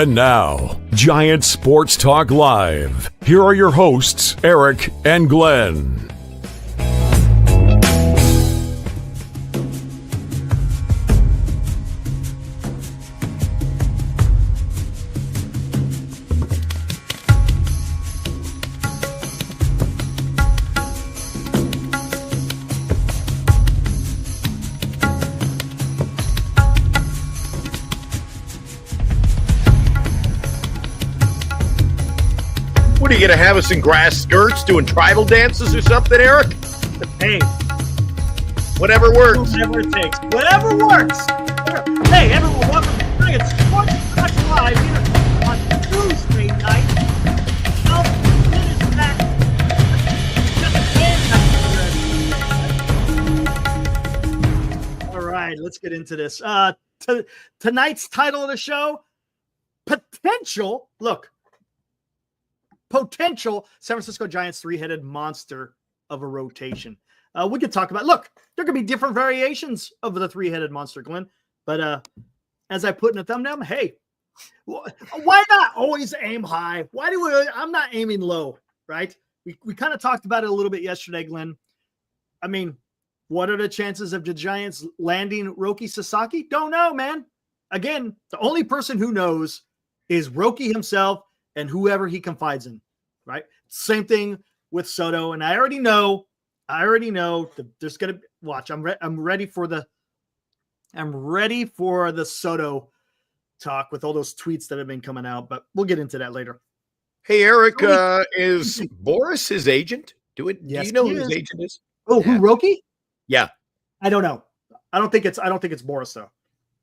And now, Giant Sports Talk Live. Here are your hosts, Eric and Glenn. What, are you going to have us in grass skirts doing tribal dances or something, Eric? Hey. Whatever works. Whatever it takes. Whatever works. Hey, everyone, welcome to Giant Sports Talk Live here on Tuesday night. All right, let's get into this. Tonight's title of the show, potential San Francisco Giants three-headed monster of a rotation. We could talk about, there could be different variations of the three-headed monster, Glenn. But as I put in the thumbnail, hey, why not always aim high? I'm not aiming low, right? We kind of talked about it a little bit yesterday, Glenn. I mean, what are the chances of the Giants landing Roki Sasaki? Don't know, man. Again, the only person who knows is Roki himself and whoever he confides in, right? Same thing with Soto. And I already know that there's going to watch. I'm ready for the Soto talk with all those tweets that have been coming out, but we'll get into that later. Hey, Eric, is Boris his agent? Do you know who his agent is? Oh, yeah. Who, Roki? Yeah. I don't know. I don't think it's Boris though.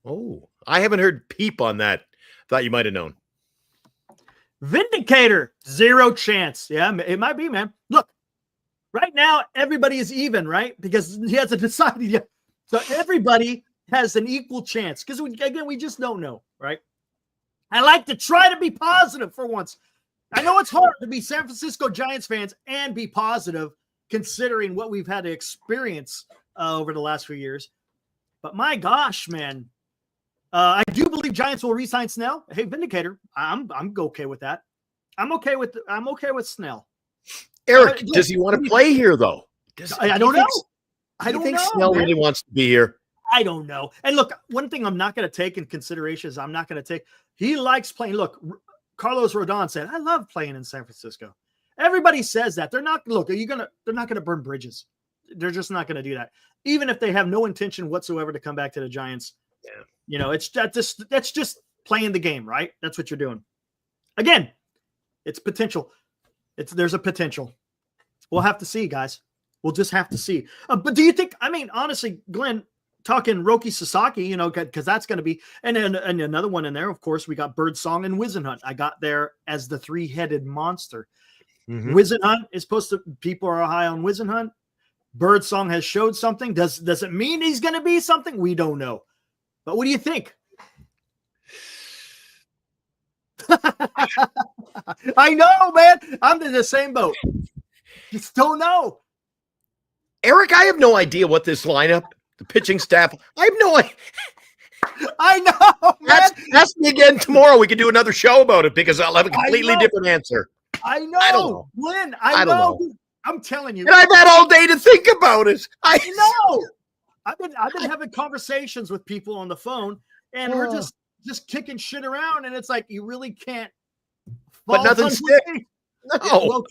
Oh, I haven't heard peep on that. Thought you might have known. Vindicator, 0 chance. Yeah, it might be, man. Look, right now, everybody is even, right? Because he hasn't decided yet. So everybody has an equal chance. Because, we just don't know, right? I like to try to be positive for once. I know it's hard to be San Francisco Giants fans and be positive considering what we've had to experience over the last few years. But my gosh, man. I do believe Giants will re-sign Snell. Hey, Vindicator, I'm okay with that. I'm okay with Snell. Eric, does he want to play here though? I don't know. I don't think Snell really wants to be here. I don't know. And look, one thing I'm not going to take in consideration is he likes playing. Look, Carlos Rodon said, I love playing in San Francisco. Everybody says that. They're not going to burn bridges. They're just not going to do that. Even if they have no intention whatsoever to come back to the Giants. Yeah. You know, that's just playing the game, right? That's what you're doing. Again, it's potential. There's a potential. We'll have to see, guys. We'll just have to see. But do you think? I mean, honestly, Glenn, talking Roki Sasaki, because that's going to be, and another one in there. Of course, we got Birdsong and Wizenhunt. I got there as the three-headed monster. Mm-hmm. Wizenhunt is supposed to. People are high on Wizenhunt. Birdsong has showed something. Does it mean he's going to be something? We don't know. But what do you think? I know, man. I'm in the same boat. Just don't know. Eric, I have no idea what this lineup, the pitching staff, I have no idea. I know, man. Ask me again tomorrow. We can do another show about it because I'll have a completely different answer. I know. I don't know. Glenn, I know. I'm telling you. And I've had all day to think about it. I know. I've been having conversations with people on the phone, and we're just kicking shit around, and it's like you really can't. But nothing sticks. No, well,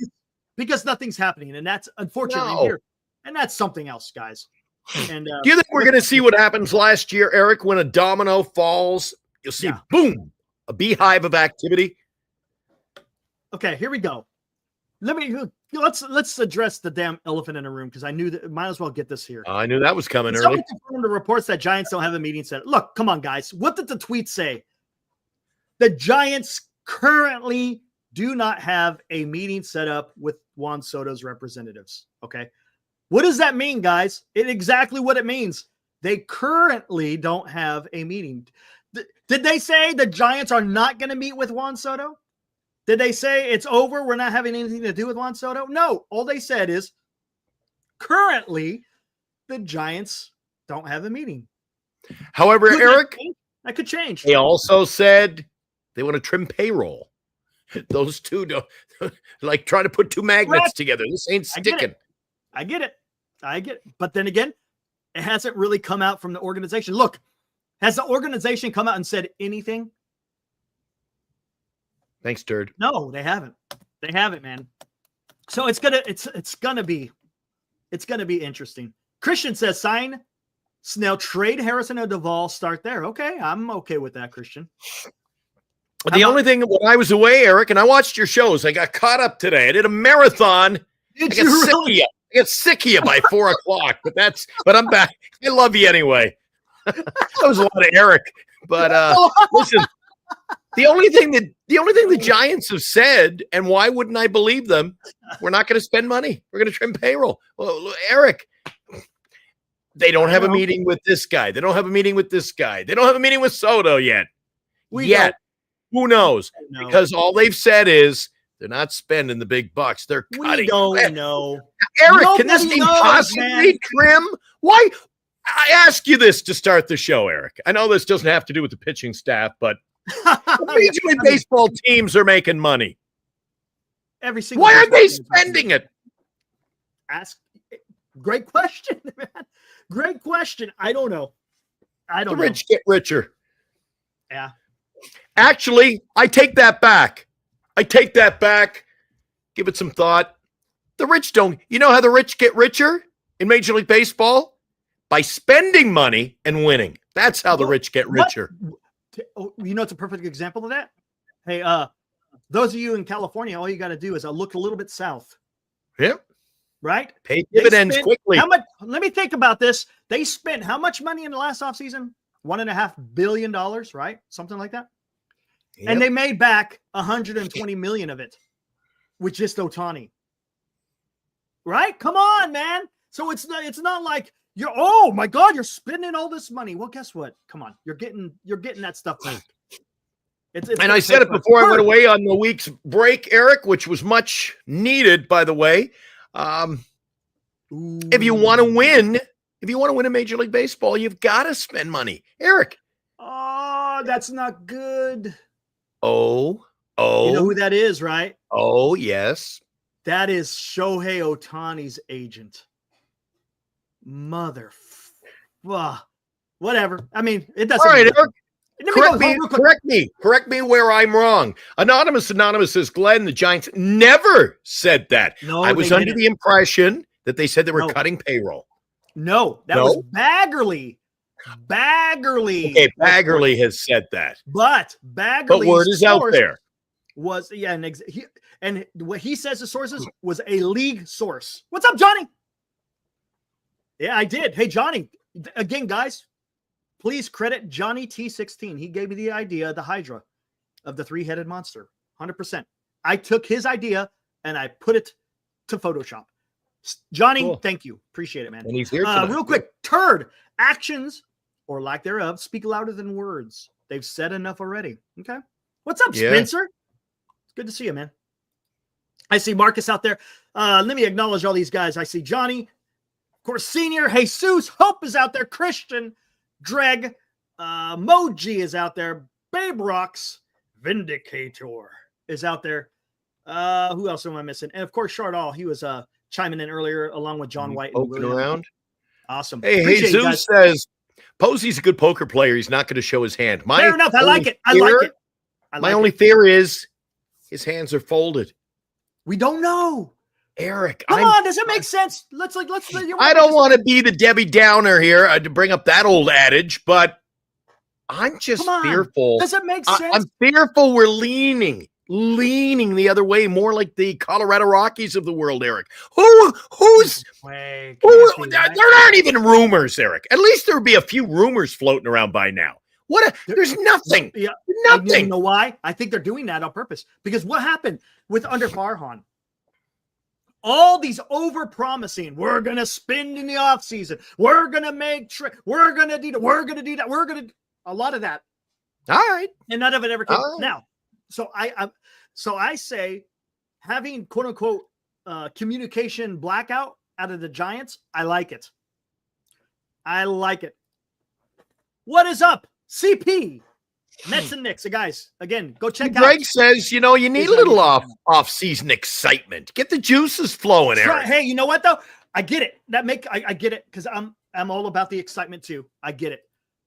because nothing's happening, and that's unfortunately here, and that's something else, guys. And do you think we're going to see what happens last year, Eric? When a domino falls, you'll see boom, a beehive of activity. Okay, here we go. Let's address the damn elephant in the room because I knew that might as well get this here. I knew that was coming early. Confirmed the reports that Giants don't have a meeting set. Look, come on, guys. What did the tweet say? The Giants currently do not have a meeting set up with Juan Soto's representatives. Okay, what does that mean, guys? Exactly what it means. They currently don't have a meeting. Did they say the Giants are not going to meet with Juan Soto? Did they say it's over? We're not having anything to do with Juan Soto? No. All they said is currently the Giants don't have a meeting. However, Eric, that could change. They also said They want to trim payroll. Those two don't like trying to put two magnets together. This ain't sticking. I get it. But then again, it hasn't really come out from the organization. Look, has the organization come out and said anything? Thanks, Turd. No, they haven't. They haven't, man. So it's gonna be interesting. Christian says sign Snell, trade Harrison or Duvall, start there. Okay, I'm okay with that, Christian. The only thing when I was away, Eric, and I watched your shows, I got caught up today. I did a marathon. I get sick of you by 4:00, but I'm back. I love you anyway. That was a lot of Eric, but listen. The only thing the Giants have said, and why wouldn't I believe them? We're not going to spend money. We're going to trim payroll. Well, Eric, they don't have a meeting with this guy. They don't have a meeting with this guy. They don't have a meeting with Soto yet. Who knows? Because all they've said is they're not spending the big bucks. They're cutting. We don't know. Eric, can this team possibly trim? Why? I ask you this to start the show, Eric. I know this doesn't have to do with the pitching staff, but Major League Baseball teams are making money. Every single. Why aren't they spending it? Great question, man. Great question. I don't know. The rich get richer. Yeah. Actually, I take that back. Give it some thought. The rich don't. You know how the rich get richer in Major League Baseball? By spending money and winning. That's how the rich get richer. You know, it's a perfect example of that. Hey, those of you in California, all you got to do is look a little bit south. Yep. Right? Pay dividends quickly. Let me think about this. They spent how much money in the last offseason? $1.5 billion, right? Something like that. Yep. And they made back 120 million of it with just Ohtani. Right? Come on, man. So it's not like oh my God, you're spending all this money. Well, guess what? Come on. You're getting that stuff back. And I said it before I went away on the week's break, Eric, which was much needed, by the way. If you want to win in Major League Baseball, you've got to spend money. Eric. Oh, that's not good. Oh. You know who that is, right? Oh, yes. That is Shohei Ohtani's agent. Whatever. I mean, it doesn't. All right, Eric. Correct me where I'm wrong. Anonymous says, Glenn, the Giants never said that. No, I was under the impression that they said they were cutting payroll. No, that was Baggerly. Okay, Baggerly has said that. But Baggerly's word is out there. And what he says the sources was a league source. What's up, Johnny? Yeah, I did. Hey, Johnny, again, guys, please credit Johnny T16. He gave me the idea, the Hydra of the three-headed monster, 100%. I took his idea and I put it to Photoshop. Johnny, cool. Thank you. Appreciate it, man. And he's here real quick, Turd, actions or lack thereof speak louder than words. They've said enough already. Okay. What's up, Spencer? It's good to see you, man. I see Marcus out there. Let me acknowledge all these guys. I see Johnny, of course, Senior, Jesus, Hope is out there, Christian, Dreg, Moji is out there, Babe Rocks, Vindicator is out there. Who else am I missing? And of course, Shardall, he was chiming in earlier along with John White. Poking around. Awesome. Hey, Jesus says, Posey's a good poker player. He's not going to show his hand. Fair enough. I like it. My only fear is his hands are folded. We don't know. Eric, come on, does it make sense? Let's. I don't want to be the Debbie Downer here to bring up that old adage, but I'm just fearful. Does it make sense? I'm fearful we're leaning the other way, more like the Colorado Rockies of the world, Eric. There aren't even rumors, Eric. At least there would be a few rumors floating around by now. There's nothing. Yeah, nothing. You know why? I think they're doing that on purpose. Because what happened with under Farhan? All these over-promising, we're going to spend in the offseason. We're going to make we're going to do that. We're going to do that. We're going to a lot of that. All right. And none of it ever came. Now, so I say having quote unquote communication blackout out of the Giants, I like it. What is up? CP. Mets and Knicks, guys. Again, go check out. Greg says, you need a little off-season excitement. Get the juices flowing, Eric. Hey, you know what though? I get it. I get it because I'm all about the excitement too. I get it.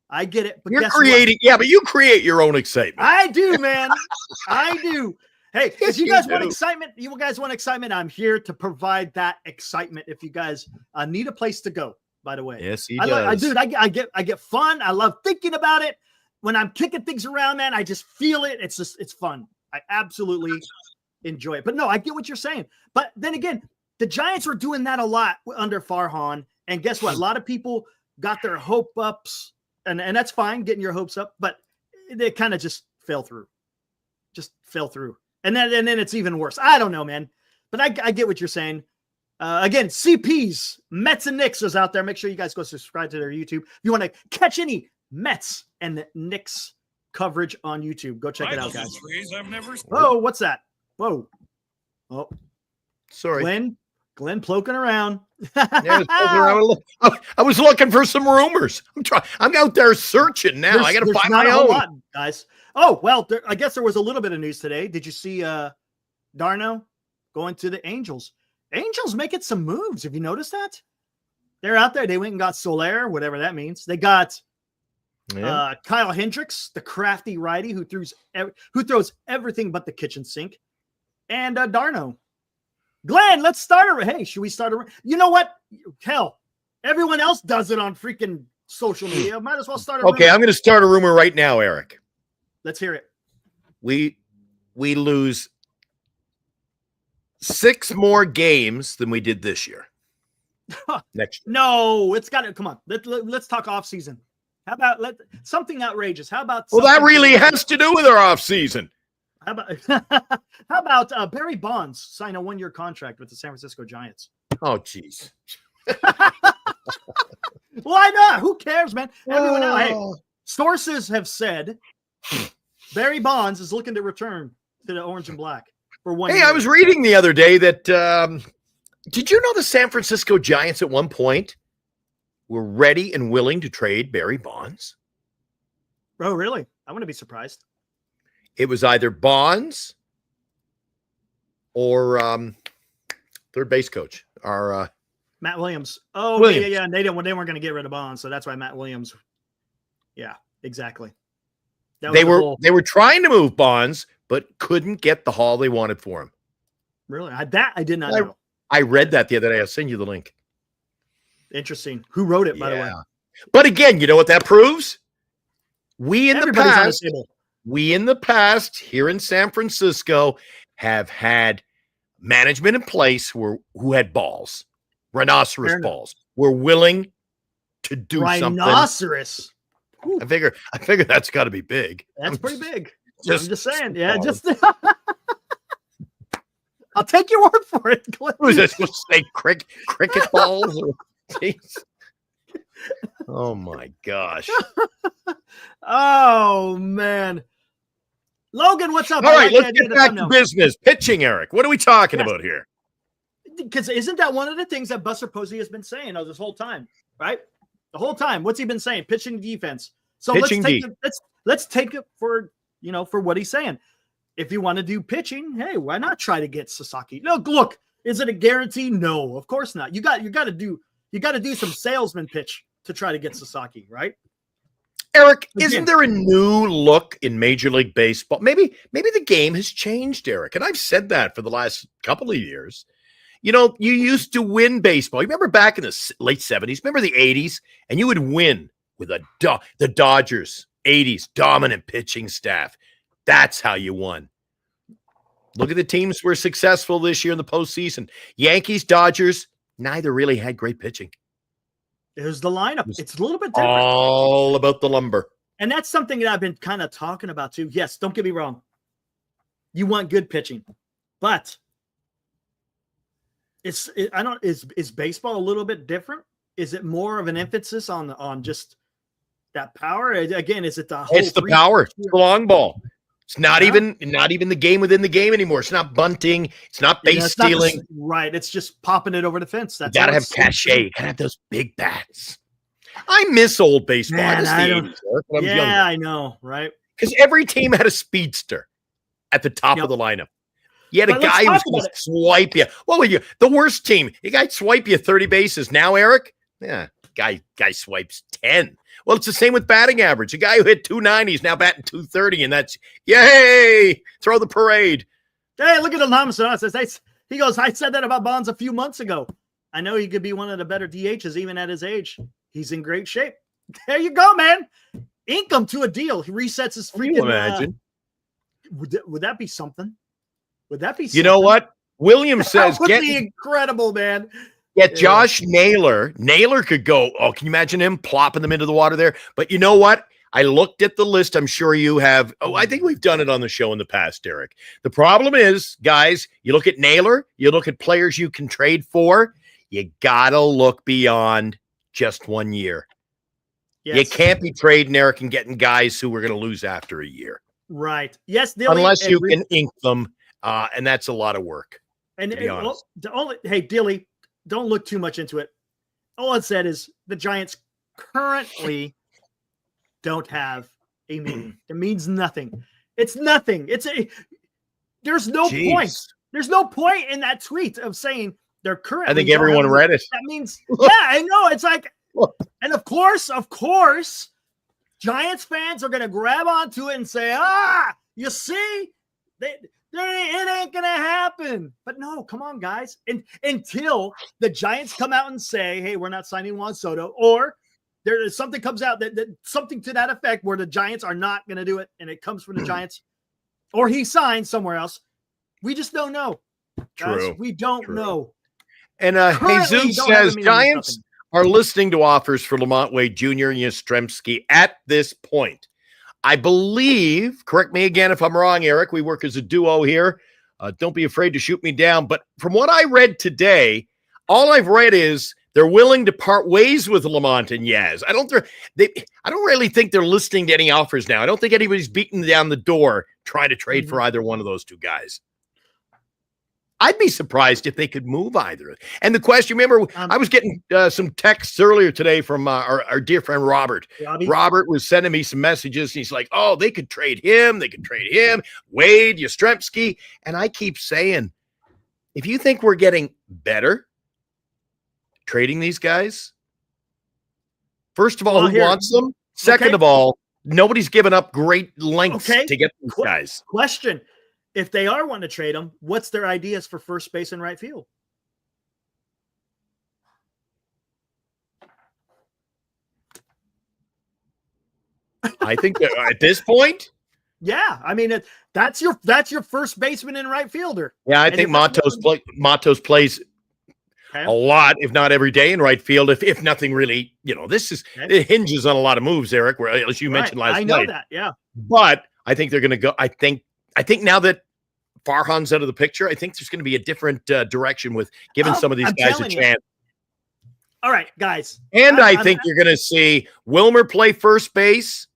But you're creating, but you create your own excitement. I do, man. I do. Hey, if you guys want excitement, I'm here to provide that excitement. If you guys need a place to go, by the way. Yes, he does. I get fun. I love thinking about it. When I'm kicking things around, man, I just feel it. It's fun. I absolutely enjoy it. But no, I get what you're saying. But then again, the Giants were doing that a lot under Farhan. And guess what? A lot of people got their hope ups, and that's fine, getting your hopes up, but they kind of just fell through. And then it's even worse. I don't know, man. But I get what you're saying. Again, CP's Mets and Knicks is out there. Make sure you guys go subscribe to their YouTube. If you want to catch any Mets and Knicks coverage on YouTube, go check it out, guys. Oh, what's that? Whoa. Oh, sorry. Glenn poking around. I was looking for some rumors. I'm out there searching now. I got to find my own. Guys. Oh, well, I guess there was a little bit of news today. Did you see Darno going to the Angels? Angels making some moves. Have you noticed that? They're out there. They went and got Soler, whatever that means. They got Kyle Hendricks, the crafty righty who throws everything but the kitchen sink, and Darno. Glenn, let's start. Hey, should we start? You know what? Hell, everyone else does it on freaking social media. Might as well start. Okay, I'm going to start a rumor right now, Eric. Let's hear it. We lose 6 more games than we did this year. Next year. No, it's got to come on. Let's talk off season. How about something outrageous? How about? Well, that really has to do with our off season. How about Barry Bonds sign a 1-year contract with the San Francisco Giants? Oh, jeez. Why not? Who cares, man? Everyone else. Hey, sources have said Barry Bonds is looking to return to the orange and black for 1 year. Hey, I was reading the other day that did you know the San Francisco Giants at one point were ready and willing to trade Barry Bonds? Oh, really? I wouldn't be surprised. It was either Bonds or third base coach, our Matt Williams. Oh, Williams. Yeah. And they weren't going to get rid of Bonds, so that's why Matt Williams. Yeah, exactly. They were trying to move Bonds, but couldn't get the haul they wanted for him. Really? I did not know. I read that the other day. I'll send you the link. Interesting. Who wrote it, by the way? But again, you know what that proves? We in the past here in San Francisco have had management in place who had balls, rhinoceros balls. We're willing to do something. Rhinoceros. I figure that's got to be big. That's pretty big. I'm just saying. Yeah, I'll take your word for it. Who's that supposed to say? Cricket balls? Oh my gosh. Oh man. Logan, what's up? All right, let's get back to business. Pitching, Eric. What are we talking about here? Because isn't that one of the things that Buster Posey has been saying this whole time, right? The whole time. What's he been saying? Pitching defense. So let's take it for what he's saying. If you want to do pitching, hey, why not try to get Sasaki? No, look, is it a guarantee? No, of course not. You got to do some salesman pitch to try to get Sasaki, right? Eric, isn't there a new look in Major League Baseball? Maybe the game has changed, Eric. And I've said that for the last couple of years. You used to win baseball. You remember back in the late 70s, remember the 80s? And you would win with the Dodgers, 80s, dominant pitching staff. That's how you won. Look at the teams who were successful this year in the postseason. Yankees, Dodgers, neither really had great pitching. It was the lineup. It's a little bit different. All about the lumber. And that's something that I've been kind of talking about too. Yes, don't get me wrong. You want good pitching. But is baseball a little bit different? Is it more of an emphasis on just that power? Again, is it the whole It's the power. It's the long ball. It's not even the game within the game anymore. It's not bunting. It's not base stealing. Right. It's just popping it over the fence. That's you gotta have cachet. You gotta have those big bats. I miss old baseball. Man, I miss the 80s. I know, right? Because every team had a speedster at the top of the lineup. You had a guy who was going to swipe you. What were you? The worst team. You guy swipe you 30 bases. Now, Eric, guy swipes 10. Well, it's the same with batting average. A guy who hit 290 now batting 230, and that's yay! Throw the parade. Hey, look at Anonymous. He goes, I said that about Bonds a few months ago. I know he could be one of the better DHs even at his age. He's in great shape. There you go, man. Ink him to a deal. He resets his freaking. Can you imagine? Would that be something? Would that be something? You know what? Williams says, that would be incredible, man. Get Josh Naylor. Naylor could go. Oh, can you imagine him plopping them into the water there? But you know what? I looked at the list. I'm sure you have. Oh, I think we've done it on the show in the past, Derek. The problem is, guys, you look at Naylor, you look at players you can trade for, you got to look beyond just 1 year. Yes. You can't be trading, Eric, and getting guys who we're going to lose after a year. Right. Yes. Dilly, unless you can ink them, and that's a lot of work. And hey, Dilly, don't look too much into it. All it said is the Giants currently don't have a meeting. It means nothing. It's nothing. There's no point. There's no point in that tweet of saying they're currently. I think everyone read it. That means, yeah, I know. It's like, and of course, Giants fans are going to grab onto it and say, you see, it ain't going to happen. But no, come on, guys. And until the Giants come out and say, hey, we're not signing Juan Soto, or there's something comes out that something to that effect where the Giants are not going to do it, and it comes from the Giants, or he signs somewhere else. We just don't know. True. Guys, we don't know. And Jesus says Giants are listening to offers for Lamont Wade Jr. and Yastrzemski at this point. I believe, correct me again if I'm wrong, Eric, we work as a duo here. Don't be afraid to shoot me down. But from what I read today, all I've read is they're willing to part ways with Lamont and Yaz. I don't really think they're listening to any offers now. I don't think anybody's beating down the door trying to trade for either one of those two guys. I'd be surprised if they could move either. And the question, remember, I was getting some texts earlier today from our dear friend Robert. Robert was sending me some messages. And he's like, oh, they could trade him. They could trade him. Wade, Yastrzemski. And I keep saying, if you think we're getting better trading these guys, first of all, who wants them? Second of all, nobody's given up great lengths to get these guys. Question. If they are wanting to trade them, what's their ideas for first base and right field? I think that at this point, yeah. I mean, that's your first baseman and right fielder. Yeah, I think Matos plays a lot, if not every day, in right field. If nothing really, it hinges on a lot of moves, Eric. Where as you mentioned last night, I know that, yeah. But I think they're going to go. I think now that Farhan's out of the picture, I think there's going to be a different direction with giving some of these guys a chance. All right, guys. And I think you're going to see Wilmer play first base,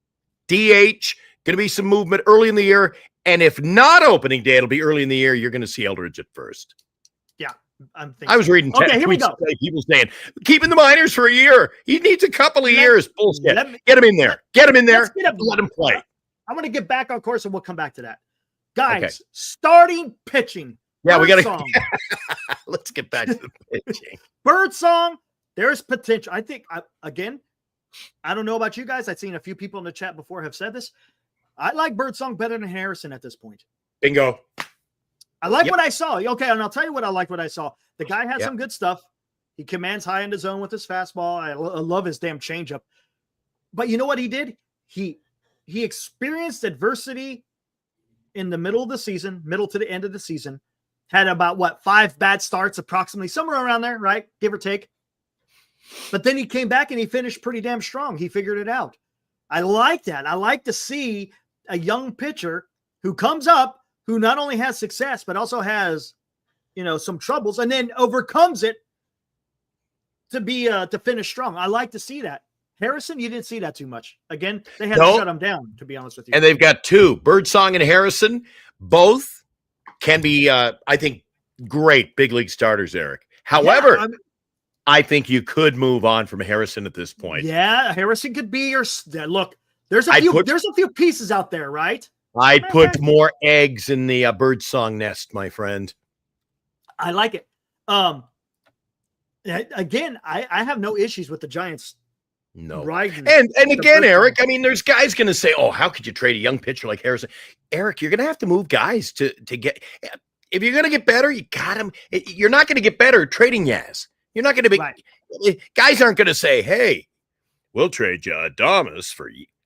DH, going to be some movement early in the year. And if not opening day, it'll be early in the year. You're going to see Eldridge at first. Yeah, I was reading here we go. People saying, keeping the minors for a year. He needs a couple of years. Bullshit. Get him in there. Get him in there. Let him play. I'm going to get back on course, and we'll come back to that. Guys, starting pitching. Yeah, we got to. Let's get back to the pitching. Birdsong, there's potential. I think, again, I don't know about you guys. I've seen a few people in the chat before have said this. I like Birdsong better than Harrison at this point. Bingo. I like what I saw. Okay, and I'll tell you what I like what I saw. The guy has some good stuff. He commands high in the zone with his fastball. I love his damn changeup. But you know what he did? He experienced adversity in the middle of the season, middle to the end of the season, had about 5 bad starts, approximately somewhere around there, right? Give or take. But then he came back and he finished pretty damn strong. He figured it out. I like that. I like to see a young pitcher who comes up, who not only has success, but also has, some troubles and then overcomes it to finish strong. I like to see that. Harrison, you didn't see that too much. Again, they had to shut him down, to be honest with you. And they've got 2, Birdsong and Harrison. Both can be, I think, great big league starters, Eric. However, I think you could move on from Harrison at this point. Yeah, Harrison could be your – look, There's a few pieces out there, right? I'd put more eggs in the birdsong nest, my friend. I like it. Again, I have no issues with the Giants. No. Right. And again, Eric, I mean, there's guys going to say, oh, how could you trade a young pitcher like Harrison? Eric, you're going to have to move guys to get – if you're going to get better, you got them. You're not going to get better trading Yaz. You're not going to be right. Guys aren't going to say, hey, we'll trade you Adames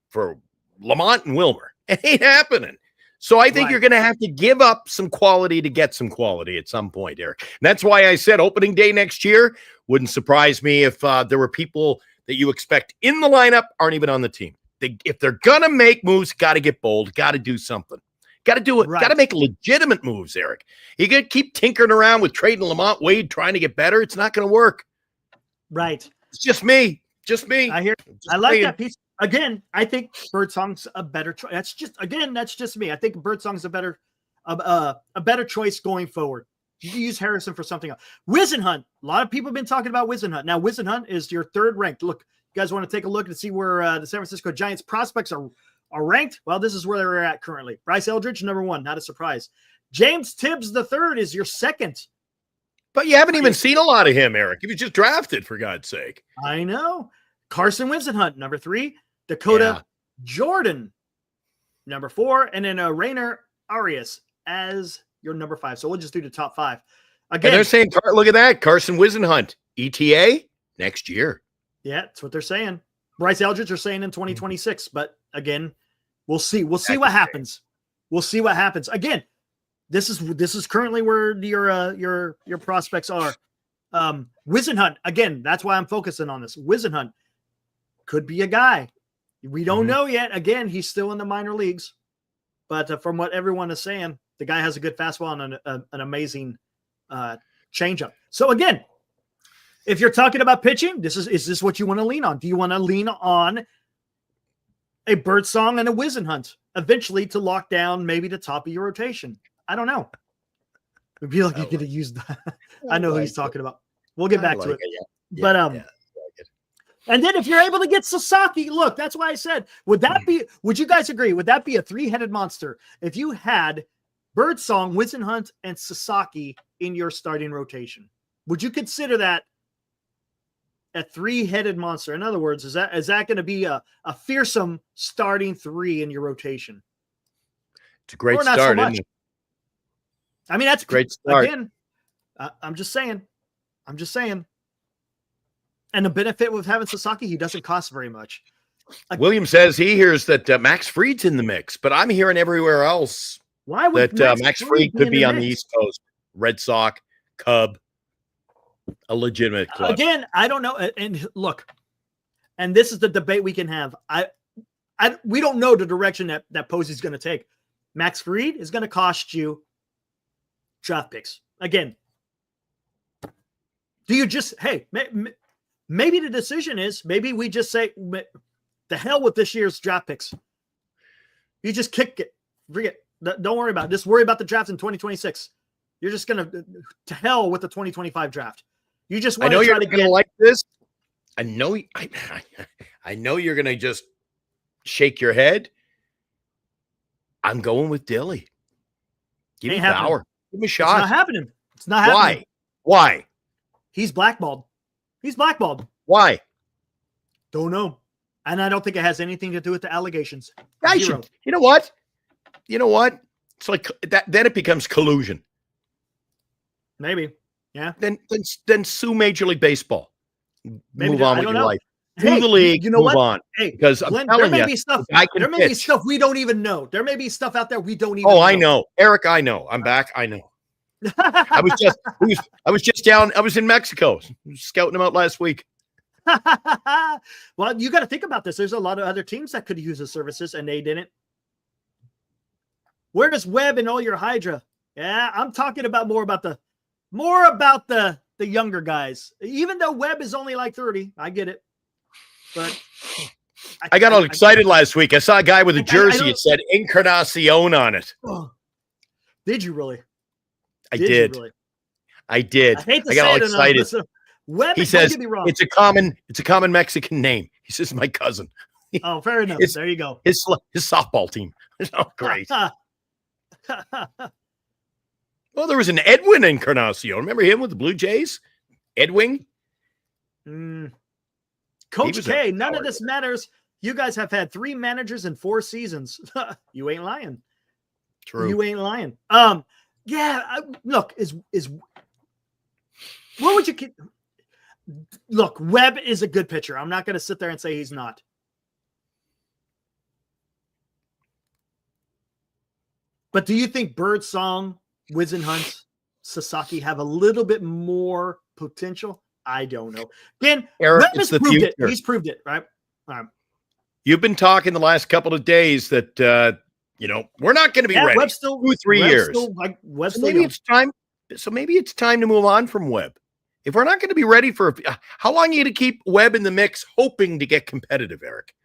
for Lamont and Wilmer. It ain't happening. So I think you're going to have to give up some quality to get some quality at some point, Eric. And that's why I said opening day next year wouldn't surprise me if there were people – that you expect in the lineup aren't even on the team. If they're going to make moves, got to get bold, got to do something. Got to do it. Right. Got to make legitimate moves, Eric. You got to keep tinkering around with trading Lamont Wade, trying to get better. It's not going to work. Right. It's just me. I hear. I like that piece. Again, I think Birdsong's a better choice. That's just me. I think Birdsong's a better choice going forward. You can use Harrison for something else. Whisenhunt. A lot of people have been talking about Whisenhunt. Now, Whisenhunt is your third ranked. Look, you guys want to take a look and see where the San Francisco Giants prospects are ranked? Well, this is where they're at currently. Bryce Eldridge, number 1. Not a surprise. James Tibbs, the third, is your second. But you haven't even seen a lot of him, Eric. He was just drafted, for God's sake. I know. Carson Whisenhunt, number 3. Dakota Jordan, number 4. And then Rainer Arias as your number 5. So we'll just do the top 5. Again, and they're saying, look at that, Carson Whisenhunt, ETA next year. Yeah, that's what they're saying. Bryce Eldridge are saying in 2026, but again, we'll see. We'll see what happens. We'll see what happens. Again, this is currently where your prospects are. Whisenhunt, again, that's why I'm focusing on this. Whisenhunt could be a guy. We don't know yet. Again, he's still in the minor leagues, but from what everyone is saying, the guy has a good fastball and an amazing changeup. So again, if you're talking about pitching, is this what you want to lean on? Do you want to lean on a Birdsong and a Whisenhunt eventually to lock down maybe the top of your rotation? I don't know. It'd be like you're going to use that. I know who he's talking about. We'll get back to it. But and then if you're able to get Sasaki, look, that's why I said, would you guys agree? Would that be a 3-headed monster if you had Birdsong, Whisenhunt, and Sasaki in your starting rotation? Would you consider that a 3-headed monster? In other words, is that going to be a fearsome starting 3 in your rotation? It's a great start, so isn't it? I mean, that's a great start. Again, I'm just saying. And the benefit with having Sasaki, he doesn't cost very much. William says he hears that Max Fried's in the mix, but I'm hearing everywhere else. Why would that Max Fried could be on the East Coast? Red Sox, Cub, a legitimate club. Again, I don't know. And look, and this is the debate we can have. We don't know the direction that Posey's going to take. Max Fried is going to cost you draft picks. Again, do you just, maybe the decision is, maybe we just say, the hell with this year's draft picks. You just kick it. Forget. Don't worry about it. Just worry about the draft in 2026. You're just going to hell with the 2025 draft. You just want to try to get like this. I know you're going to just shake your head. I'm going with Dilly. Give me Bauer. Give me a shot. It's not happening. It's not happening. Why? He's blackballed. Why? Don't know. And I don't think it has anything to do with the allegations. You know what? It's like that. Then it becomes collusion. Maybe. Yeah. Then sue Major League Baseball. Maybe move on with your life. Hey, the league. You know move what? on. Hey, because I'm telling there may you, be stuff. There may be stuff we don't even know. There may be stuff out there we don't even. Oh, I know, Eric. I know. I'm back. I know. I was just down. I was in Mexico scouting them out last week. Well, you got to think about this. There's a lot of other teams that could use the services, and they didn't. Where does Webb and all your Hydra? Yeah, I'm talking about more about the younger guys. Even though Webb is only like 30, I get it. But I got all excited last week. I saw a guy with a jersey. It said Encarnacion on it. Oh, did you really? I did. I did. I got all excited. Webb, he says it's a common Mexican name. He says my cousin. Oh, fair enough. There you go. His softball team. Oh, great. Well, there was an Edwin Encarnacion. Remember him with the Blue Jays? Edwin? Coach K, none of this matters. You guys have had 3 managers in 4 seasons. You ain't lying. True. You ain't lying. Look, what would you look? Webb is a good pitcher. I'm not going to sit there and say he's not. But do you think Birdsong, Wizenhunt, Sasaki have a little bit more potential? I don't know. Again, Eric, Webb has proved it. He's proved it, right? You've been talking the last couple of days that we're not going to be ready. Webb's still 2-3 years. Maybe it's time to move on from Webb. If we're not going to be ready for how long are you going to keep Webb in the mix, hoping to get competitive, Eric?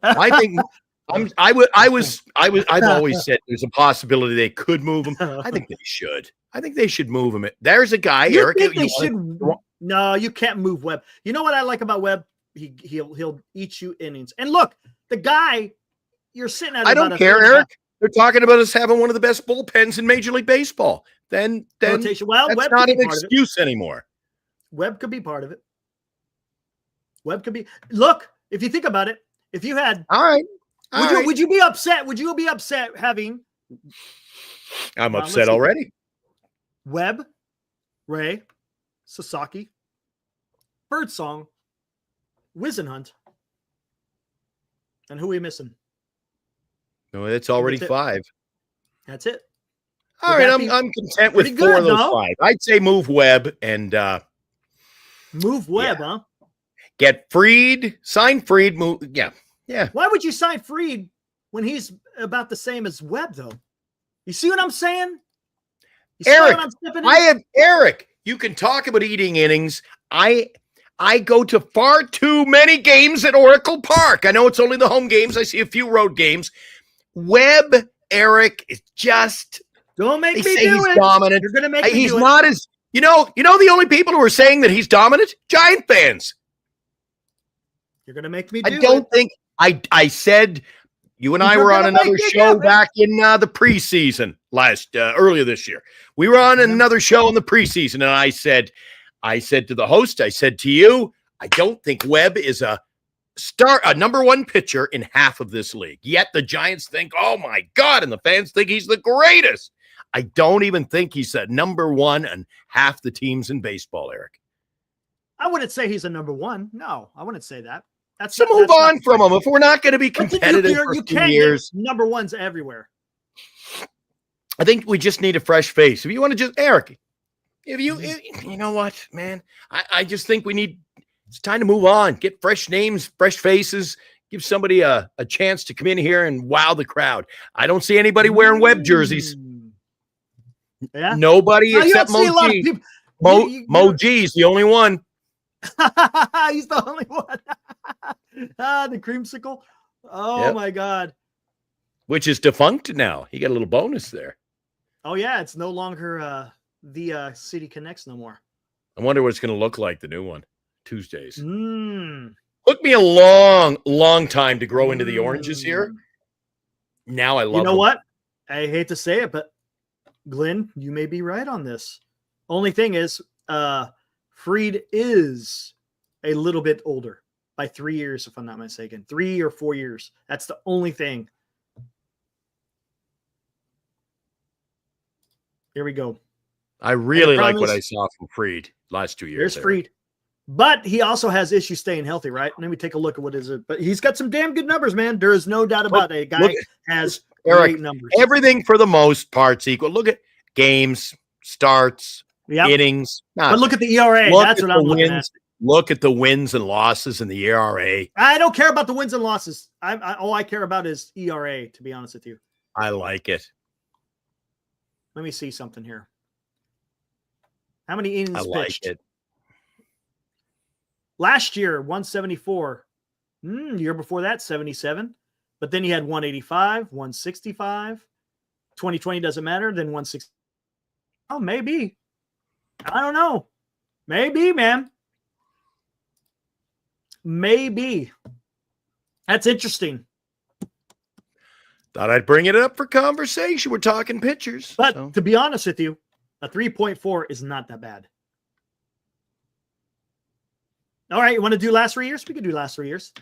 I think I've always said there's a possibility they could move him. I think they should. I think they should move him. There's a guy, Eric. No, you can't move Webb. You know what I like about Webb? He'll eat you innings. And look, the guy you're sitting at. I don't care, Eric. They're talking about us having one of the best bullpens in Major League Baseball. Then rotation. Well, that's Webb not an excuse anymore. Webb could be part of it. Webb could be. Look, if you think about it, if you had all right. Would you be upset? Would you be upset having? I'm upset already. Webb, Ray, Sasaki, Birdsong, Wizenhunt, and who are we missing? No, it's already 5. That's it. All right, I'm content with 4 of those 5. I'd say move Webb and move Webb, huh? Get Fried, sign Fried, move. Yeah. Why would you sign Fried when he's about the same as Webb, though? You see what I'm saying? Eric, you can talk about eating innings. I go to far too many games at Oracle Park. I know it's only the home games. I see a few road games. Webb, Eric, is just don't make me do he's it. Dominant. You're gonna make me he's do not it. as the only people who are saying that he's dominant, Giant fans. You're gonna make me do it. I don't think I said you and I were on another show back in the preseason earlier this year. We were on another show in the preseason, and I said to the host, I said to you, I don't think Webb is a number 1 pitcher in half of this league. Yet the Giants think, oh my God, and the fans think he's the greatest. I don't even think he's a number 1 in half the teams in baseball, Eric. I wouldn't say he's a number 1. No, I wouldn't say that. Move on from him. If we're not going to be competitive for 2 years. Number 1s everywhere. I think we just need a fresh face. If you want to just, Eric, you know what, man, I just think it's time to move on. Get fresh names, fresh faces, give somebody a chance to come in here and wow the crowd. I don't see anybody wearing Webb jerseys. Yeah. Nobody except Mo G. Mo G's the only one. He's the only one. The creamsicle. Oh my God. Which is defunct now. He got a little bonus there. Oh yeah, it's no longer the City Connects no more. I wonder what it's going to look like, the new one. Tuesdays. Took me a long time to grow into the oranges here. Now I love You know them. what? I hate to say it, but Glenn, you may be right on this. Only thing is, Fried is a little bit older by 3 years, if I'm not mistaken. 3 or 4 years. That's the only thing. Here we go. I really like what I saw from Fried last 2 years. There's Fried. But he also has issues staying healthy, right? Let me take a look at what is it. But he's got some damn good numbers, man. There is no doubt about it. A guy has great numbers. Everything for the most part's equal. Look at games, starts, innings. But look at the ERA. That's what I'm looking at. Look at the wins and losses in the ERA. I don't care about the wins and losses. All I care about is ERA, to be honest with you. I like it. Let me see something here. How many innings pitched? I like it. Last year, 174. Year before that, 77. But then he had 185, 165. 2020 doesn't matter. Then 160. Oh, maybe. I don't know. Maybe, man. Maybe. That's interesting. Thought I'd bring it up for conversation. We're talking pitchers. But to be honest with you, a 3.4 is not that bad. All right, you want to do last 3 years? We could do last 3 years.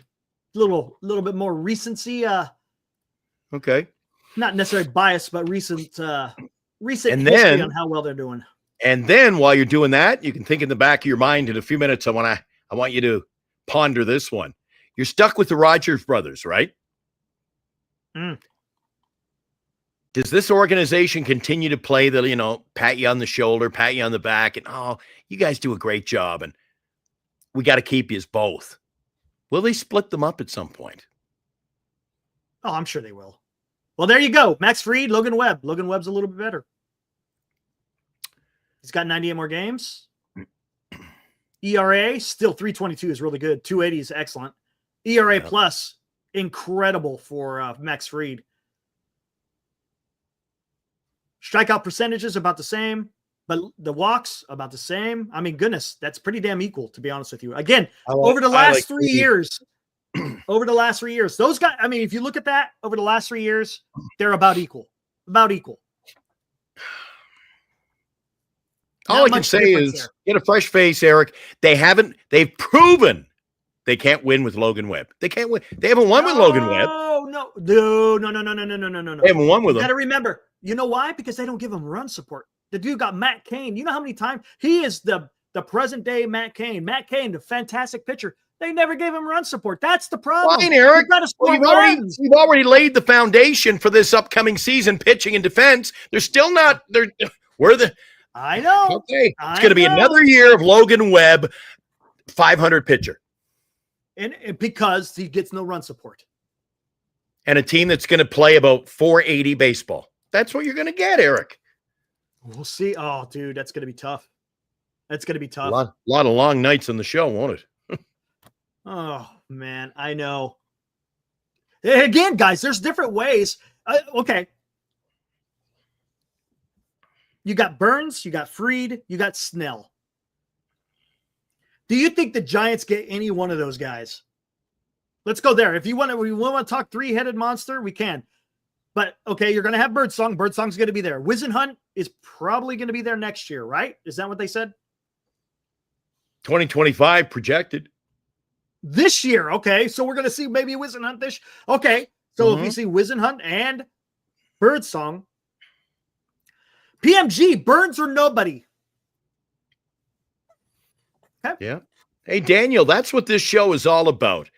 A little bit more recency. Okay. Not necessarily biased, but recent and history then, on how well they're doing. And then while you're doing that, you can think in the back of your mind in a few minutes. I want you to ponder this one. You're stuck with the Rogers brothers, right? Does this organization continue to play the, pat you on the shoulder, pat you on the back, and, oh, you guys do a great job, and we got to keep you as both? Will they split them up at some point? Oh, I'm sure they will. Well, there you go. Max Fried, Logan Webb. Logan Webb's a little bit better. He's got 98 more games. ERA, still 3.22 is really good. 2.80 is excellent. ERA plus, incredible for Max Fried. Strikeout percentages about the same, but the walks about the same. I mean, goodness, that's pretty damn equal, to be honest with you. Again, over the last 3 years, those guys, I mean, if you look at that over the last 3 years, they're about equal. About equal. All I can say is get a fresh face, Eric. They've proven they can't win with Logan Webb. They can't win. They haven't won with Logan Webb. No. They haven't won with him. You got to remember, you know why? Because they don't give him run support. The dude got Matt Cain. You know how many times he is the present day Matt Cain. Matt Cain, the fantastic pitcher. They never gave him run support. That's the problem. Fine, Eric. We've already laid the foundation for this upcoming season, pitching and defense. They're still not. I know. Okay, it's going to be another year of Logan Webb, 500 pitcher, and because he gets no run support, and a team that's going to play about 480 baseball. That's what you're going to get, Eric. We'll see. Oh, dude, that's going to be tough. That's going to be tough. A lot of long nights on the show, won't it? Oh man, I know. Again, guys, there's different ways. Okay. You got Burns, you got Fried, you got Snell. Do you think the Giants get any one of those guys? Let's go there. If we want to talk three-headed monster, we can. But okay, you're going to have Birdsong. Birdsong's going to be there. Wizenhunt is probably going to be there next year, right? Is that what they said? 2025 projected. This year, okay. So we're going to see maybe Wizenhunt this. Okay, so if you see Wizenhunt and Birdsong, PMG, Burns or nobody. Okay. Yeah. Hey, Daniel, that's what this show is all about.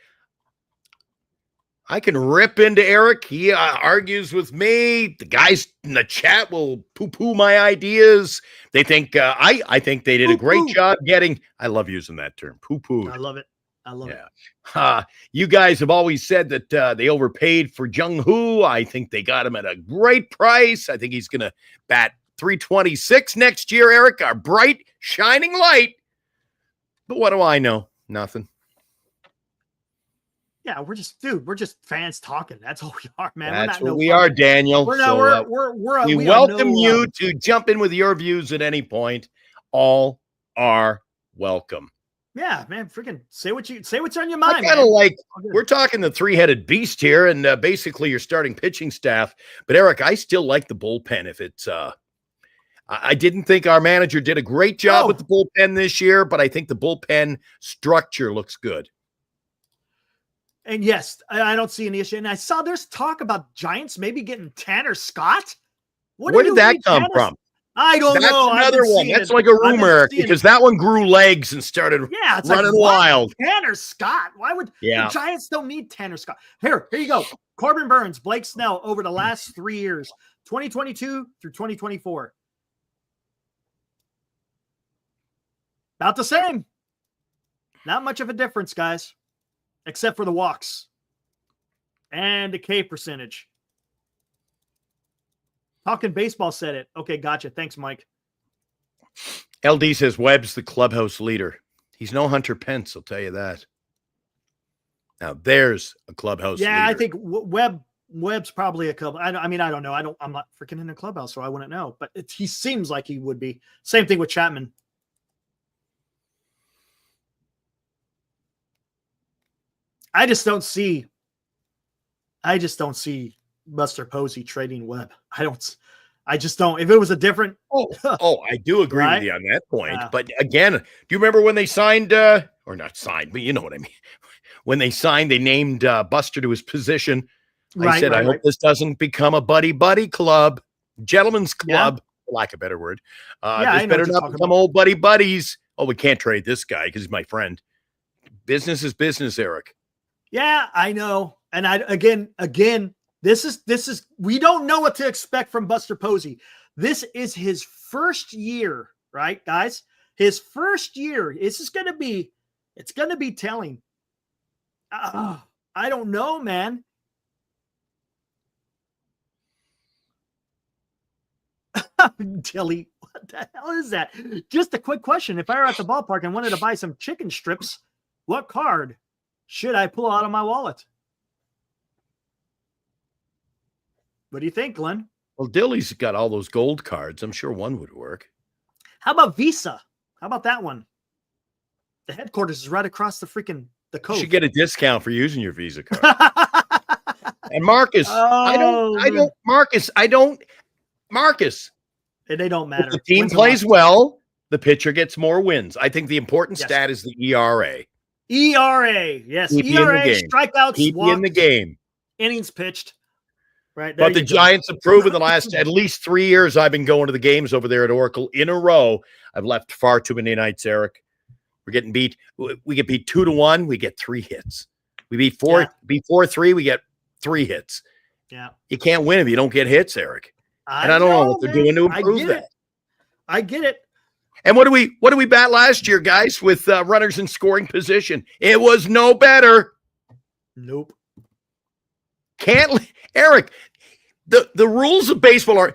I can rip into Eric. He argues with me. The guys in the chat will poo-poo my ideas. They think I think they did a great job getting. I love using that term, poo-poo. I love it. I love it. You guys have always said that they overpaid for Jung-Hoo. I think they got him at a great price. I think he's going to bat 326 next year, Eric, our bright, shining light. But what do I know? Nothing. Yeah, we're just fans talking. That's all we are, man. That's what we are, Daniel. We welcome you to jump in with your views at any point. All are welcome. Yeah, man, freaking say what's on your mind. I kind of like, we're talking the three-headed beast here, and basically your starting pitching staff. But Eric, I still like the bullpen. If it's, I didn't think our manager did a great job with the bullpen this year, but I think the bullpen structure looks good. And yes, I don't see any issue. And I saw there's talk about Giants maybe getting Tanner Scott. Where did that come from? I don't know. That's another one. That's like a rumor because that one grew legs and started running wild. Tanner Scott. Why would the Giants don't need Tanner Scott? Here you go. Corbin Burns, Blake Snell over the last 3 years, 2022 through 2024. About the same. Not much of a difference, guys, except for the walks and the K percentage. Talking Baseball said it. Okay, gotcha. Thanks, Mike. LD says Webb's the clubhouse leader. He's no Hunter Pence, I'll tell you that. Now, there's a clubhouse leader. I think Webb's probably a club. I mean, I don't know. I'm not freaking in the clubhouse, so I wouldn't know. But he seems like he would be. Same thing with Chapman. I just don't see Buster Posey trading Webb. I just don't. If it was a different, I do agree right? with you on that point. But again, do you remember when they signed, or not signed, but you know what I mean? When they signed, they named Buster to his position. I said, I hope this doesn't become a buddy club, gentleman's club, for lack of a better word. This better not become old buddies. Oh, we can't trade this guy because he's my friend. Business is business, Eric. Yeah, I know. And again, this is we don't know what to expect from Buster Posey. This is his first year, right, guys? His first year. It's going to be telling. I don't know, man. Tilly, what the hell is that? Just a quick question. If I were at the ballpark and wanted to buy some chicken strips, what card should I pull out of my wallet? What do you think, Glenn? Well, Dilly's got all those gold cards. I'm sure one would work. How about Visa? How about that one? The headquarters is right across the cove. You should get a discount for using your Visa card. And Marcus, Marcus. They don't matter. If the team plays well, the pitcher gets more wins. I think the important stat is the ERA. ERA, yes. Keep ERA, strikeouts, keep you in the game. Innings pitched. Right. But the Giants have proven the last at least 3 years I've been going to the games over there at Oracle in a row. I've left far too many nights, Eric. We're getting beat. We get beat 2-1. We get 3 hits. We beat 4-3. We get 3 hits. Yeah. You can't win if you don't get hits, Eric. I don't know what they're doing to improve that. I get it. And what do we bat last year, guys, with runners in scoring position? It was no better. Nope. Eric, the rules of baseball are,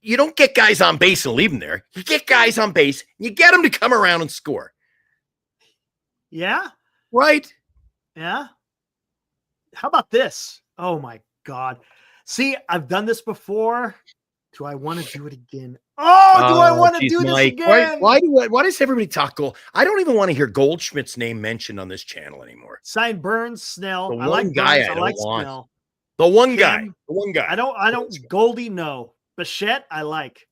you don't get guys on base and leave them there. You get guys on base, and you get them to come around and score. Yeah. Right? Yeah. How about this? Oh, my God. See, I've done this before. Do I want to do it again? Oh, do I want to do this again? Why does everybody talk gold? I don't even want to hear Goldschmidt's name mentioned on this channel anymore. Sign Burns, Snell. I like guy Burns. I like Snell. The one guy. I don't Goldie, no. Bichette, I like.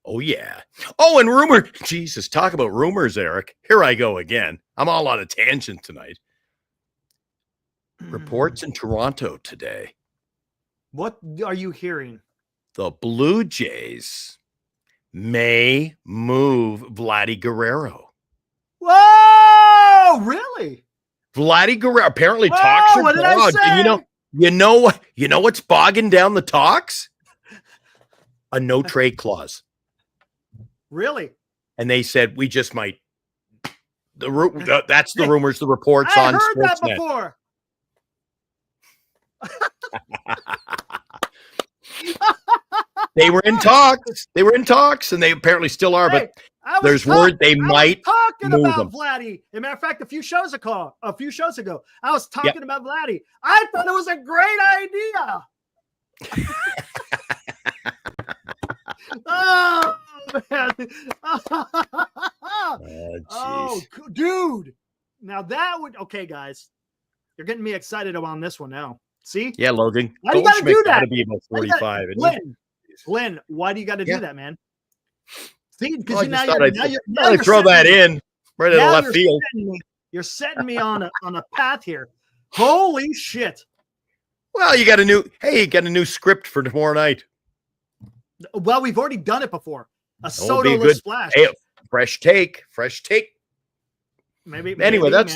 Oh, yeah. Oh, and rumor. Jesus, talk about rumors, Eric. Here I go again. I'm all on a tangent tonight. Reports in Toronto today. What are you hearing? The Blue Jays may move Vladdy Guerrero. Whoa, really? Vladdy Guerrero. Apparently talks are bogged. And you know what's bogging down the talks? A no trade clause. Really? And they said we just might. That's the rumors, the reports on Sportsnet. I heard that before. They were in talks, and they apparently still are. But there's word they might move about them. Vladdy. As a matter of fact, a few shows ago, I was talking about Vladdy. I thought it was a great idea. Oh man! Oh, dude! Now that would guys. You're getting me excited on this one now. See? Yeah, Logan. Why do you got to do that? Gotta be about 45. Glenn, why do you got to do that, man? See, because you're throw that in right at the left field. You're setting me on a path here. Holy shit! Well, you got a new script for tomorrow night. Well, we've already done it before. A Soto-less splash. Hey, fresh take. Maybe. Anyway, let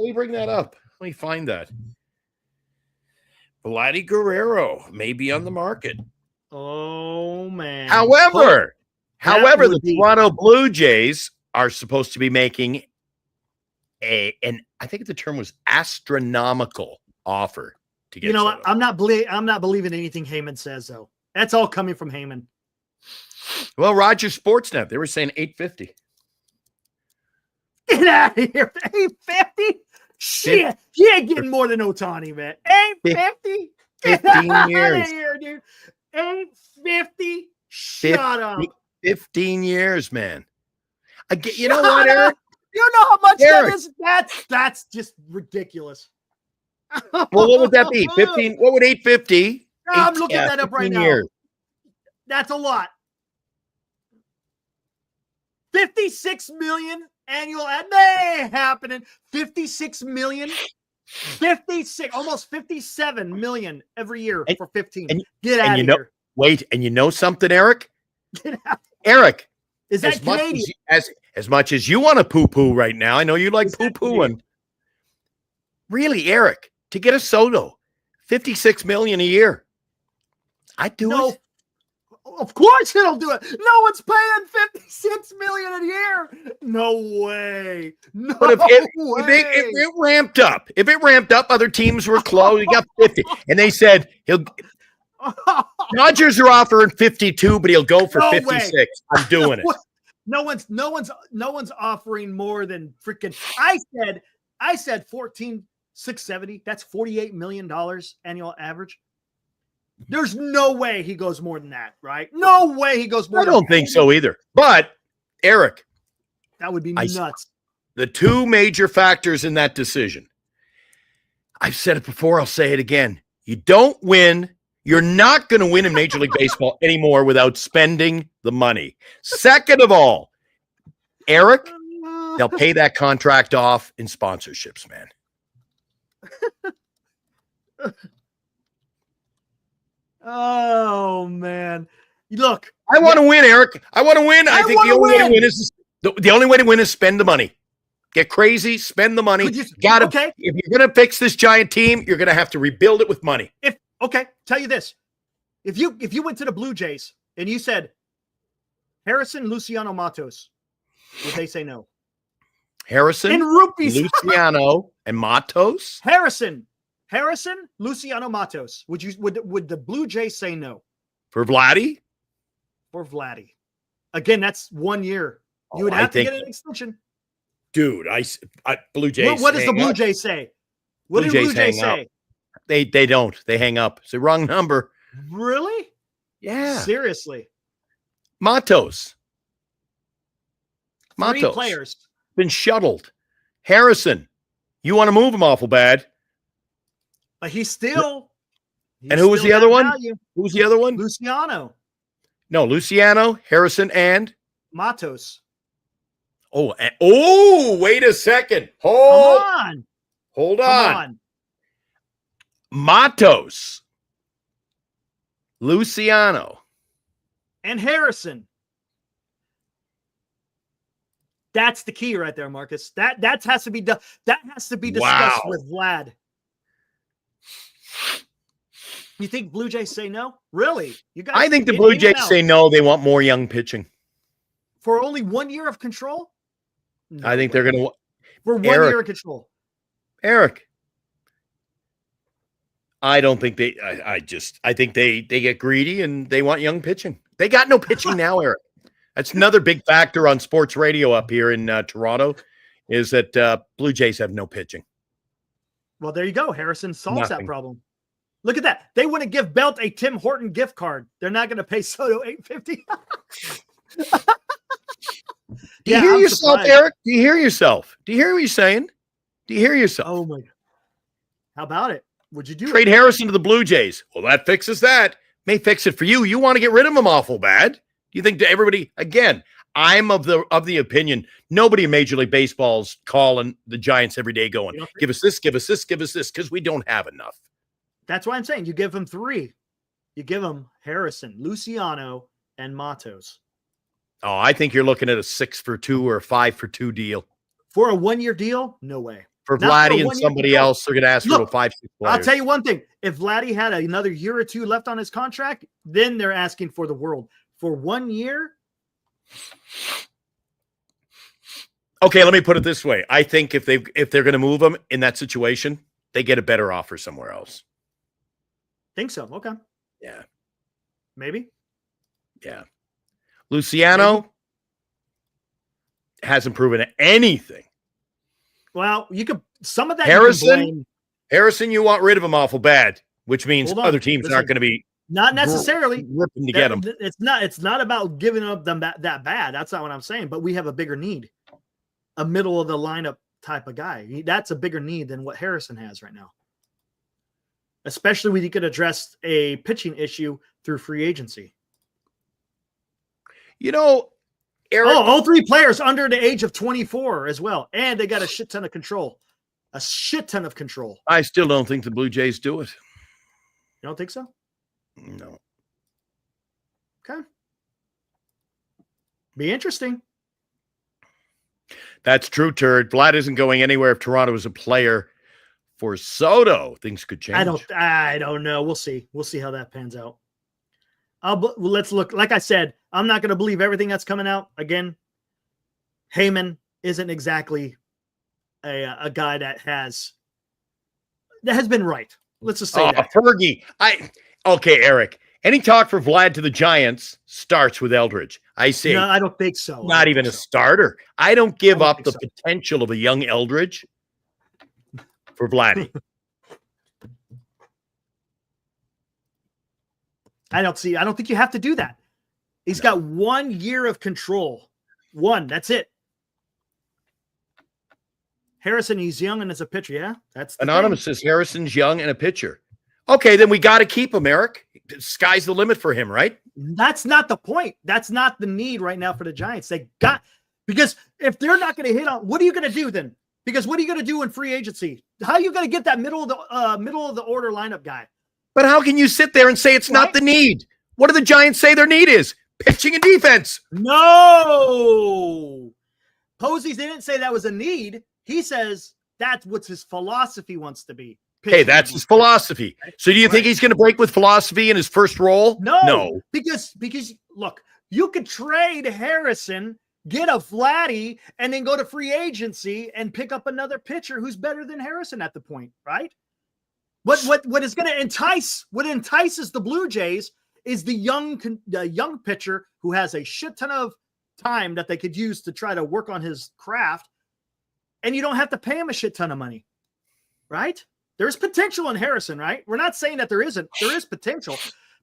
me bring that up. Let me find that. Vladdy Guerrero may be on the market. Oh man! However, the Toronto Blue Jays are supposed to be making and I think the term was astronomical offer to get. What? I'm not believing anything Heyman says though. That's all coming from Heyman. Well, Rogers Sportsnet, they were saying $850. Get out of here! $850? Shit, you ain't getting more than Ohtani, man. $850? Get 15 out years. of here, dude. $850? Shut up. 15 years, man. You know what, Eric? You know how much Eric. that is? That's just ridiculous. Well, what would that be? 15? What would 850? I'm looking that up right now. Years. That's a lot. 56 million annual ad. They ain't happening. 56 million. 56, almost 57 million every year for 15. Get out of here. Wait, and you know something, Eric? Get out. Eric, is that Canadian? As much as you want to poo-poo right now, I know you like poo-pooing. Really, Eric, to get a Soto, 56 million a year. I'd do it. Of course it'll do it. No one's paying 56 million a year. No way. No but way. If it ramped up, other teams were close. He got 50. And they said Dodgers are offering 52, but he'll go for 56. Way. I'm doing it. No one's offering more than freaking I said 14,670. That's $48 million annual average. There's no way he goes more than that, right? No way he goes more. I don't think so either. But Eric, that would be nuts. The two major factors in that decision. I've said it before. I'll say it again. You don't win. You're not going to win in Major League Baseball anymore without spending the money. Second of all, Eric, they'll pay that contract off in sponsorships, man. Oh man! Look, I want to win, Eric. I want to win. I think the only way to win is the only way to win is spend the money. Get crazy, spend the money. If you're going to fix this giant team, you're going to have to rebuild it with money. Tell you this: if you went to the Blue Jays and you said Harrison, Luciano, Matos, would they say no? Harrison, in rupees, Luciano, and Matos. Harrison, Luciano, Matos. Would the Blue Jays say no? For Vladdy? For Vladdy. Again, that's 1 year. You would have to get an extension. Dude, Blue Jays. What does the Blue Jays say? What do Blue Jays say? They don't. They hang up. It's the wrong number. Really? Yeah. Seriously. Matos. 3 players. Been shuttled. Harrison. You want to move him awful bad. But he's still. And who was the other one? Who was the other one? Luciano. No, Luciano, Harrison, and Matos. Wait a second. Hold on. Matos, Luciano, and Harrison. That's the key right there, Marcus. That has to be done. That has to be discussed with Vlad. You think Blue Jays say no? Really? You guys? I think the Blue Jays say no. They want more young pitching for only 1 year of control. No I think they're going to for 1 year of control. Eric, I don't think they. I think they get greedy and they want young pitching. They got no pitching now, Eric. That's another big factor on sports radio up here in Toronto, is that Blue Jays have no pitching. Well, there you go. Harrison solves that problem. Look at that. They want to give Belt a Tim Horton gift card. They're not going to pay Soto $850. Do you hear yourself, Eric? Do you hear yourself? Do you hear what you're saying? Do you hear yourself? Oh my! How about it? Would you do trade Harrison to the Blue Jays? Well, that fixes that. May fix it for you. You want to get rid of him awful bad. Do you think to everybody again? I'm of the opinion nobody in Major League Baseball's calling the Giants every day going, give us this, give us this, give us this, because we don't have enough. That's why I'm saying you give him 3. You give him Harrison, Luciano, and Matos. Oh, I think you're looking at a 6-for-2 or a 5-for-2 deal. For a 1 year deal? No way. For Vladdy and somebody else, they're going to ask for a 5-6 players. I'll tell you one thing. If Vladdy had another year or 2 left on his contract, then they're asking for the world. For 1 year? Okay, let me put it this way. I think if they're going to move him in that situation, they get a better offer somewhere else. Think so. Okay. Yeah. Maybe. Yeah. Luciano hasn't proven anything. Well, you could some of that. Harrison, you want rid of him awful bad, which means other teams aren't going to be not necessarily ripping to get him. It's not about giving up them that bad. That's not what I'm saying. But we have a bigger need. a middle of the lineup type of guy. That's a bigger need than what Harrison has right now. Especially when you could address a pitching issue through free agency. You know, Eric. All 3 players under the age of 24 as well. And they got a shit ton of control. A shit ton of control. I still don't think the Blue Jays do it. You don't think so? No. Okay. Be interesting. That's true, Turd. Vlad isn't going anywhere if Toronto is a player. For Soto, things could change. I don't know. We'll see. We'll see how that pans out. Let's look. Like I said, I'm not going to believe everything that's coming out. Again, Heyman isn't exactly a guy that has been right. Let's just say that. Fergie. Okay, Eric. Any talk for Vlad to the Giants starts with Eldridge. I say. No, I don't think so. Not even a starter. I don't give up the potential of a young Eldridge for Vladdy. I don't think you have to do that. He's got 1 year of control. That's it. Harrison, he's young and as a pitcher. Yeah, that's Anonymous says Harrison's young and a pitcher. Okay, then we got to keep him, Eric. Sky's the limit for him, right? That's not the point. That's not the need right now for the Giants. Because if they're not going to hit on, what are you going to do then? Because what are you going to do in free agency? How are you going to get that middle of the order lineup guy? But how can you sit there and say it's not the need? What do the Giants say their need is? Pitching and defense. No. Posey didn't say that was a need. He says that's what his philosophy wants to be. Hey, that's his philosophy. So do you think he's going to break with philosophy in his first role? No. Because look, you could trade Harrison, get a Vladdy, and then go to free agency and pick up another pitcher who's better than Harrison at the point, right? What is going to entice? What entices the Blue Jays is the young pitcher who has a shit ton of time that they could use to try to work on his craft, and you don't have to pay him a shit ton of money, right? There's potential in Harrison, right? We're not saying that there isn't. There is potential,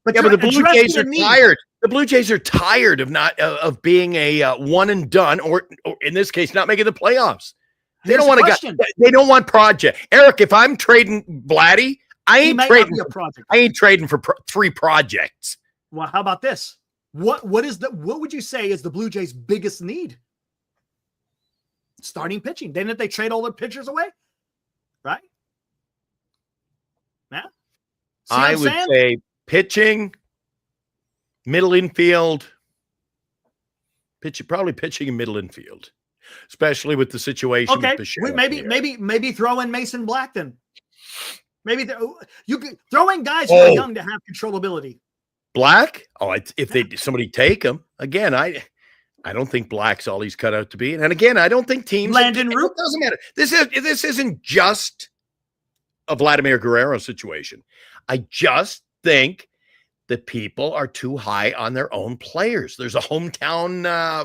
but the Blue Jays are tired. The Blue Jays are tired of being a one and done, or in this case, not making the playoffs. They don't want to. They don't want project. Eric, if I'm trading Vladdy, I ain't trading for 3 projects. Well, how about this? What would you say is the Blue Jays' biggest need? Starting pitching. Didn't they trade all their pitchers away? Right? Yeah. I would say pitching, middle infield, probably pitching and middle infield, especially with the situation. Okay, with maybe throw in Mason Black then. Maybe you could throw in guys who are young to have controllability. Black? If somebody take him again, I don't think Black's all he's cut out to be. And again, I don't think teams. Landon Root doesn't matter. This isn't just a Vladimir Guerrero situation. I just think that people are too high on their own players. There's a hometown I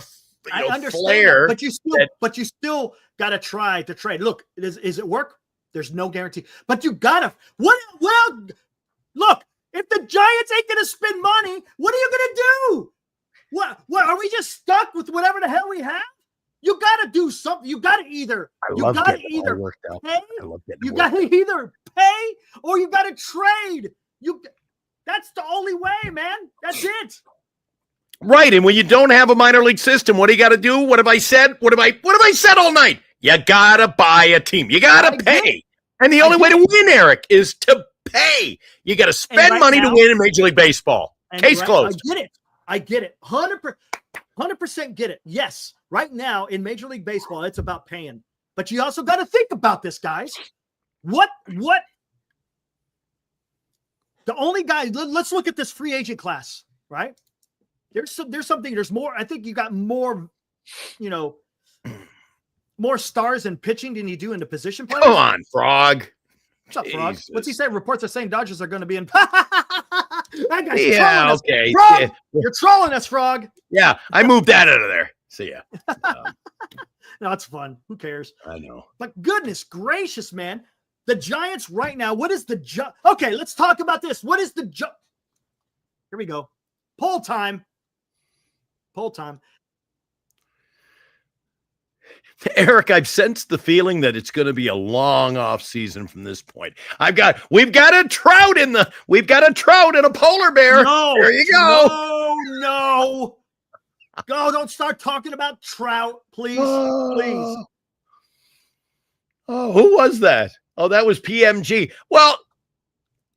understand flair, that, but you still got to try to trade. Look, is it work? There's no guarantee. But you got to look, if the Giants ain't going to spend money, what are you going to do? What are we just stuck with whatever the hell we have? You got to do something. You got to either pay or you got to trade. That's the only way, man. That's it. Right. And when you don't have a minor league system, what do you got to do? What have I said? What have I said all night? You got to buy a team. You got to pay. And the only way to win, Eric, is to pay. You got to spend money to win in Major League Baseball. Case closed. I get it. 100% get it. Yes. Right now in Major League Baseball, it's about paying. But you also got to think about this, guys. What? The only guy, let's look at this free agent class, right? There's more. I think you got more, more stars in pitching than you do in the position players. Come on, Frog. What's up, Frog? What's he say? Reports are saying Dodgers are going to be in. Okay. Frog, yeah. You're trolling us, Frog. Yeah, I moved that out of there. See ya. No, it's fun. Who cares? I know. But goodness gracious, man. The Giants right now, what is the Okay, let's talk about this. What is the Here we go. Poll time. Eric, I've sensed the feeling that it's going to be a long off season from this point. We've got a trout and a polar bear. No, there you go. No. Go, don't start talking about trout, please. Please. Oh, who was that? Oh, that was PMG. Well,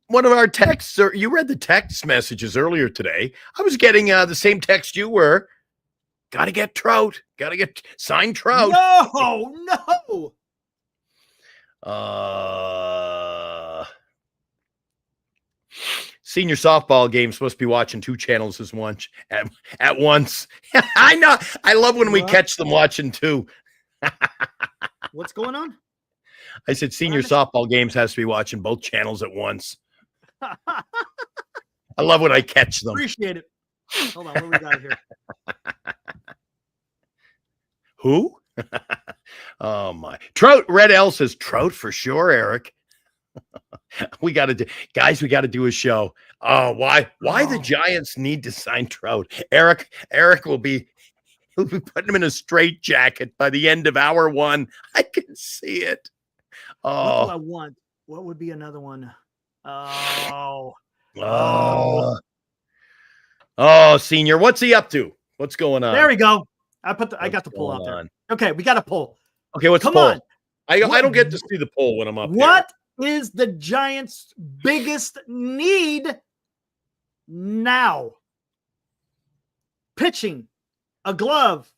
one of our texts, or you read the text messages earlier today. I was getting the same text you were. Got to get Trout. Got to get signed Trout. No. Senior softball game supposed to be watching 2 channels at once. I know. I love when we catch them watching 2. What's going on? I said senior softball games has to be watching both channels at once. I love when I catch them. Appreciate it. Hold on, what do we got here? Who? Oh my. Trout. Red L says Trout for sure, Eric. We got to do a show. Oh, why the Giants need to sign Trout? Eric will be putting him in a straitjacket by the end of hour 1. I can see it. Oh, what do I want? What would be another one? Senior, what's he up to? What's going on? There we go. I got the poll out there. Okay, we got a poll. Okay, what's the poll? On. I don't get to see the poll when I'm up there. What is the Giants' biggest need now? Pitching, a glove,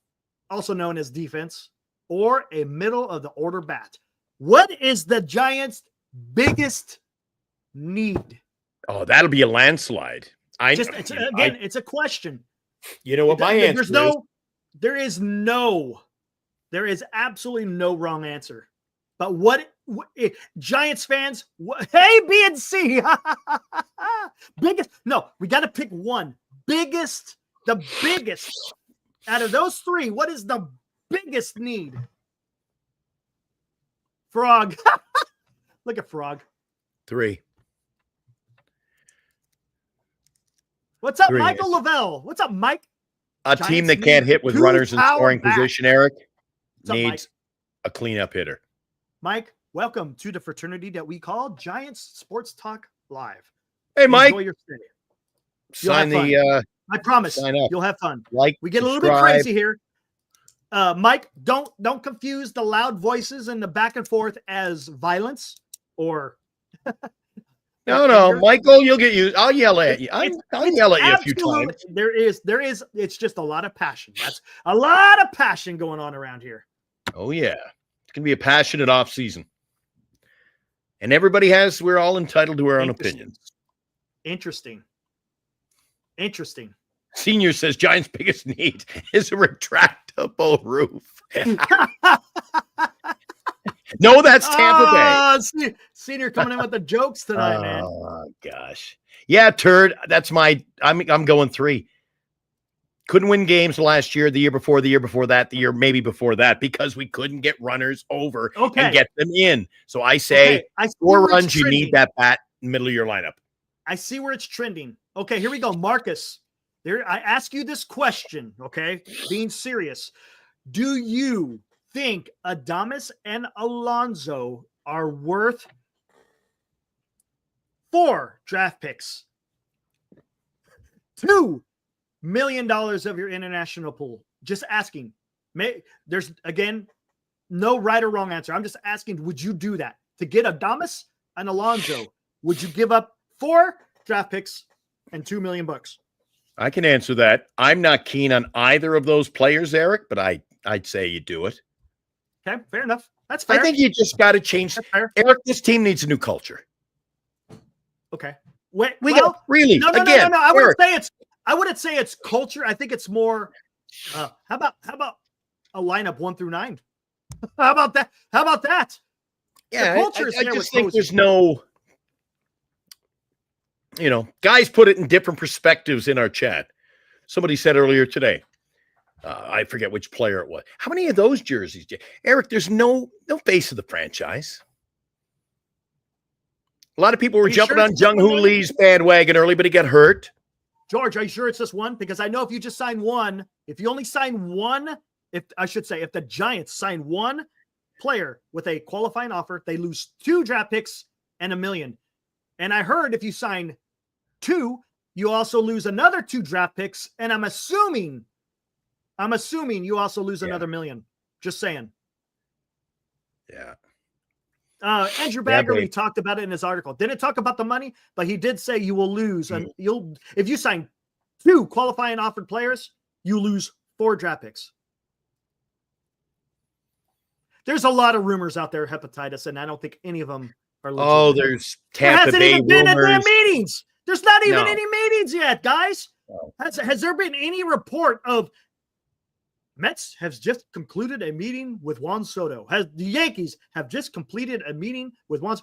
also known as defense, or a middle of the order bat. What is the Giants' biggest need? Oh, that'll be a landslide. It's a question. You know what my answer is? There is absolutely no wrong answer. But what Giants fans, hey, B and C, biggest, no, we got to pick one. The biggest out of those 3, what is the biggest need? Frog. Look at Frog. 3. What's up, Michael Lavelle? What's up, Mike? A Giants team that can't hit with runners in scoring position, Eric, needs a cleanup hitter. Mike, welcome to the fraternity that we call Giants Sports Talk Live. Hey, Mike. Enjoy your stay. I promise you'll have fun. We get a little bit crazy here. Mike, don't confuse the loud voices and the back and forth as violence or No, Michael, you'll get used. I'll yell at you. I'll yell at you a few times. There is. It's just a lot of passion. That's a lot of passion going on around here. Oh yeah, it's gonna be a passionate off season, and we're all entitled to our own opinions. Interesting. Senior says Giants' biggest need is a retractable roof. No, that's Tampa Bay. Senior coming in with the jokes tonight, man. Oh gosh. Yeah, turd. That's I'm going 3. Couldn't win games last year, the year before that, the year maybe before that, because we couldn't get runners over and get them in. So I say 4 runs, you need that bat in the middle of your lineup. I see where it's trending. Okay, here we go. Marcus. I ask you this question, okay? Being serious. Do you think Adames and Alonso are worth 4 draft picks, $2 million of your international pool? Just asking. There's, again, no right or wrong answer. I'm just asking, would you do that? To get Adames and Alonso, would you give up 4 draft picks and $2 million? I can answer that. I'm not keen on either of those players, Eric, but I'd say you do it. Okay, fair enough. That's fair. I think you just got to change. Eric, this team needs a new culture. Okay. No. I wouldn't say it's culture. I think it's more. How about a lineup 1 through 9? How about that? Yeah, I just think there's no. Guys put it in different perspectives in our chat. Somebody said earlier today. I forget which player it was. How many of those jerseys? Eric, there's no face of the franchise. A lot of people were jumping on Jung-Hoo Lee's bandwagon early, but he got hurt. George, are you sure it's just one? Because I know if you just sign one, if you only sign one if the Giants sign one player with a qualifying offer, they lose 2 draft picks and $1 million. And I heard if you sign 2, you also lose another 2 draft picks. And I'm assuming you also lose another $1 million. Just saying. Yeah. Andrew Baggerly talked about it in his article. Didn't talk about the money, but he did say you will lose. And if you sign 2 qualifying offered players, you lose 4 draft picks. There's a lot of rumors out there, hepatitis, and I don't think any of them are legit. Oh, there's Tampa Bay even been rumors. at their meetings. There's not even any meetings yet, guys. No. Has there been any report of Mets has just concluded a meeting with Juan Soto? Has the Yankees have just completed a meeting with Juan?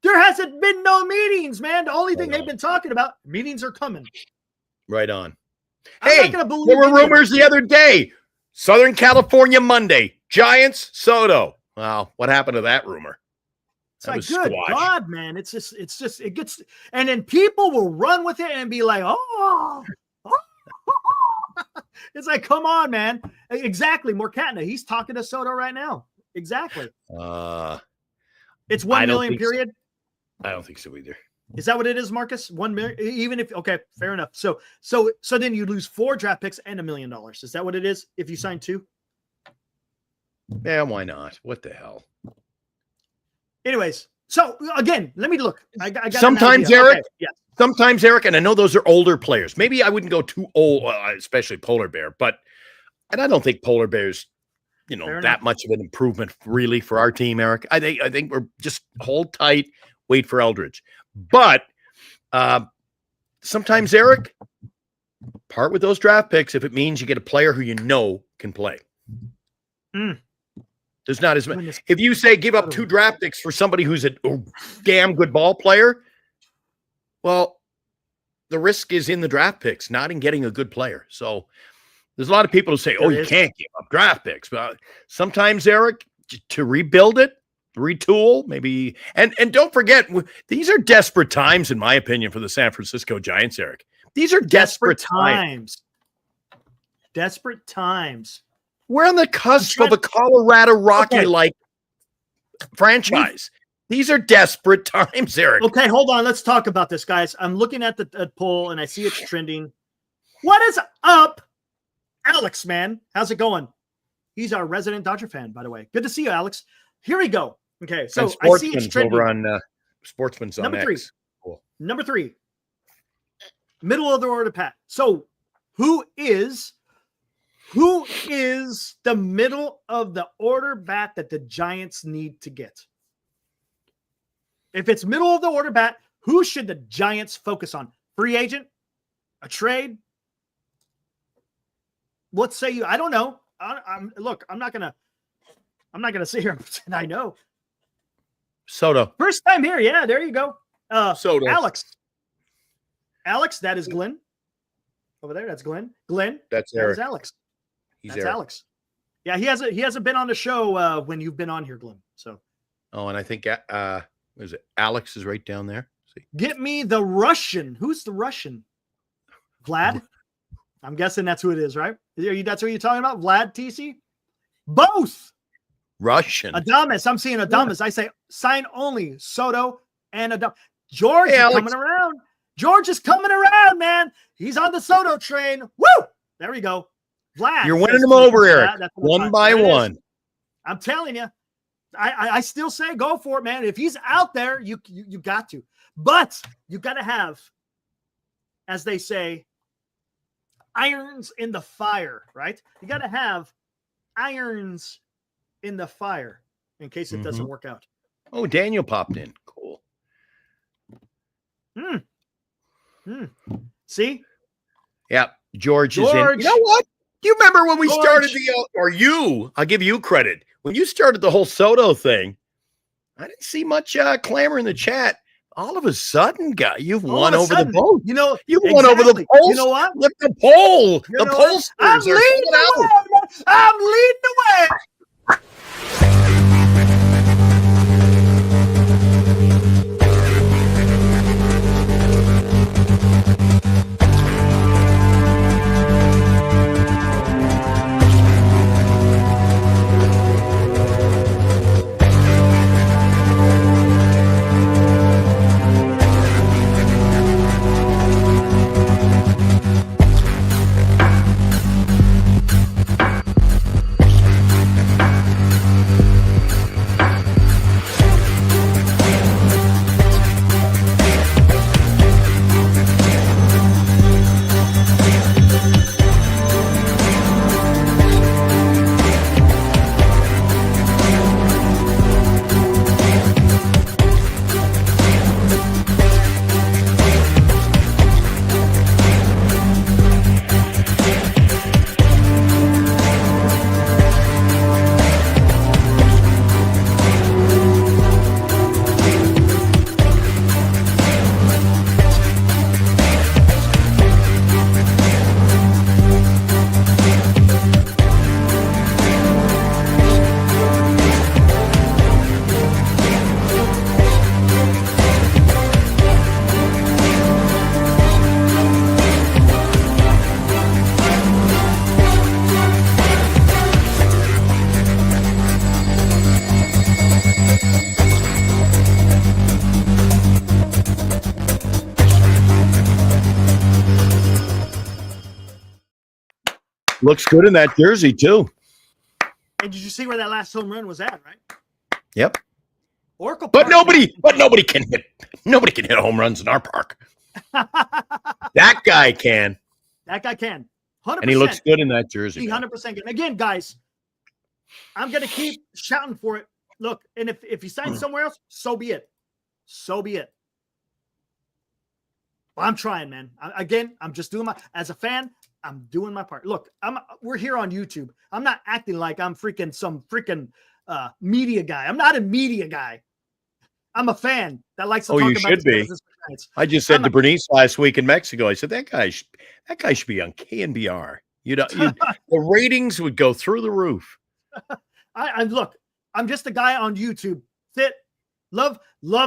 There hasn't been no meetings, man. The only thing they've been talking about, meetings are coming. Right on. Hey, there were rumors the other day. Southern California Monday. Giants, Soto. Wow, what happened to that rumor? It's like, good God, man. It gets, and then people will run with it and be like, oh. It's like, come on, man. Exactly. Morcatna, he's talking to Soto right now. Exactly. It's 1 million period. I don't think so either. Is that what it is, Marcus? 1 million, even if, okay, fair enough. So then you lose 4 draft picks and $1 million. Is that what it is if you sign 2? Yeah, why not? What the hell? Anyways, so again, let me look. I got sometimes, Eric. Okay, yeah. Sometimes, Eric, and I know those are older players. Maybe I wouldn't go too old, especially Polar Bear. And I don't think Polar Bear's, that much of an improvement really for our team, Eric. I think we're just hold tight, wait for Eldridge. But sometimes, Eric, part with those draft picks if it means you get a player who can play. There's not as much. If you say give up 2 draft picks for somebody who's a damn good ball player, well, the risk is in the draft picks, not in getting a good player. So there's a lot of people who say, you can't give up draft picks. But sometimes, Eric, to rebuild it, retool, maybe. And don't forget, these are desperate times, in my opinion, for the San Francisco Giants, Eric. These are desperate times. Desperate times. We're on the cusp of a Colorado Rocky-like franchise. These are desperate times, Eric. Okay, hold on. Let's talk about this, guys. I'm looking at the poll, and I see it's trending. What is up, Alex, man? How's it going? He's our resident Dodger fan, by the way. Good to see you, Alex. Here we go. Okay, so I see it's trending. Over on Sportsman's on Number 3. X. Cool. Number 3. Middle of the order, Pat. So who is the middle of the order bat that the Giants need to get? If it's middle of the order bat, who should the Giants focus on? Free agent? A trade? What say you? I don't know. I'm not gonna sit here and pretend I know. Soto. First time here. Yeah, there you go. Soto. Alex, that is Glenn. Over there, that's Glenn. Glenn, that's Eric. That's Alex. That's Eric. Alex. Yeah, he hasn't been on the show when you've been on here, Glenn. So. Oh, and I think is it Alex is right down there. See. Get me the Russian. Who's the Russian? Vlad. I'm guessing that's who it is, right? That's what you're talking about, Vlad TC. Both. Russian. Adames. I'm seeing Adames. I say sign only Soto and Adames. George is coming around. George is coming around, man. He's on the Soto train. Woo! There we go. Vlad. You're winning them over, Eric. One by one. I'm telling you. I still say go for it, man. If he's out there, you got to. But you got to have, as they say, irons in the fire, right? You got to have irons in the fire in case it doesn't work out. Oh, Daniel popped in. Cool. See? Yeah, George is in. You know what? Do you remember when we started I'll give you credit. When you started the whole Soto thing, I didn't see much clamor in the chat. All of a sudden, guy, you've won over the poll. You've won over the polls. You know what? Look the poll. The pollsters I'm leading the way. I'm leading the way. Looks good in that jersey too. And did you see where that last home run was at? Right. Yep. Oracle. But nobody can hit home runs in our park. That guy can. That guy can. 100%. And he looks good in that jersey. 100% good. Again, guys, I'm gonna keep shouting for it. Look, and if he signs somewhere else, so be it. So be it. I'm trying, man. I'm just doing as a fan, I'm doing my part. Look, we're here on YouTube. I'm not acting like I'm some media guy. I'm not a media guy. I'm a fan that likes to talk about. You should be. I just said to Bernice last week in Mexico, I said, that guy should be on KNBR. The ratings would go through the roof. Look, I'm just a guy on YouTube. Love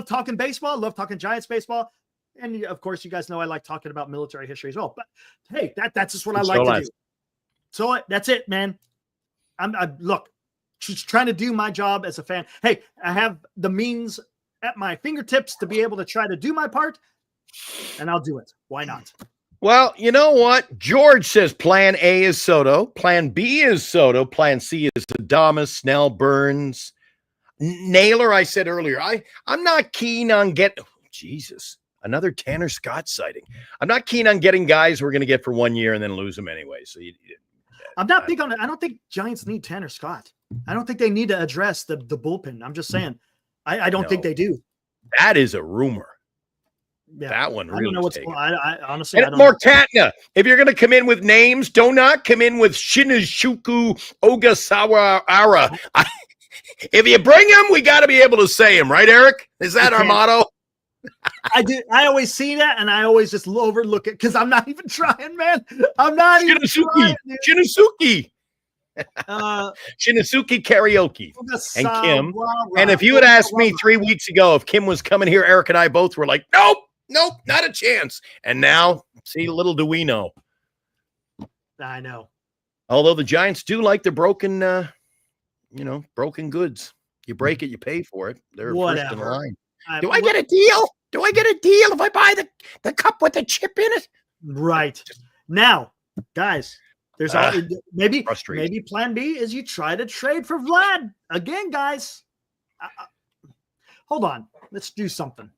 talking baseball, love talking Giants baseball. And of course, you guys know I like talking about military history as well. But hey, that's just what I like to do. So that's it, man. Look, she's trying to do my job as a fan. Hey, I have the means at my fingertips to be able to try to do my part, and I'll do it. Why not? Well, you know what? George says Plan A is Soto, Plan B is Soto, Plan C is Adames, Snell, Burns, Naylor. I said earlier, I'm not keen on Jesus. Another Tanner Scott sighting. I'm not keen on getting guys we're going to get for 1 year and then lose them anyway. So I'm not big on it. I don't think Giants need Tanner Scott. I don't think they need to address the bullpen. I'm just saying. I don't think they do. That is a rumor. Yeah. That one really. I don't know what's going on. I honestly, and I don't more know. Tatna. If you're going to come in with names, do not come in with Shinizuku Ogasawara. If you bring him, we got to be able to say him, right, Eric? Is that our motto? I do. I always see that, and I always just overlook it because I'm not even trying, man. I'm not even trying. Shinizuki. Shinizuki karaoke and Kim. And if you had asked me 3 weeks ago if Kim was coming here, Eric and I both were like, nope, not a chance. And now, see, little do we know. I know. Although the Giants do like the broken goods. You break it, you pay for it. They're first in line. Do I get a deal? Do I get a deal if I buy the cup with the chip in it? Right. Now, guys, there's maybe plan B is you try to trade for Vlad. Again, guys. Hold on. Let's do something.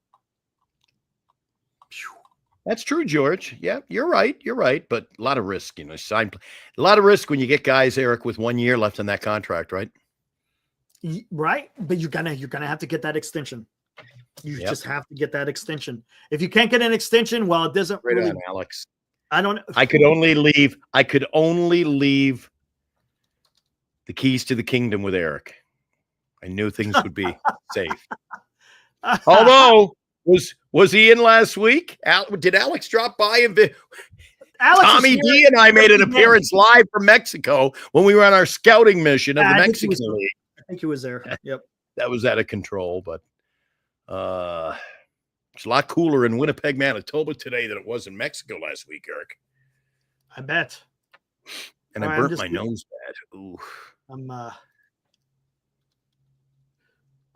That's true, George. Yeah, you're right. But a lot of risk, a lot of risk when you get guys, Eric, with 1 year left on that contract, right? Right. But you're gonna have to get that extension. You just have to get that extension. If you can't get an extension, well, it doesn't really. On, Alex. I don't. I could only leave the keys to the kingdom with Eric. I knew things would be safe. Although, was he in last week? Did Alex drop by and Tommy D and I made an appearance live from Mexico when we were on our scouting mission of the Mexican League. I think he was there. Yep. That was out of control, but it's a lot cooler in Winnipeg, Manitoba today than it was in Mexico last week, Eric. I bet. And I burnt my nose bad. Ooh.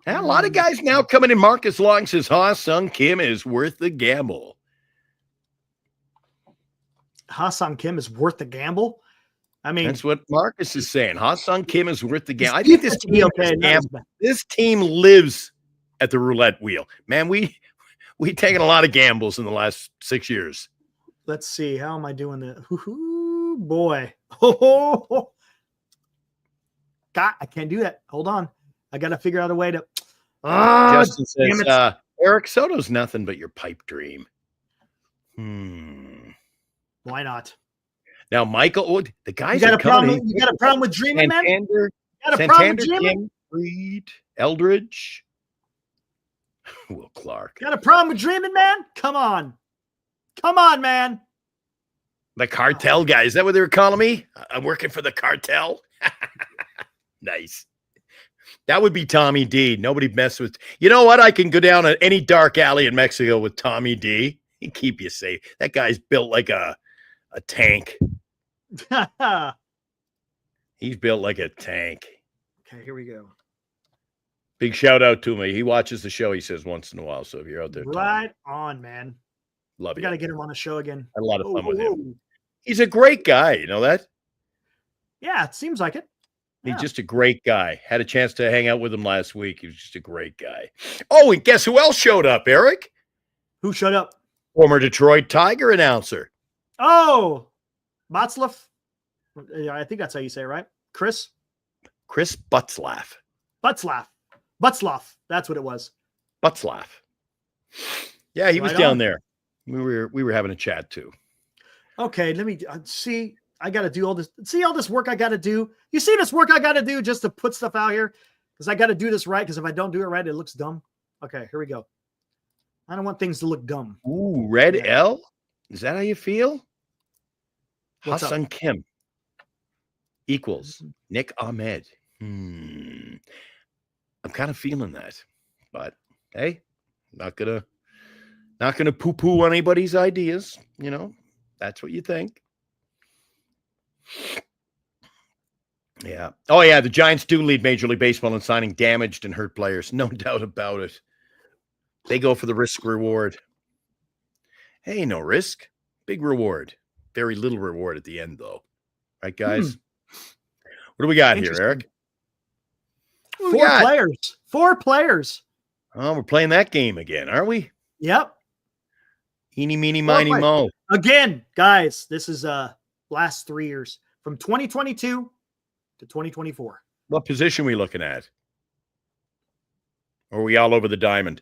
A lot of guys now coming in. Marcus Long says Ha-Sung Kim is worth the gamble. Ha-Sung Kim is worth the gamble? I mean, that's what Marcus is saying. Ha-Sung Kim is worth the gamble. I think this team lives at the roulette wheel. Man, we taken a lot of gambles in the last 6 years. Let's see. How am I doing that? Boy. God, I can't do that. Hold on. I got to figure out a way to. Justin says, Eric, Soto's nothing but your pipe dream. Why not? Now, Michael, the guys you got a problem with dreaming, man? You got a problem with dreaming? Kim, Reed, Eldridge, Will Clark. Got a problem with dreaming, man? Come on, man. The cartel guy. Is that what they were calling me? I'm working for the cartel. Nice. That would be Tommy D. Nobody mess with. You know what? I can go down any dark alley in Mexico with Tommy D. He'd keep you safe. That guy's built like a tank. He's built like a tank. Okay, here we go. Big shout out to me. He watches the show, he says, once in a while. So if you're out there, right on, man. Love you. We got to get him on the show again. Had a lot of fun with him. He's a great guy. You know that? Yeah, it seems like it. He's just a great guy. Had a chance to hang out with him last week. He was just a great guy. Oh, and guess who else showed up, Eric? Who showed up? Former Detroit Tiger announcer. Oh, Botzlaff. I think that's how you say it, right? Chris Butzlaff. Butzlaff. That's what it was. Butzlaff. Yeah, he was down there. We were having a chat too. Okay, let me see. I got to do all this. See all this work I got to do. You see this work I got to do just to put stuff out here? Because I got to do this right. Because if I don't do it right, it looks dumb. Okay, here we go. I don't want things to look dumb. Ooh, Red L? Is that how you feel? What's Hassan up? Kim equals Nick Ahmed. I'm kind of feeling that. But hey, not gonna poo-poo anybody's ideas. You know, that's what you think. Yeah. Oh, yeah. The Giants do lead Major League Baseball in signing damaged and hurt players. No doubt about it. They go for the risk reward. Hey, no risk. Big reward. Very little reward at the end, though. Right, guys? What do we got here, Eric? Four players. Oh, we're playing that game again, aren't we? Yep. Eeny, meeny, miny, mo. Again, guys, this is last 3 years from 2022 to 2024. What position are we looking at? Or are we all over the diamond?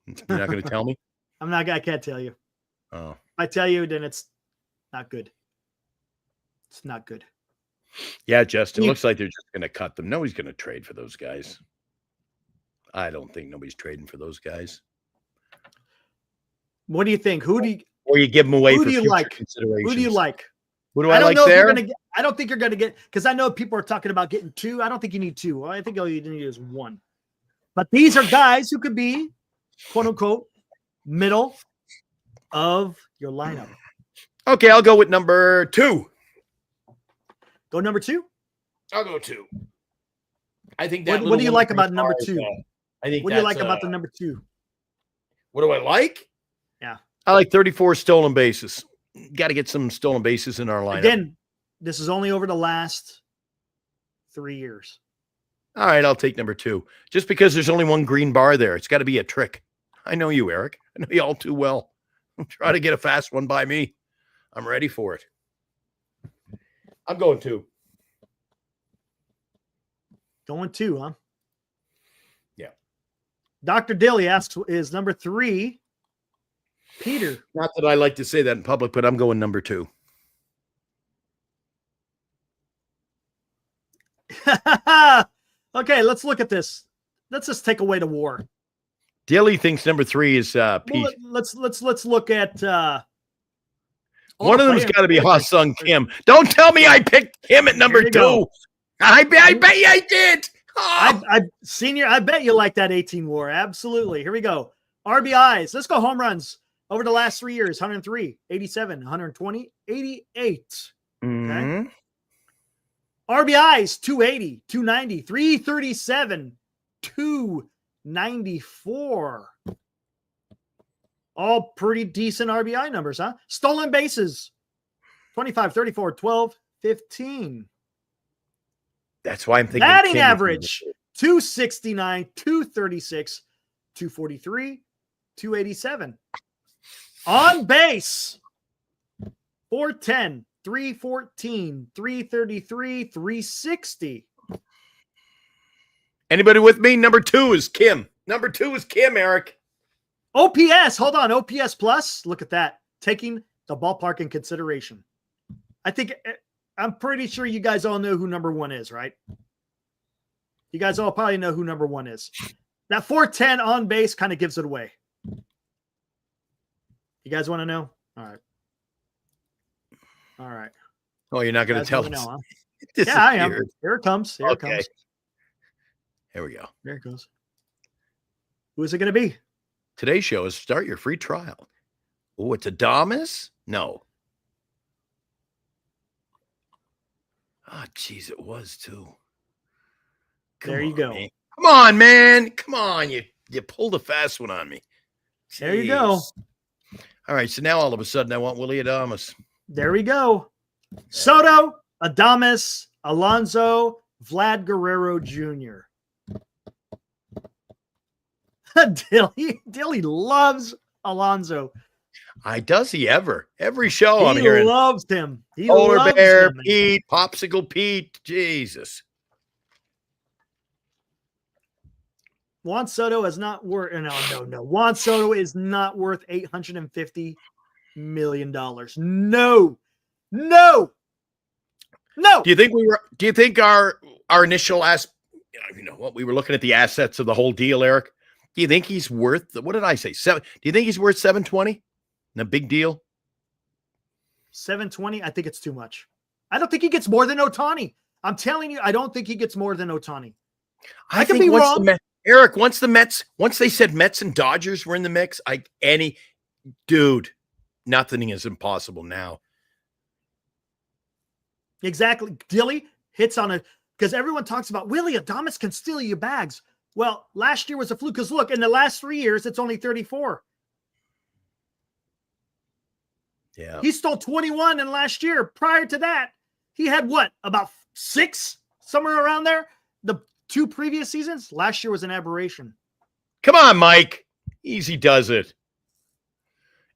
You're not going to tell me? I can't tell you. Oh. If I tell you, then it's not good. It's not good. Yeah, Justin, looks like they're just going to cut them. Nobody's going to trade for those guys. I don't think nobody's trading for those guys. What do you think? Or you give them away for future Who considerations. do you like? Who do I like there? I don't think you're going to get, because I know people are talking about getting two. I don't think you need two. I think all you need is one. But these are guys who could be, quote unquote, middle of your lineup. Okay, I'll go with number 2. Go number 2? I'll go 2. I think that. What do you like about number 2? I think. What do you like about the number 2? What do I like? Yeah, I like 34 stolen bases. Got to get some stolen bases in our lineup. Again, this is only over the last 3 years. All right, I'll take number 2. Just because there's only one green bar there, it's got to be a trick. I know you, Eric. I know you all too well. Try to get a fast one by me. I'm ready for it. I'm going 2. Going 2, huh? Yeah. Dr. Dilly asks, is number 3 Peter? Not that I like to say that in public, but I'm going number 2. Okay, let's look at this. Let's just take away the war. Dilly thinks number 3 is Pete. Well, let's look at one of them's got to be Ha-Sung Kim. Don't tell me I picked him at number 2. Go. I bet you I did. Oh. Senior, I bet you like that 18 war. Absolutely. Here we go. RBIs. Let's go home runs over the last 3 years. 103, 87, 120, 88. Mm-hmm. Okay. RBIs, 280, 290, 337, 294. All pretty decent RBI numbers, huh? Stolen bases, 25, 34, 12, 15. That's why I'm thinking. Batting average, 269, 236, 243, 287. On base, 410, 314, 333, 360. Anybody with me? Number 2 is Kim. Number 2 is Kim, Eric. OPS, hold on. OPS plus, look at that. Taking the ballpark in consideration. I'm pretty sure you guys all know who number 1 is, right? You guys all probably know who number 1 is. That 410 on base kind of gives it away. You guys want to know? All right. All right. Oh, you're not going to tell us? Know, huh? Yeah, I am. Here it comes. Here it comes. Here we go. There it goes. Who is it going to be? Today's show is start your free trial. Oh, it's Adamas? No. Oh, geez, it was too. There you go. Man. Come on, man. Come on. You pulled a fast one on me. Jeez. There you go. All right, so now all of a sudden I want Willie Adames. There we go. Soto, Adames, Alonso, Vlad Guerrero Jr. Dilly loves Alonso. Does he ever? Every show I'm hearing. He loves him. He Polar loves Bear, him. Pete, Popsicle Pete. Jesus. Juan Soto is not worth. No. Juan Soto is not worth $850 million. No. Do you think our initial what we were looking at the assets of the whole deal, Eric? Do you think he's worth what did I say? Do you think he's worth 720? A big deal? 720? I think it's too much. I don't think he gets more than Ohtani. I'm telling you, I don't think he gets more than Ohtani. I could be wrong. Eric, once they said Mets and Dodgers were in the mix, nothing is impossible now. Exactly. Dilly hits on it because everyone talks about Willie Adames can steal your bags. Well, last year was a fluke because look, in the last 3 years, it's only 34. Yeah. He stole 21 in last year. Prior to that, he had what? About 6? Somewhere around there? The 2 previous seasons? Last year was an aberration. Come on, Mike. Easy does it.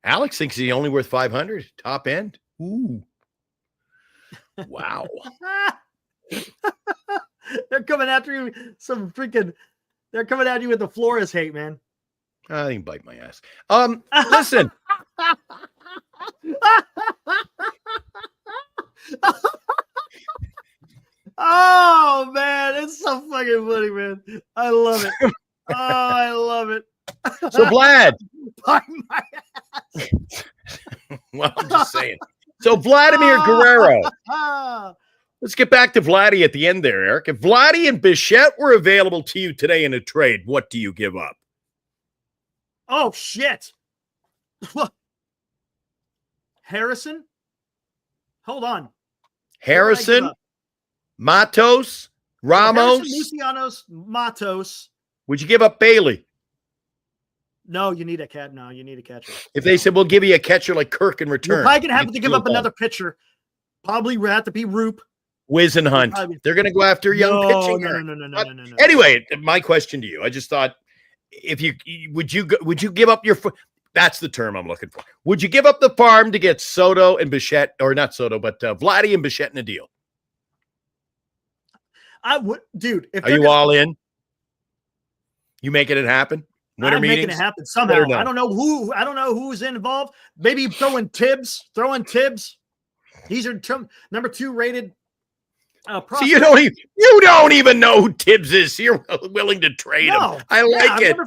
Alex thinks he's only worth 500. Top end. Ooh. Wow. They're coming after you. They're coming at you with the Flores hate, man. I think bite my ass. Listen. Oh man, it's so fucking funny, man. I love it. Oh, I love it. So Vlad. Bite my ass. Well, I'm just saying. So Vladimir Guerrero. Let's get back to Vladdy at the end there, Eric. If Vladdy and Bichette were available to you today in a trade, what do you give up? Oh, shit. Harrison? Hold on. Harrison, Matos, Ramos. Harrison, Lucianos, Matos. Would you give up Bailey? No, you need a cat. No, you need a catcher. If they said, we'll give you a catcher like Kirk in return. You're probably going to have to give up another pitcher. Probably have to be Roop. Wiz and Hunt. They're going to go after young pitching. No. Anyway, my question to you, I just thought, would you give up your foot? That's the term I'm looking for. Would you give up the farm to get Soto and Bichette, or not Soto, but Vladdy and Bichette in a deal? I would, dude. Are you all in? You making it happen? I'm making it happen somehow. I don't know who's involved. Maybe throwing Tibbs. These are number 2 rated. So you don't even know who Tibbs is. So you're willing to trade him. I like it.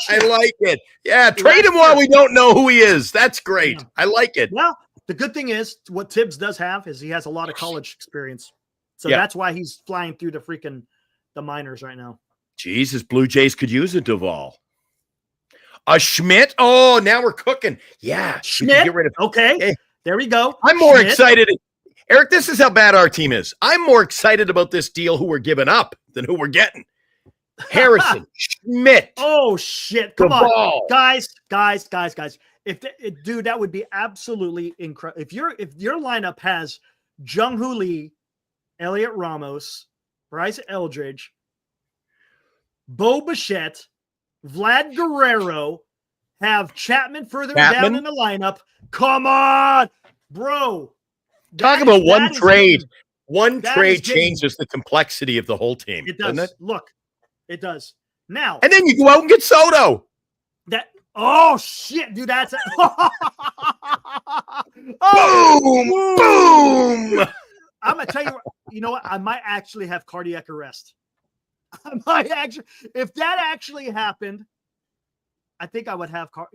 I like it. Yeah, trade him while we don't know who he is. That's great. Yeah. I like it. Well, the good thing is what Tibbs does have is he has a lot of college experience. So that's why he's flying through the minors right now. Jesus, Blue Jays could use a Duvall. A Schmidt. Oh, now we're cooking. Yeah, Schmidt. Get rid of. Okay, hey, there we go. I'm more excited. Eric, this is how bad our team is. I'm more excited about this deal who we're giving up than who we're getting. Harrison, Schmidt. Oh, shit. Come on. Guys. Dude, that would be absolutely incredible. If your lineup has Jung-Hoo Lee, Elliot Ramos, Bryce Eldridge, Bo Bichette, Vlad Guerrero, have Chapman further down in the lineup. Come on, bro. Talk about one trade. One trade changes the complexity of the whole team. It does. Doesn't it? Look, it does. Now. And then you go out and get Soto. Oh, shit, dude. That's it. Boom. I'm going to tell you, you know what? I might actually have cardiac arrest. If that actually happened, I think I would have a heart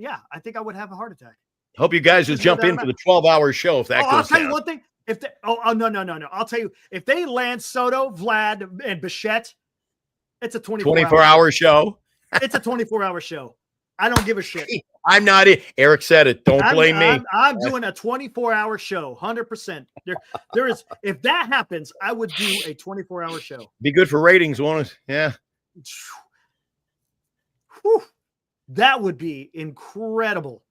attack. Hope you guys just jump in for the 12-hour show if that goes I'll tell down. you one thing. No. I'll tell you, if they land Soto, Vlad, and Bichette, it's a 24-hour show. It's a 24-hour show. I don't give a shit. I'm not it. Eric said it. Don't blame me. I'm doing a 24-hour show, 100%. There is. If that happens, I would do a 24-hour show. Be good for ratings, won't it? Yeah. Whew. That would be incredible.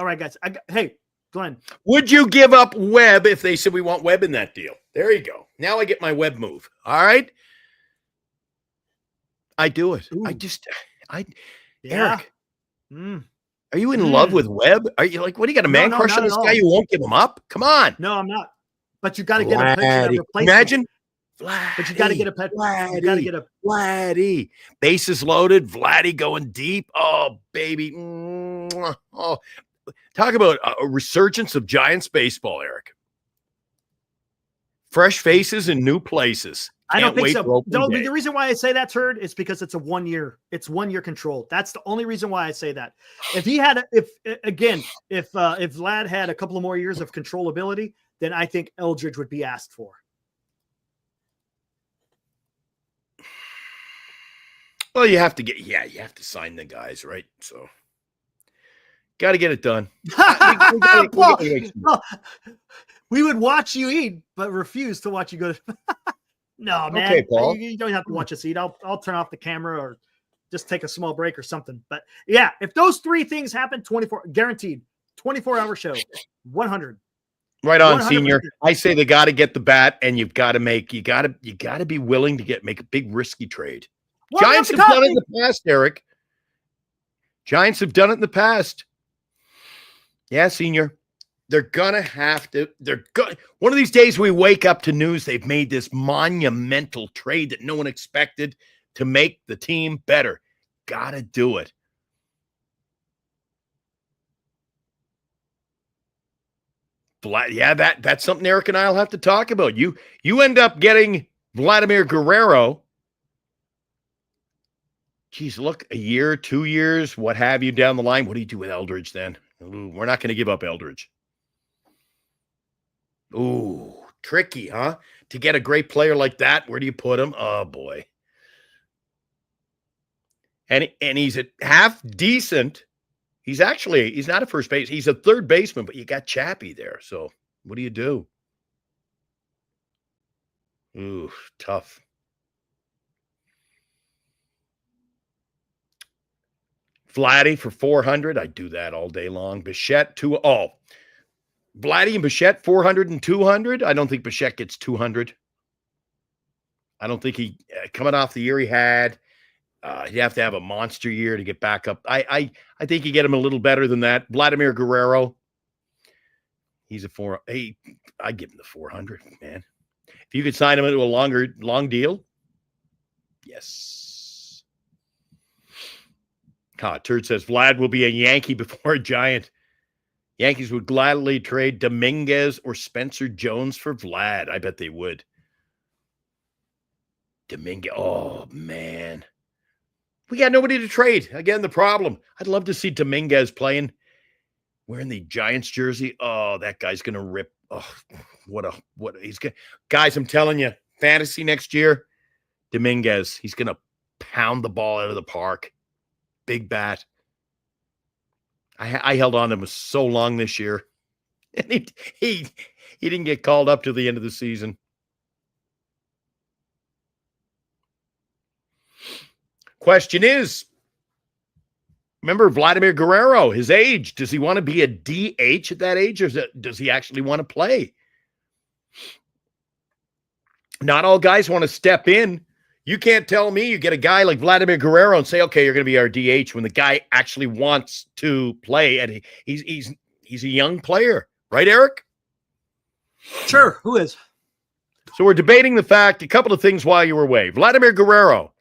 All right, guys. Hey, Glenn. Would you give up Webb if they said we want Webb in that deal? There you go. Now I get my Webb move. All right. I do it. Ooh. Eric, are you in love with Webb? Are you like, what do you got a man crush on this guy? You won't give him up? Come on. No, I'm not. But you got to get a pitcher replacement. Imagine. But you got to get a pitcher. You got to get a Vladdy. Bases loaded. Vladdy going deep. Oh, baby. Oh, talk about a resurgence of Giants baseball, Eric. Fresh faces in new places. I don't think so. The reason why I say that, Turd, is because it's a 1 year. It's 1 year control. That's the only reason why I say that. If he had, if Vlad had a couple of more years of controllability, then I think Eldridge would be asked for. Well, you have to sign the guys, right? So, got to get it done. We would watch you eat, but refuse to watch you go. No, man. Okay, Paul. You don't have to watch us eat. I'll turn off the camera or just take a small break or something. But yeah, if those three things happen, 24 guaranteed, 24-hour show, 100. Right on, 100%. Senior. I say they got to get the bat, and you got to be willing to make a big risky trade. Giants have done it in the past, Eric. Giants have done it in the past. Yeah, Senior. They're going to have to. One of these days we wake up to news they've made this monumental trade that no one expected to make the team better. Got to do it. Yeah, that's something Eric and I'll have to talk about. You end up getting Vladimir Guerrero. Geez, look, a year, 2 years, what have you down the line. What do you do with Eldridge then? Ooh, we're not going to give up Eldridge. Ooh, tricky, huh? To get a great player like that, where do you put him? Oh, boy. And he's a half decent. He's not a first base. He's a third baseman, but you got Chappie there. So what do you do? Ooh, tough. Vladdy for 400. I'd do that all day long. Bichette, Vladdy and Bichette, 400 and 200. I don't think Bichette gets 200. I don't think he, coming off the year he had, you have to have a monster year to get back up. I think you get him a little better than that. Vladimir Guerrero, he's I'd give him the 400, man. If you could sign him into a long deal, yes. Turd says Vlad will be a Yankee before a Giant. Yankees would gladly trade Dominguez or Spencer Jones for Vlad. I bet they would. Dominguez. Oh, man. We got nobody to trade. Again, the problem. I'd love to see Dominguez playing, wearing the Giants jersey. Oh, that guy's going to rip. Oh, what he's going to. Guys, I'm telling you, fantasy next year, Dominguez, he's going to pound the ball out of the park. Big bat. I held on to him so long this year. And he didn't get called up to the end of the season. Question is, remember Vladimir Guerrero, his age. Does he want to be a DH at that age, or does he actually want to play? Not all guys want to step in. You can't tell me you get a guy like Vladimir Guerrero and say, okay, you're going to be our DH when the guy actually wants to play. And he's a young player. Right, Eric? Sure. Who is? So we're debating the fact, a couple of things while you were away. Vladimir Guerrero.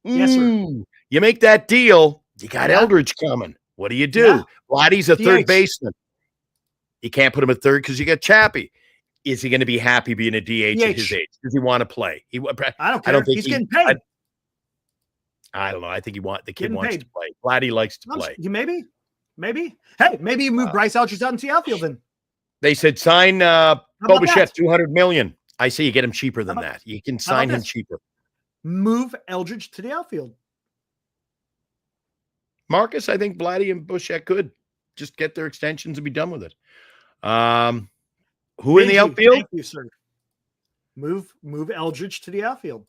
Yes, sir. You make that deal, you got Eldridge coming. What do you do? Yeah. Vladdy's a third baseman. You can't put him at third because you got Chappie. Is he going to be happy being a DH at his age? Does he want to play? I don't care. I don't think he's getting paid. I don't know. I think the kid wants to play. Vladdy likes to play. Maybe. Hey, maybe you move Bryce Eldridge out into the outfield then. They said sign Bichette, $200 million. I say you get him cheaper than that. You can sign him cheaper. Move Eldridge to the outfield. Marcus, I think Vladdy and Bichette could just get their extensions and be done with it. Who in the outfield? Thank you, sir. Move Eldridge to the outfield.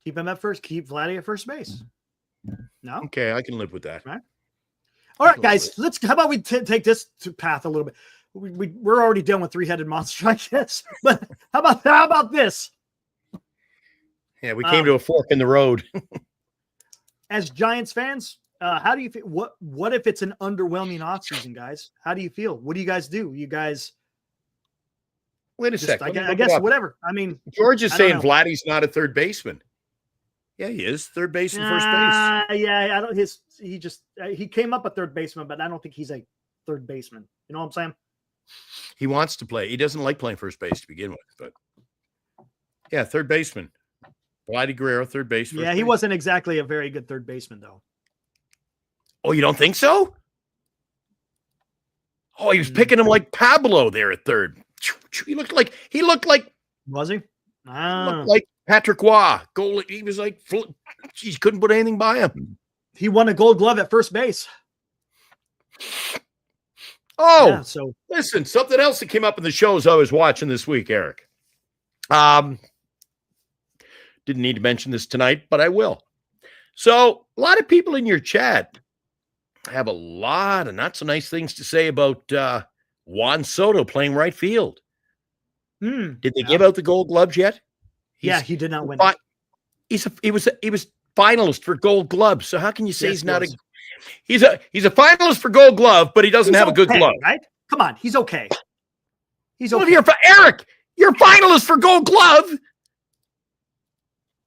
Keep him at first. Keep Vladdy at first base. No. Okay, I can live with that. Right. All right, guys. How about we take this path a little bit? We're already done with three-headed monster, I guess. But how about this? Yeah, we came to a fork in the road. As Giants fans, how do you feel? What if it's an underwhelming offseason, guys? How do you feel? What do you guys do? You guys wait a second. I guess whatever. I mean, George is saying Vladdy's not a third baseman. Yeah, he is third base and first base. Yeah, I don't. He came up a third baseman, but I don't think he's a third baseman. You know what I'm saying? He wants to play. He doesn't like playing first base to begin with, but yeah, third baseman. Vladdy Guerrero, third base. Yeah, he wasn't exactly a very good third baseman, though. Oh, you don't think so? Oh, he was picking him like Pablo there at third. He looked like Was he? Looked like Patrick Waugh. Goal. He was like, geez, couldn't put anything by him. He won a Gold Glove at first base. Oh, yeah, so listen, something else that came up in the shows I was watching this week, Eric. Didn't need to mention this tonight, but I will. So a lot of people in your chat have a lot of not so nice things to say about Juan Soto playing right field. Did they give out the Gold Gloves yet? He did not win. He was finalist for Gold Glove. So how can you say he's not he's a finalist for Gold Glove, but he doesn't have a good glove, right? Come on, he's okay. He's okay. Well, Eric, you're finalist for Gold Glove.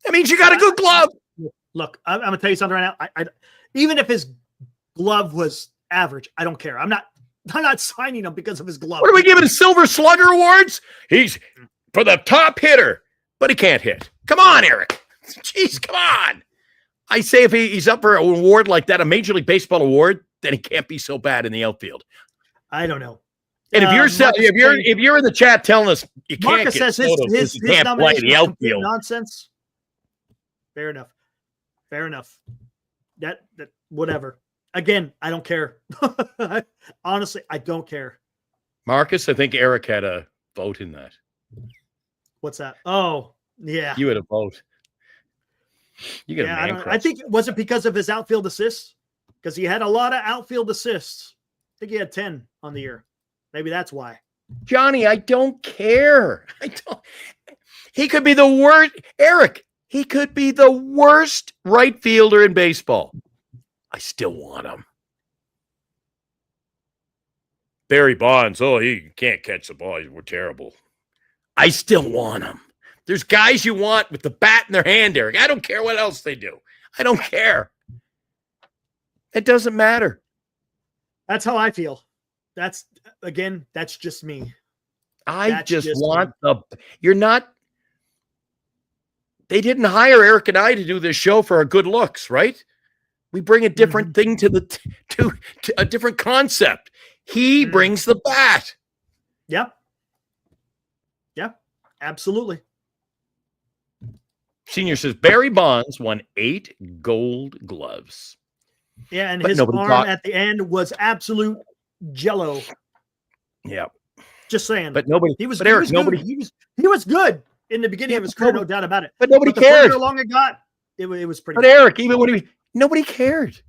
That means you got a good glove. Look, I'm gonna tell you something right now. I even if his glove was average, I don't care. I'm not signing him because of his glove. What are we giving Silver Slugger awards? He's for the top hitter, but he can't hit. Come on, Eric. Jeez, come on. I say if he's up for an award like that, a Major League Baseball award, then he can't be so bad in the outfield. I don't know. And if you're in the chat telling us you can't Marcus get says Soto his can't play the outfield, nonsense. Fair enough. That whatever. Again, I don't care. Honestly, I don't care. Marcus, I think Eric had a vote in that. What's that? Oh, yeah. You had a vote. You get I think was it because of his outfield assists? Because he had a lot of outfield assists. I think he had 10 on the year. Maybe that's why. Johnny, I don't care. He could be the worst. Eric, he could be the worst right fielder in baseball. I still want him. Barry Bonds, he can't catch the ball. We're terrible. I still want him. There's guys you want with the bat in their hand, Eric. I don't care what else they do. I don't care. It doesn't matter. That's how I feel. That's just me. They didn't hire Eric and I to do this show for our good looks, right? We bring a different thing to a different concept. He brings the bat. Yep. Absolutely. Senior says Barry Bonds won 8 Gold Gloves. Yeah, and his arm at the end was absolute jello. Yeah. Just saying. But nobody. He was good in the beginning of his career, no doubt about it. But nobody cared. cared. The longer it got, it was pretty. But Eric, even when nobody cared.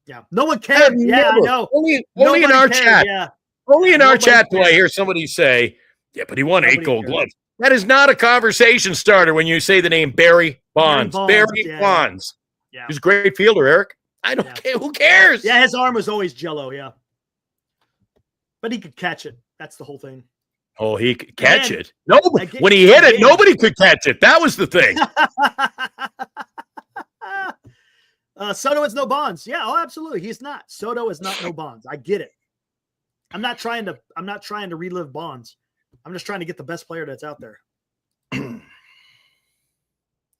Yeah, no one cared. Yeah, I know. Only in our chat. Yeah. Only in our chat do I hear somebody say, "Yeah, but he won 8 Gold Gloves." That is not a conversation starter when you say the name Barry Bonds. Barry Bonds. Yeah. He's a great fielder, Eric. I don't care. Who cares? Yeah, his arm was always jello, yeah. But he could catch it. That's the whole thing. Oh, he could catch it. When he hit it, nobody could catch it. That was the thing. Soto is no Bonds. Yeah, absolutely. He's not. Soto is not no Bonds. I get it. I'm not trying to relive Bonds. I'm just trying to get the best player that's out there.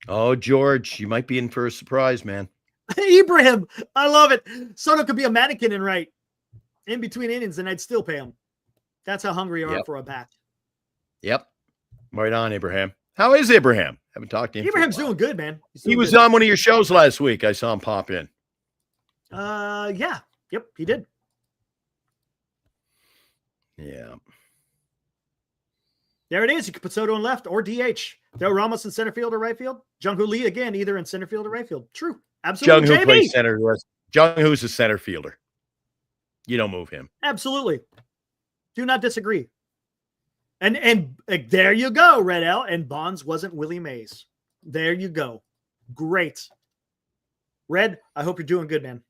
Oh, George, you might be in for a surprise, man. Ibrahim, I love it. Soto could be a mannequin in between innings, and I'd still pay him. That's how hungry you are for a bat. Yep. Right on, Abraham. How is Abraham? Haven't talked to him. Abraham's doing good, man. He was on one of your shows last week. I saw him pop in. Yeah. Yep, he did. Yeah. There it is. You can put Soto in left or DH. Throw Ramos in center field or right field. Jung-Hoo Lee again, either in center field or right field. True. Absolutely. Jung Hoo plays center. Jung Hoo's a center fielder. You don't move him. Absolutely. Do not disagree. And there you go, Red L. And Bonds wasn't Willie Mays. There you go. Great. Red, I hope you're doing good, man.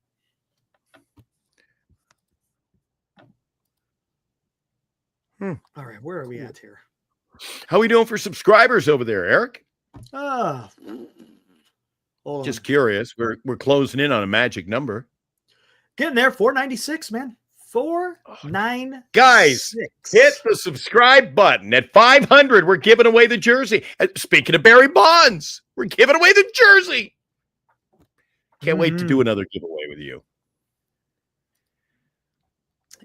All right, where are we at here? How are we doing for subscribers over there, Eric? Just curious. We're closing in on a magic number. Getting there, 496, man. 496. Guys, hit the subscribe button. At 500, we're giving away the jersey. Speaking of Barry Bonds, we're giving away the jersey. Can't wait to do another giveaway with you.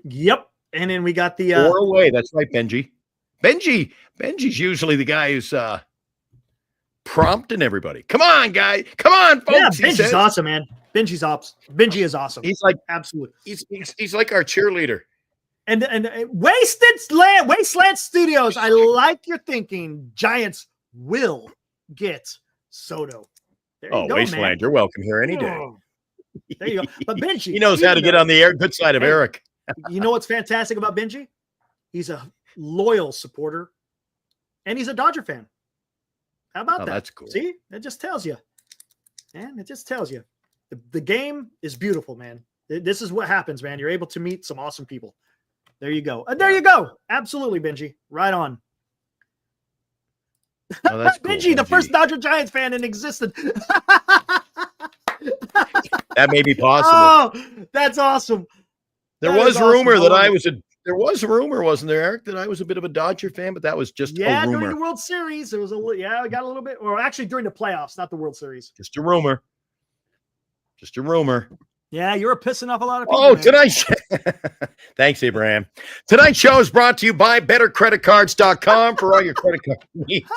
Yep. And then we got the 4 away. That's right, Benji. Benji's usually the guy who's prompting everybody. Come on, guy. Come on, folks. Yeah, Benji's awesome, man. Benji is awesome. He's like absolutely. He's like our cheerleader. And Wasteland Studios. I like your thinking. Giants will get Soto. There you go, Wasteland, man. You're welcome here any day. There you go. But Benji, he knows how to get on the good side of Eric. You know what's fantastic about Benji? He's a loyal supporter, and he's a Dodger fan. How about that? That's cool. See, it just tells you, man. It just tells you the game is beautiful, man. This is what happens, man. You're able to meet some awesome people. There you go. There you go. Absolutely, Benji. Right on. Oh, that's cool, Benji, the first Dodger Giants fan in existence. That may be possible. Oh, that's awesome. There was a rumor that there was a rumor, wasn't there, Eric, that I was a bit of a Dodger fan, but that was just a rumor. During the World Series, there was I got a little bit, or actually during the playoffs, not the World Series. Just a rumor. Yeah, you were pissing off a lot of people. Oh, tonight. Thanks, Abraham. Tonight's show is brought to you by BetterCreditCards.com for all your credit card needs.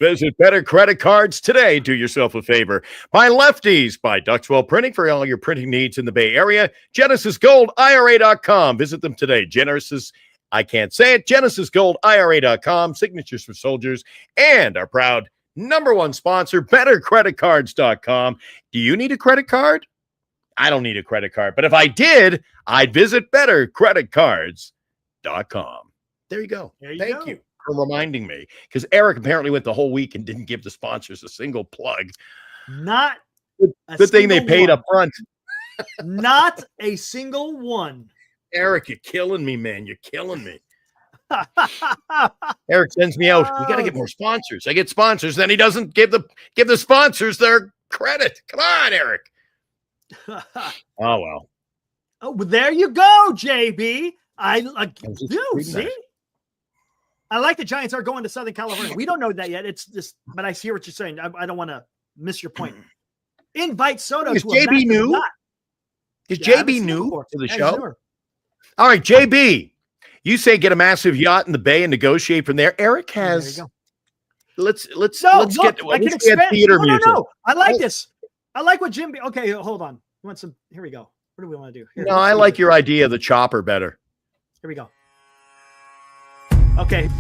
Visit Better Credit Cards today. Do yourself a favor. By Lefties, by Duxwell Printing for all your printing needs in the Bay Area. GenesisGoldIRA.com. Visit them today. GenesisGoldIRA.com. Signatures for soldiers. And our proud number one sponsor, BetterCreditCards.com. Do you need a credit card? I don't need a credit card, but if I did, I'd visit BetterCreditCards.com. There you go. Thank you for reminding me, because Eric apparently went the whole week and didn't give the sponsors a single plug. Not good thing they paid up front. Not a single one. Eric, you're killing me, man. You're killing me. Eric sends me out. We got to get more sponsors. I get sponsors, then he doesn't give the sponsors their credit. Come on, Eric. Oh well. Oh, well, there you go, JB. I see. I like the Giants are going to Southern California. We don't know that yet. It's just, but I hear what you're saying. I don't want to miss your point. Invite Soto to JB new? Yacht. Is JB new to the show? Sure. All right, JB. You say get a massive yacht in the Bay and negotiate from there. Eric has. Let's get theater music. No. I like this. I like what Jim. Okay, hold on. You want some? Here we go. What do we want to do? Here, I like your idea of the chopper better. Here we go. Okay.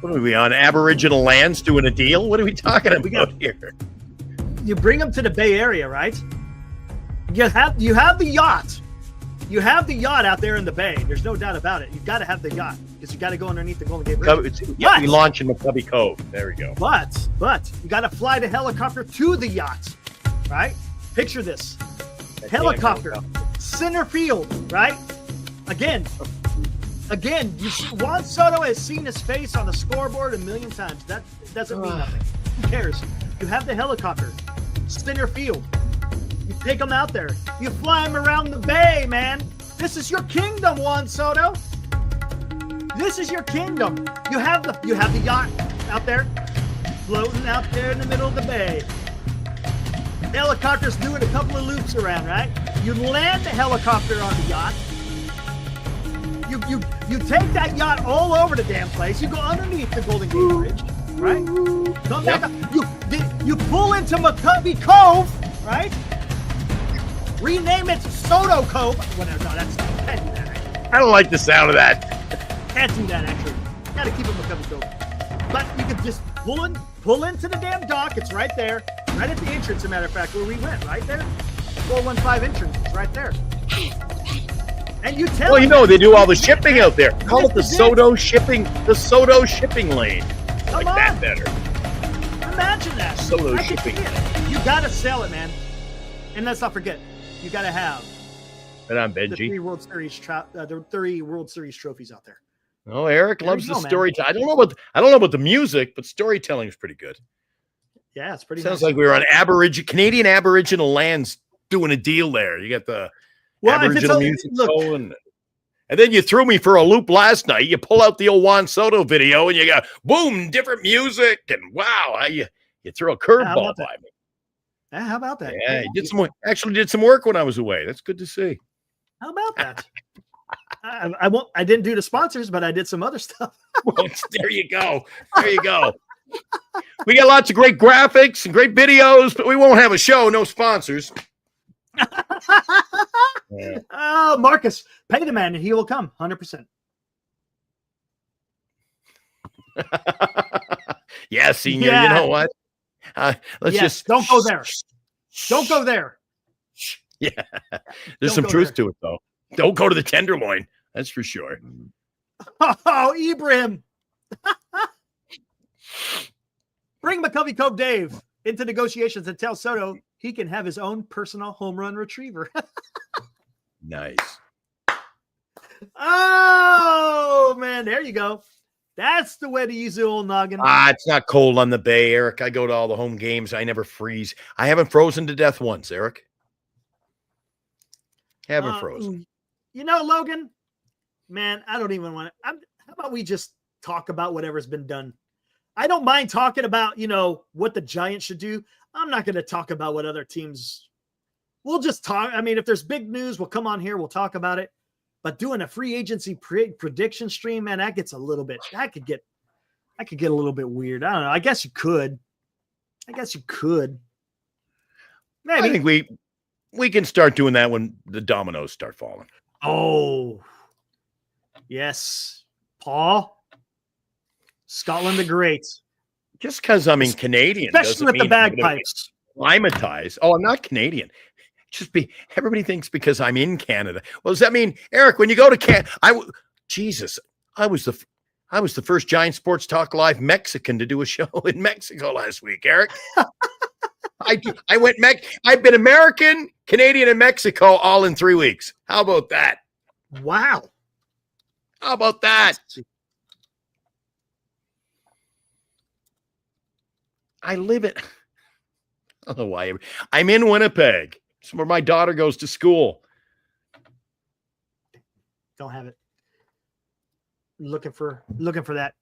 What are we on? Aboriginal lands doing a deal? What are we talking about here? You bring them to the Bay Area, right? You have the yacht. You have the yacht out there in the Bay. There's no doubt about it. You've got to have the yacht because you got to go underneath the Golden Gate Bridge. We launch in McCubby Cove. There we go. But you got to fly the helicopter to the yacht, right? Picture this. Helicopter, center field, right? Again, Juan Soto has seen his face on the scoreboard a million times. That doesn't mean nothing. Who cares? You have the helicopter, center field. You take them out there. You fly them around the Bay, man. This is your kingdom, Juan Soto. This is your kingdom. You have the yacht out there, floating out there in the middle of the Bay. The helicopter's doing a couple of loops around, right? You land the helicopter on the yacht. You take that yacht all over the damn place. You go underneath the Golden Gate Bridge, right? Come back up. You pull into McCubby Cove, right? Rename it Soto Cove. Whatever. No, can't do that. Right? I don't like the sound of that. Can't do that, actually. Got to keep it McCubby Cove. But you can just pull in Pull into the damn dock. It's right there. Right at the entrance, as a matter of fact, where we went. Right there. 415 entrance. It's right there. And you tell them, they do all the shipping out there. Call it the Soto shipping lane. Come on. That better. Imagine that. Soto shipping. You got to sell it, man. And let's not forget, you got to have the 3 World Series trophies out there. Oh, Eric loves the storytelling. I don't know about the music, but storytelling is pretty good. Yeah, it's pretty. Sounds like we were on Canadian Aboriginal lands doing a deal there. You got the Aboriginal music, and then you threw me for a loop last night. You pull out the old Juan Soto video, and you got boom, different music, and wow, you threw a curveball by me. Yeah, how about that? Yeah, you did some work when I was away. That's good to see. How about that? I didn't do the sponsors, but I did some other stuff. Well, there you go. There you go. We got lots of great graphics and great videos, but we won't have a show. No sponsors. Yeah. Oh, Marcus, pay the man and he will come 100%. Yeah, senior. Yeah. You know what? Don't go there. Don't go there. Yeah. There's some truth to it, though. Don't go to the Tenderloin. That's for sure. Oh, Ibrahim. Bring McCovey Cove Dave into negotiations and tell Soto he can have his own personal home run retriever. Nice. Oh, man. There you go. That's the way to use the old noggin. It's not cold on the bay, Eric. I go to all the home games. I never freeze. I haven't frozen to death once, Eric. Haven't frozen. You know, Logan, man, I don't even want to. How about we just talk about whatever's been done? I don't mind talking about, what the Giants should do. I'm not going to talk about what other teams. We'll just talk. I mean, if there's big news, we'll come on here. We'll talk about it. But doing a free agency prediction stream, man, that could get a little bit weird. I don't know. I guess you could. Maybe. I think we can start doing that when the dominoes start falling. Oh, yes. Paul, Scotland the Great. Just because I'm in Canadian, especially with the bagpipes. Climatized. Oh, I'm not Canadian. Everybody thinks because I'm in Canada. Well, does that mean, Eric, when you go to Canada, I was the first Giant Sports Talk Live Mexican to do a show in Mexico last week, Eric. I've been American, Canadian, and Mexico all in 3 weeks. How about that? Wow. How about that? I don't know why. I'm in Winnipeg. It's where my daughter goes to school. Don't have it. Looking for that.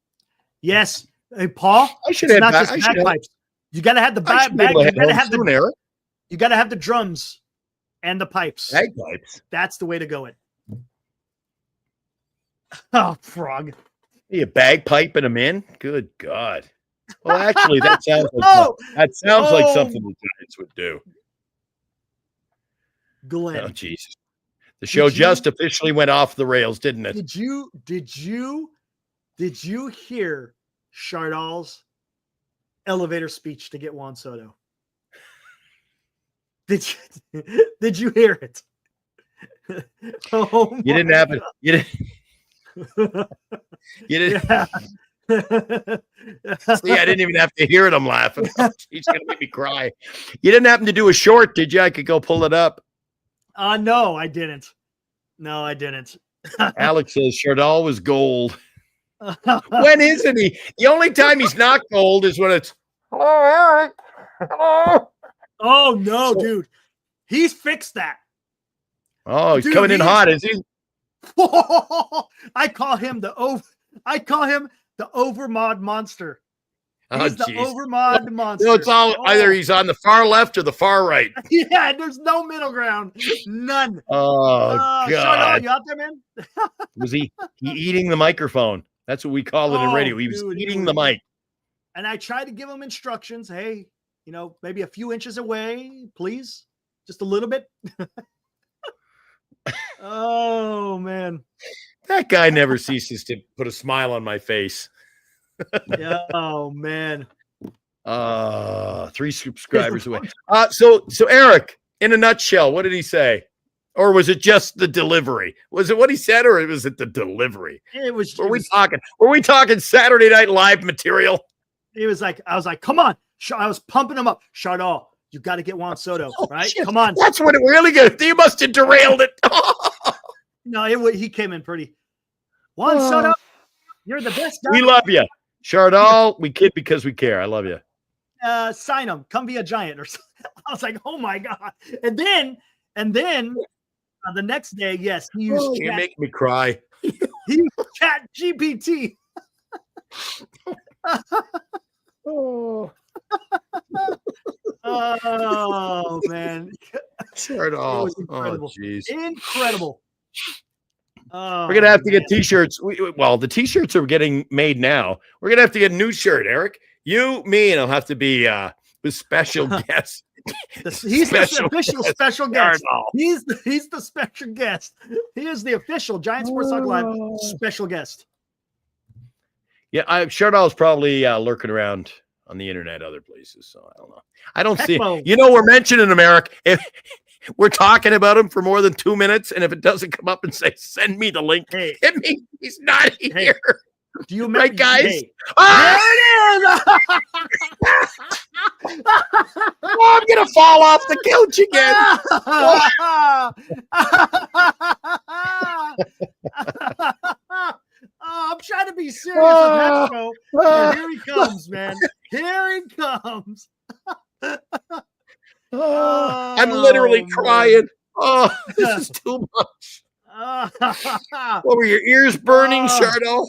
Yes. Hey, Paul. I should have not just bagpipes. You got to have the bag. You got to have the drums and the pipes. Bagpipes. That's the way to go. Oh, frog. You bagpiping them in? Good God. Well, actually, that sounds like something the Giants would do. Glenn. Oh, Jesus. The show just officially went off the rails, didn't it? Did you hear Chardal's elevator speech to get Juan Soto? Did you hear it? Oh, you didn't have it. You didn't. You didn't. Yeah. See, I didn't even have to hear it. I'm laughing. He's gonna make me cry. You didn't happen to do a short, did you? I could go pull it up. No, I didn't. Alex says Chardal was gold. When isn't he? The only time he's not gold is when it's hello, Eric. Hello. Oh no, dude. He's fixed that. Oh, he's coming in hot, is he? I call him the overmod monster. He's the overmod monster. No, it's all either he's on the far left or the far right. Yeah, there's no middle ground. None. Oh God. Chardal, you out there, man? Was he eating the microphone? That's what we call it in radio. He was eating the mic. And I tried to give him instructions. Hey, maybe a few inches away, please. Just a little bit. Oh, man. That guy never ceases to put a smile on my face. Oh, man. 3 subscribers away. So Eric, in a nutshell, what did he say? Or was it just the delivery? Was it what he said, or was it the delivery? It was. Were we talking Saturday Night Live material? It was like, I was like, come on. I was pumping him up. Chardal, you got to get Juan Soto, right? Shit. Come on. That's what it really good. You must have derailed it. No, he came in pretty. Juan Soto, you're the best guy. We love you. Chardal, we kid because we care. I love you. Sign him. Come be a Giant or something. I was like, oh my God. And then the next day, yes, he used you make me cry. He used Chat GPT. Oh man. Chardal. Incredible. Oh, jeez. Incredible. Oh, we're gonna have to get t-shirts. Well, the t-shirts are getting made now. We're gonna have to get a new shirt, Eric. You, me, and it'll have to be with special guests. He's the official special guest. He's the special guest. He is the official Giant Sports Talk Live special guest. Yeah, Chardal's probably lurking around on the internet, other places. So I don't know. I don't see. We're mentioning him, Eric. If we're talking about him for more than 2 minutes, and if it doesn't come up and say, "Send me the link," it means he's not here. Do you remember, right, guys? Hey, there it is. Oh, I'm gonna fall off the couch again. I'm trying to be serious with Hexpo. Here he comes, man. Here he comes. I'm literally crying. Oh, this is too much. What were your ears burning, Chardal?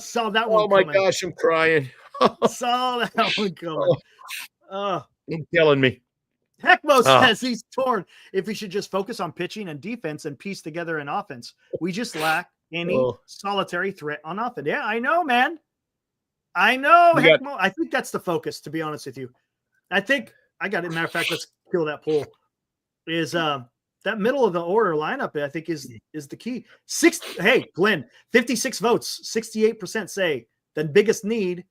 Saw that one. Oh my coming. gosh, I'm crying. Saw that one coming. You're killing me. Heckmo says he's torn if he should just focus on pitching and defense and piece together an offense. We just lack any solitary threat on offense. Yeah, I know, man. I know, Heckmo. I think that's the focus, to be honest with you. I think I got it. Matter of fact, let's kill that poll. Is that middle of the order lineup, I think, is the key. Hey, Glenn, 56 votes, 68% say the biggest need,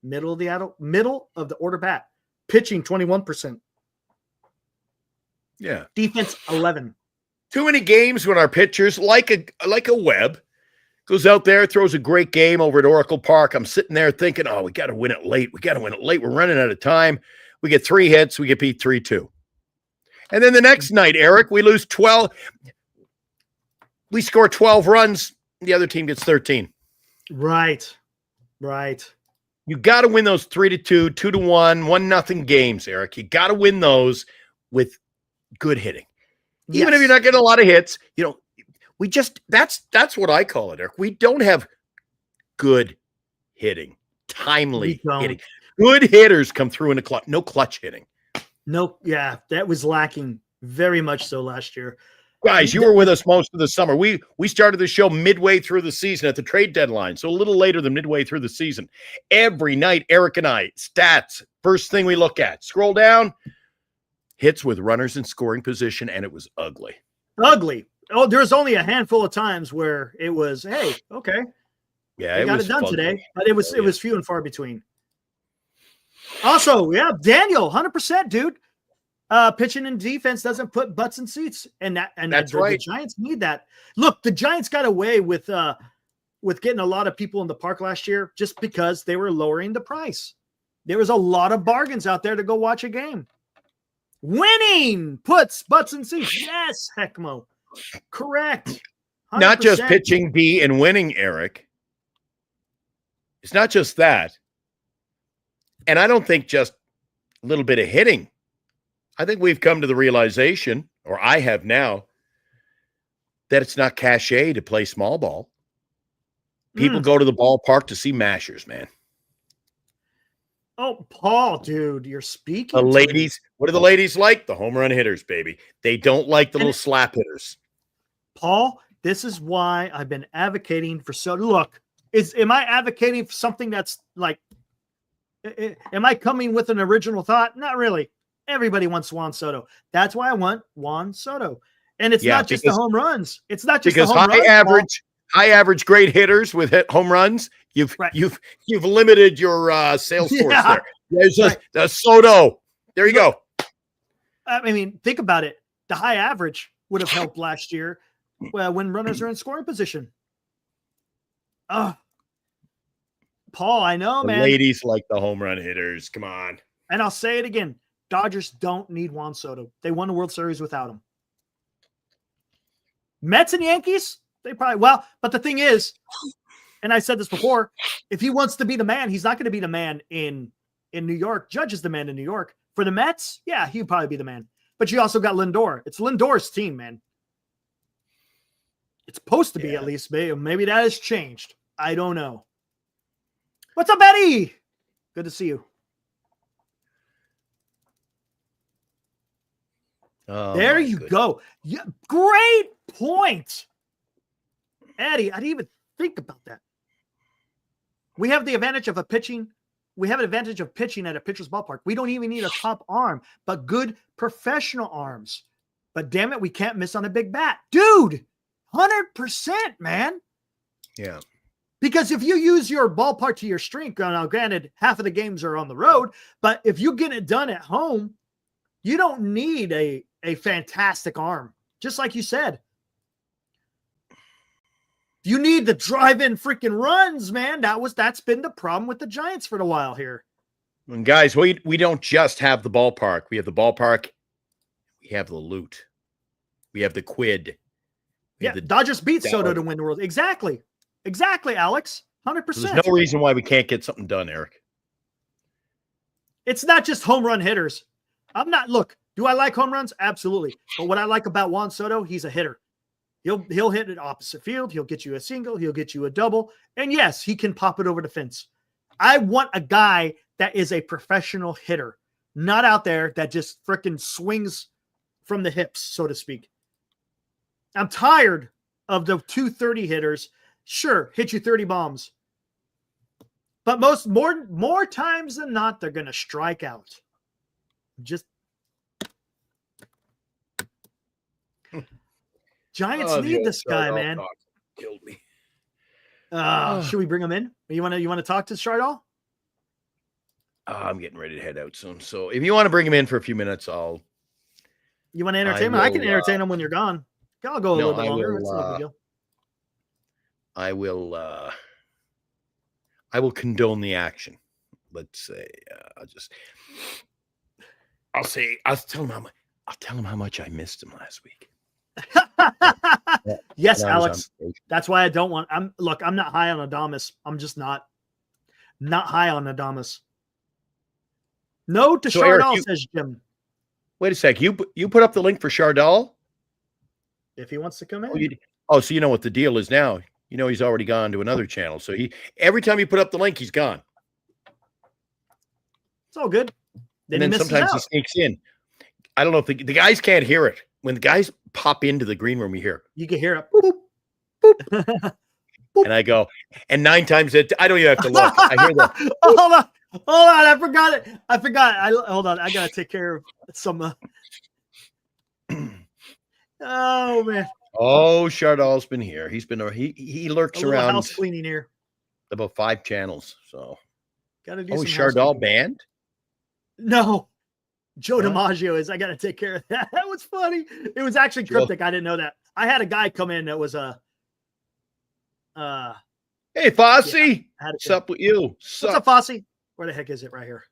middle of the order bat. Pitching, 21%. Yeah. Defense, 11. Too many games when our pitchers, like a Webb, goes out there, throws a great game over at Oracle Park. I'm sitting there thinking, we got to win it late. We're running out of time. We get 3 hits. We get beat 3-2. And then the next night, Eric, we lose 12. We score 12 runs. The other team gets 13. Right. You got to win those 3-2, 2-1, 1-0 games, Eric. You got to win those with good hitting. Yes. Even if you're not getting a lot of hits, we just that's what I call it, Eric. We don't have good hitting, timely hitting. Good hitters come through in the clutch. No clutch hitting. Nope. Yeah, that was lacking very much so last year. Guys, you were with us most of the summer. We started the show midway through the season at the trade deadline, so a little later than midway through the season. Every night, Eric and I, stats, first thing we look at. Scroll down, hits with runners in scoring position, and it was ugly. Ugly. Oh, there was only a handful of times where it was, hey, okay. Yeah, it got it done today, but it was few and far between. Also, yeah, Daniel, 100%, dude. Pitching and defense doesn't put butts in seats, and that's right. The Giants need that. Look, the Giants got away with getting a lot of people in the park last year just because they were lowering the price. There was a lot of bargains out there to go watch a game. Winning puts butts in seats. Yes, Heckmo. Correct. 100%. Not just pitching, D, and winning, Eric. It's not just that. And I don't think just a little bit of hitting. I think we've come to the realization, or I have now, that it's not cachet to play small ball. People go to the ballpark to see mashers, man. Oh, Paul, dude, you're speaking. The ladies, what do the ladies like? The home run hitters, baby. They don't like the little slap hitters. Paul, this is why I've been advocating for look, am I advocating for something that's like, am I coming with an original thought? Not really. Everybody wants Juan Soto. That's why I want Juan Soto. And it's not just the home runs. It's not just the home runs. High average great hitters with home runs, You've limited your sales force there. There's the Soto. There you go. I mean, think about it. The high average would have helped last year when runners are in scoring position. Paul, I know, man. Ladies like the home run hitters. Come on. And I'll say it again. Dodgers don't need Juan Soto. They won the World Series without him. Mets and Yankees, they probably, but the thing is, and I said this before, if he wants to be the man, he's not going to be the man in New York. Judge is the man in New York. For the Mets, yeah, he'd probably be the man. But you also got Lindor. It's Lindor's team, man. It's supposed to be, at least. Maybe that has changed. I don't know. What's up, Eddie? Good to see you. There you go. Yeah, great point. Eddie, I didn't even think about that. We have the advantage of pitching. We have an advantage of pitching at a pitcher's ballpark. We don't even need a top arm, but good professional arms. But damn it, we can't miss on a big bat. Dude, 100%, man. Yeah. Because if you use your ballpark to your strength, now granted, half of the games are on the road, but if you get it done at home, you don't need a fantastic arm. Just like you said. You need the drive-in freaking runs, man. That's been the problem with the Giants for a while here. And guys, we don't just have the ballpark. We have the ballpark. We have the loot. We have the quid. Dodgers beat Soto to win the World. Exactly, Alex. 100%. There's no reason why we can't get something done, Eric. It's not just home run hitters. Look, do I like home runs? Absolutely. But what I like about Juan Soto, he's a hitter. He'll hit it opposite field. He'll get you a single. He'll get you a double. And yes, he can pop it over the fence. I want a guy that is a professional hitter, not out there that just freaking swings from the hips, so to speak. I'm tired of the 230 hitters. Sure, hit you 30 bombs. But more times than not, they're going to strike out. Giants need this guy, man. Killed me. Should we bring him in? You want to talk to Chardall? I'm getting ready to head out soon. So if you want to bring him in for a few minutes, You want to entertain him? I can entertain him when you're gone. I'll go a little bit longer. It's no big deal. I will condone the action. Let's say I'll tell him how much I missed him last week. Yes, Alex. That's why I don't want. I'm not high on Adames. I'm just not high on Adames. No to Chardall, says Jim. Wait a sec. You put up the link for Chardall? If he wants to come in. So you know what the deal is now. You know he's already gone to another channel. So every time you put up the link, he's gone. It's all good. And then sometimes he sneaks in. I don't know if the guys can't hear it. When the guys pop into the green room, you can hear it. Boop, boop, boop. And I go, and 9 times I don't even have to look. I hear that. Hold on. I forgot it. Hold on. I got to take care of some. Oh, man. Oh, Chardall's been here. He's been, he lurks around. House cleaning here. About 5 channels. So. Got to do some Chardall banned? No. Joe DiMaggio is. I got to take care of that. That was funny. It was actually cryptic. I didn't know that. I had a guy come in that was hey, Fossey. What's up with you? What's up, Fossey? Where the heck is it? Right here.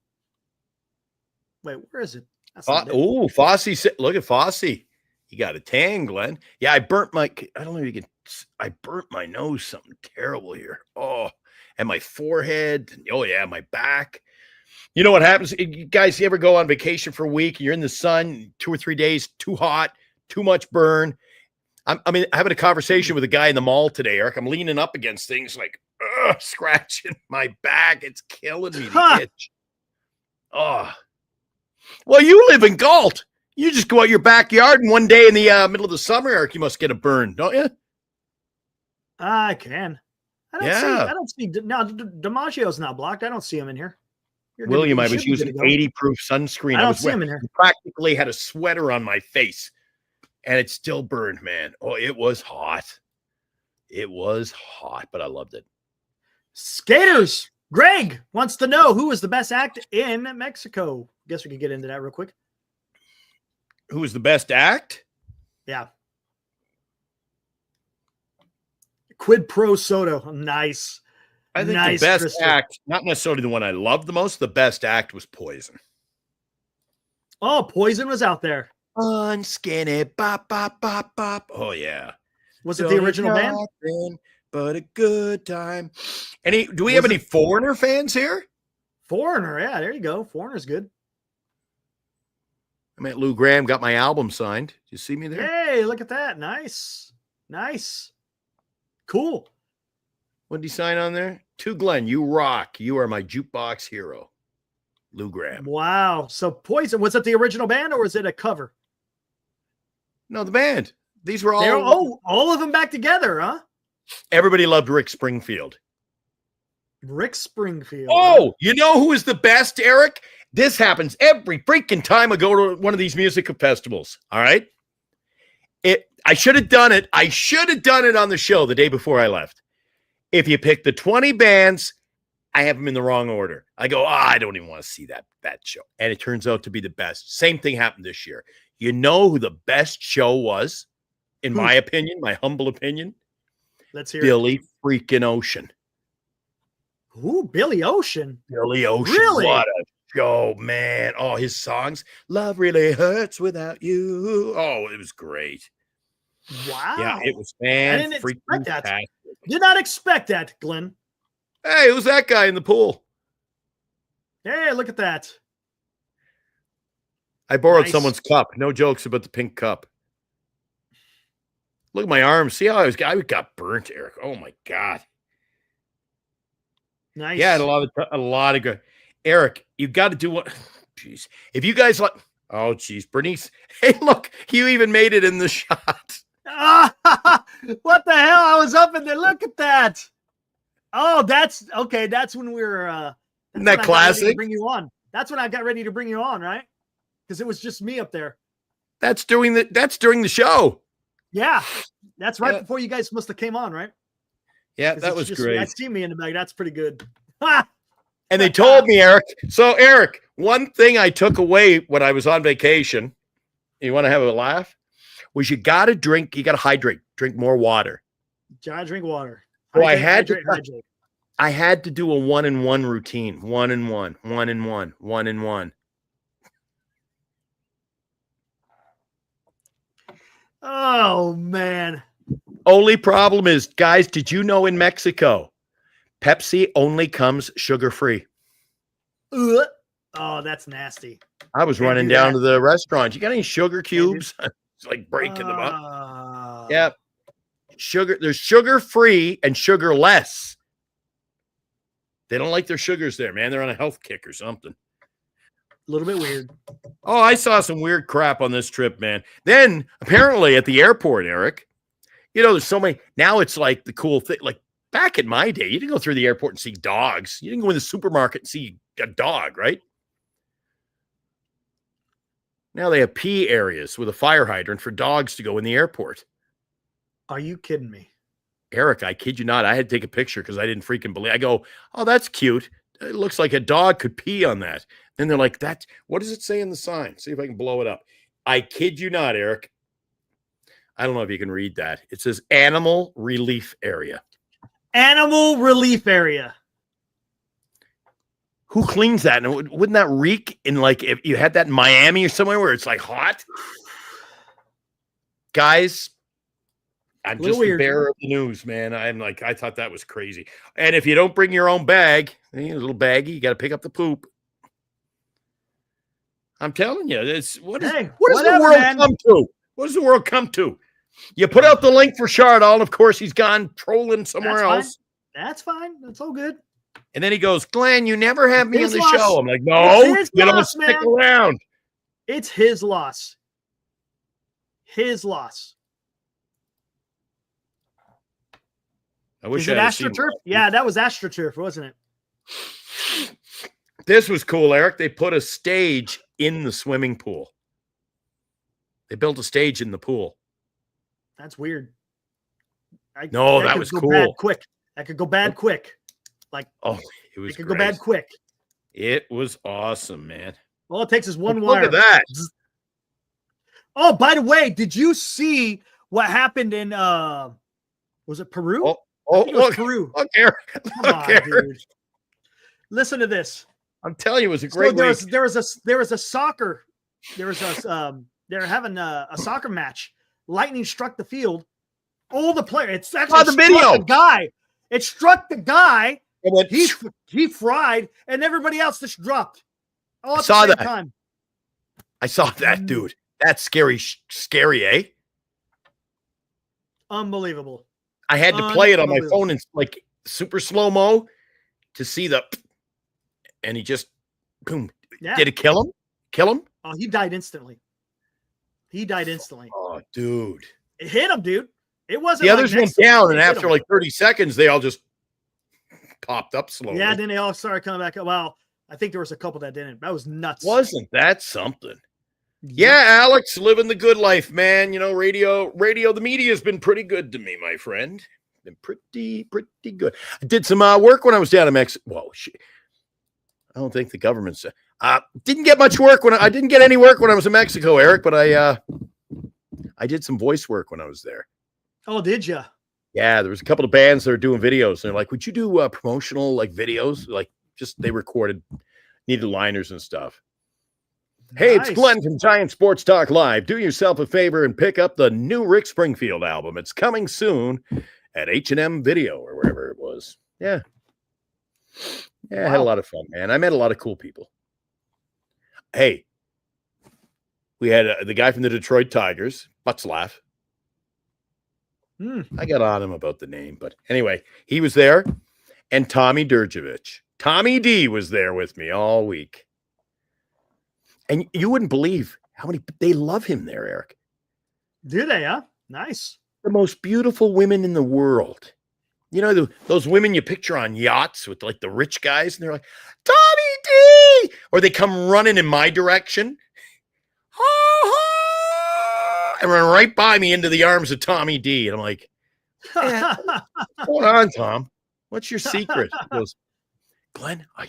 Wait, where is it? Oh, Fossey. Look at Fossey. You got a tan, Glenn. Yeah, I burnt my nose something terrible here. Oh, and my forehead. Oh, yeah, my back. You know what happens? Guys, you ever go on vacation for a week? You're in the sun, 2 or 3 days, too hot, too much burn. I'm having a conversation with a guy in the mall today, Eric. I'm leaning up against things like scratching my back. It's killing me. The itch. Oh. Well, you live in Galt. You just go out your backyard, and one day in the middle of the summer, Eric, you must get a burn, don't you? I can. I don't see. No, DiMaggio's not blocked. I don't see him in here. William, I was using 80 proof sunscreen. I don't see him in here. Practically had a sweater on my face, and it still burned, man. Oh, it was hot. It was hot, but I loved it. Skaters. Greg wants to know who is the best act in Mexico. Guess we can get into that real quick. Who is the best act? Yeah. Quid pro soto. Nice. I think nice, the best Tristan. act, not necessarily the one I loved the most, the best act was Poison. Oh, Poison was out there. Unskinny, bop, bop, bop, bop. Oh, yeah. Was it the original band? But a good time. Do we have any Foreigner fans here? Foreigner, yeah, there you go. Foreigner's good. I met Lou Graham, got my album signed. Did you see me there? Hey, look at that. Nice. Nice. Cool. What did he sign on there? To Glenn, you rock. You are my jukebox hero. Lou Graham. Wow. So Poison, was it the original band or was it a cover? No, the band. These were all. All of them back together, huh? Everybody loved Rick Springfield. Rick Springfield. Oh, you know who is the best, Eric? This happens every freaking time I go to one of these music festivals. All right. I should have done it. I should have done it on the show the day before I left. If you pick the 20 bands, I have them in the wrong order. I go, I don't even want to see that show. And it turns out to be the best. Same thing happened this year. You know who the best show was, in my opinion, my humble opinion? Let's hear Billy freaking Ocean. Ooh, Billy Ocean. Billy Ocean. Really? What a show, man. Oh, his songs. Love really hurts without you. Oh, it was great. Wow. Yeah, it was expect that. Did not expect that, Glenn. Hey, who's that guy in the pool? Hey, look at that. I borrowed someone's cup. No jokes about the pink cup. Look at my arm. See how I got burnt, Eric. Oh my God. Nice. Yeah, a lot of good. Eric, you got to do what? Jeez. If you guys like, oh, geez, Bernice. Hey, look, you even made it in the shot. What the hell? I was up in there. Look at that. Oh, that's okay. That's when we were. Isn't that classic? Bring you on. That's when I got ready to bring you on, right? Because it was just me up there. That's during the show. Yeah, that's right before you guys must have came on, right? Yeah, that was great. I see me in the back. That's pretty good. And they told me, Eric. So, Eric, one thing I took away when I was on vacation, you want to have a laugh, was you got to drink. You got to hydrate. Drink more water. I drink water. So I had to do a 1-in-1 routine. 1-in-1, 1-in-1, 1-in-1. Oh, man. Only problem is, guys, did you know in Mexico, Pepsi only comes sugar-free? Oh, that's nasty. I was running down to the restaurant. You got any sugar cubes? It's like breaking them up. Yeah. Sugar. There's sugar-free and sugar-less. They don't like their sugars there, man. They're on a health kick or something. A little bit weird. Oh, I saw some weird crap on this trip, man. Then apparently at the airport, Eric, there's so many. Now it's like the cool thing. Like back in my day, you didn't go through the airport and see dogs. You didn't go in the supermarket and see a dog, right? Now they have pee areas with a fire hydrant for dogs to go in the airport. Are you kidding me? Eric, I kid you not. I had to take a picture because I didn't freaking believe. I go, oh, that's cute. It looks like a dog could pee on that. And they're like, what does it say in the sign? See if I can blow it up. I kid you not, Eric. I don't know if you can read that. It says animal relief area. Animal relief area. Who cleans that? And wouldn't that reek in like if you had that in Miami or somewhere where it's like hot? Guys, I'm just the bearer of the news, man. I thought that was crazy. And if you don't bring your own bag, a little baggie, you got to pick up the poop. I'm telling you, what does the world come to? What does the world come to? You put out the link for Chardal, and of course he's gone trolling somewhere else. That's fine. That's all good. And then he goes, Glenn, you never have me on the show. I'm like, no, you don't stick around. It's his loss. His loss. I wish Is it AstroTurf? Yeah, that was AstroTurf, wasn't it? This was cool, Eric. They put a stage in the swimming pool. They built a stage in the pool. That's weird. That was cool. That could go bad quick. Like, it was it could great. go bad quick. It was awesome, man. All it takes is one Look wire. at that. Oh, by the way, did you see what happened in was it Peru? I think it was Peru. Look, Eric. Come on, dude. Listen to this. I'm telling you, it was a great week. There was a soccer. There was a they're having a soccer match. Lightning struck the field. All the players. It's actually the video. the guy. It struck the guy. And then, He fried, and everybody else just dropped. All at saw the same that. time. I saw that, dude. That's scary, eh? Unbelievable. I had to play it on my phone in like super slow-mo to see and he just boom. Yeah. Did it kill him? Oh, he died instantly. Oh, dude. It hit him, dude. It wasn't. The others went down, and after him. like 30 seconds, they all just popped up slowly. Yeah, then they all started coming back up. Well, I think there was a couple that didn't. That was nuts. Wasn't that something? Yeah, Alex, living the good life, man. You know, radio, the media has been pretty good to me, my friend. Been pretty good. I did some work when I was down in Mexico. Whoa, shit. I don't think the government's didn't get much work I didn't get any work when I was in Mexico, Eric, but I did some voice work when I was there. Oh, did you? Yeah, there was a couple of bands that were doing videos. And they're like, would you do promotional like videos? Like just they recorded, needed liners and stuff. Hey, Nice. it's Glenn from Giant Sports Talk Live. Do yourself a favor and pick up the new Rick Springfield album. It's coming soon at H&M Video or wherever it was. Yeah. Yeah, I had a lot of fun, man. I met a lot of cool people. Hey, we had the guy from the Detroit Tigers, Butzlaff. I got on him about the name, but anyway, he was there. And Tommy Durjevich. Tommy D was there with me all week. And you wouldn't believe how many they love him there, Eric. Do they, huh? Nice. The most beautiful women in the world. You know, those women you picture on yachts with like the rich guys, and they're like, Tommy D! Or they come running in my direction. And run right by me into the arms of Tommy D. And I'm like, what's going on, Tom? What's your secret? He goes, Glenn, I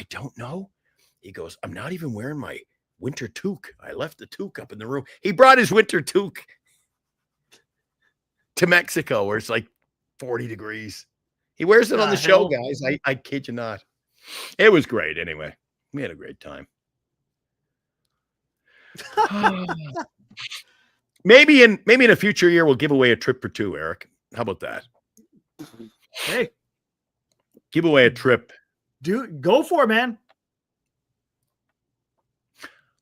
don't know. He goes, I'm not even wearing my winter toque. I left the toque up in the room. He brought his winter toque to Mexico where it's like 40 degrees. He wears it on the show, guys. I kid you not. It was great. Anyway, we had a great time. Maybe in a future year, we'll give away a trip or two, Eric. How about that? Hey. Give away a trip. Go for it, man.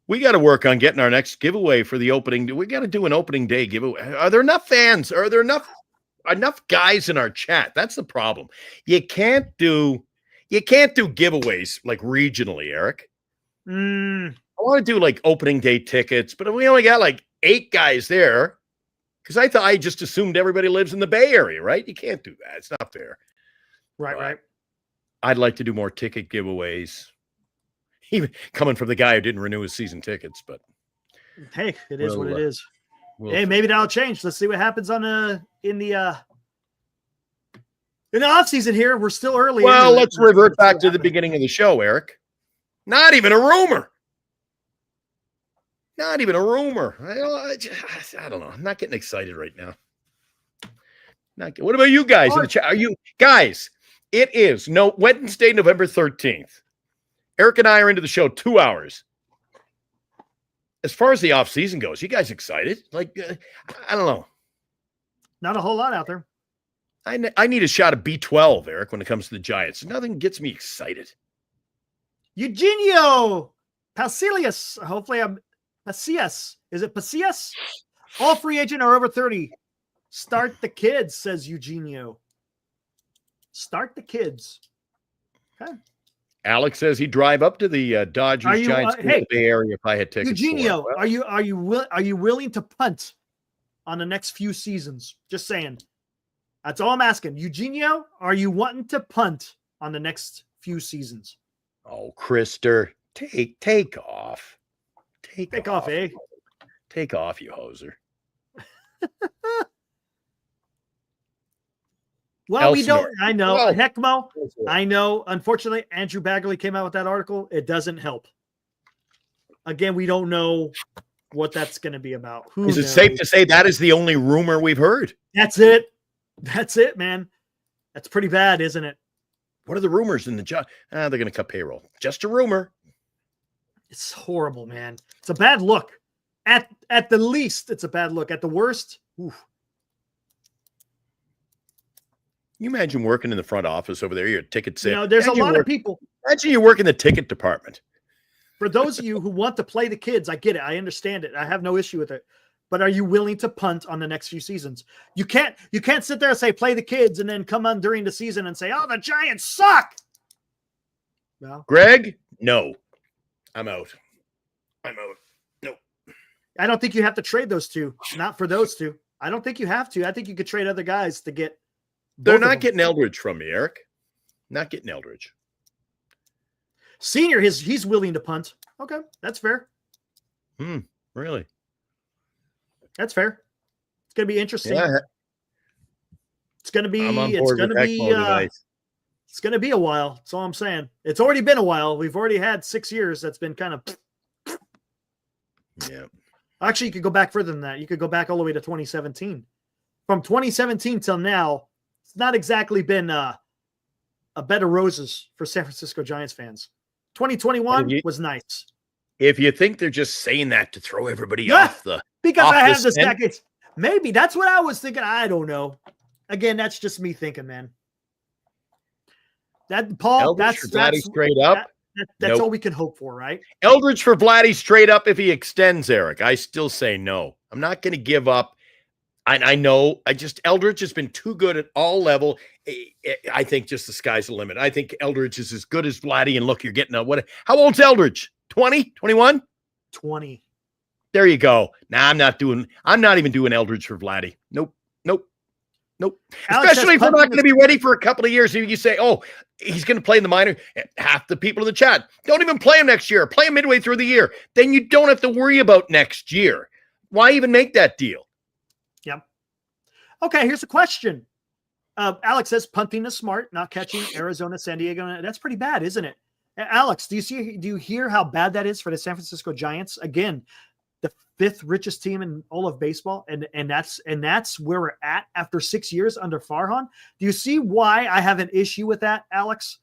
We got to work on getting our next giveaway for the opening. We got to do an opening day giveaway. Are there enough fans? Are there enough guys in our chat? That's the problem. You can't do giveaways like regionally, Eric. I want to do like opening day tickets, but we only got like 8 guys there because I just assumed everybody lives in the Bay Area, right? You can't do that. It's not fair. Right. I'd like to do more ticket giveaways. Even coming from the guy who didn't renew his season tickets, but hey, it is what it is. Hey, maybe that'll change. Let's see what happens in the off season here. We're still early. Well, let's revert back to the beginning of the show, Eric. Not even a rumor. Not even a rumor. I don't know. I'm not getting excited right now. What about you guys in the chat? Are you guys? It is Wednesday, November 13th. Eric and I are into the show 2 hours. As far as the off season goes, you guys excited? Like, I don't know. Not a whole lot out there. I need a shot of B12, Eric, when it comes to the Giants. Nothing gets me excited. Eugenio Pasillas. Hopefully I'm Pasillas. Is it Pasillas? All free agent are over 30. Start the kids, says Eugenio. Start the kids. Okay. Alex says he'd drive up to the Dodgers Giants Bay Area if I had tickets. Eugenio, are you willing to punt on the next few seasons? Just saying. That's all I'm asking. Eugenio, are you wanting to punt on the next few seasons? Oh, Krister, take off. Take off, eh? Take off, you hoser. Well, we Elsinore. don't. I know. Well, Heckmo. I know. Unfortunately, Andrew Bagley came out with that article. It doesn't help. Again, we don't know what that's going to be about. Who is it knows? safe to say that is the only rumor we've heard? That's it. That's it, man. That's pretty bad, isn't it? What are the rumors in the job? They're going to cut payroll. Just a rumor. It's horrible, man. It's a bad look. At the least, it's a bad look. At the worst, oof. Can you imagine working in the front office over there? You're a ticket sales. You know, there's a lot of people. Imagine you work in the ticket department. For those of you who want to play the kids, I get it. I understand it. I have no issue with it. But are you willing to punt on the next few seasons? You can't sit there and say play the kids and then come on during the season and say, "Oh, the Giants suck." Well, Greg, no. I'm out. No. I don't think you have to trade those two. Not for those two. I don't think you have to. I think you could trade other guys to get. They're not getting Eldridge from me, Eric. Not getting Eldridge. Senior, he's willing to punt. Okay, that's fair. Really? That's fair. It's going to be interesting. Yeah. It's going to be. I'm on It's board going with to that be. device. It's going to be a while. That's all I'm saying. It's already been a while. We've already had 6 years. That's been kind of. Yeah. Actually, you could go back further than that. You could go back all the way to 2017. From 2017 till now, it's not exactly been a bed of roses for San Francisco Giants fans. 2021 was nice. If you think they're just saying that to throw everybody off the because off I have the this decades. Maybe that's what I was thinking. I don't know. Again, that's just me thinking, man. That Paul, Eldridge that's straight up. That's Nope. all we can hope for, right? Eldridge for Vladdy straight up if he extends, Eric. I still say no. I'm not going to give up. I know. Eldridge has been too good at all level. I think just the sky's the limit. I think Eldridge is as good as Vladdy. And look, you're getting how old's Eldridge? 20, 21? 20. There you go. Nah, I'm not even doing Eldridge for Vladdy. Nope. Alex, especially if we're not going to be ready for a couple of years. You say, oh, he's going to play in the minor. Half the people in the chat don't even play him next year. Play him midway through the year. Then you don't have to worry about next year. Why even make that deal? Yep. Okay, here's a question. Alex says punting is smart, not catching Arizona, San Diego. That's pretty bad, isn't it? Alex, do you hear how bad that is for the San Francisco Giants? Again, the 5th richest team in all of baseball, and that's where we're at after 6 years under Farhan. Do you see why I have an issue with that, Alex?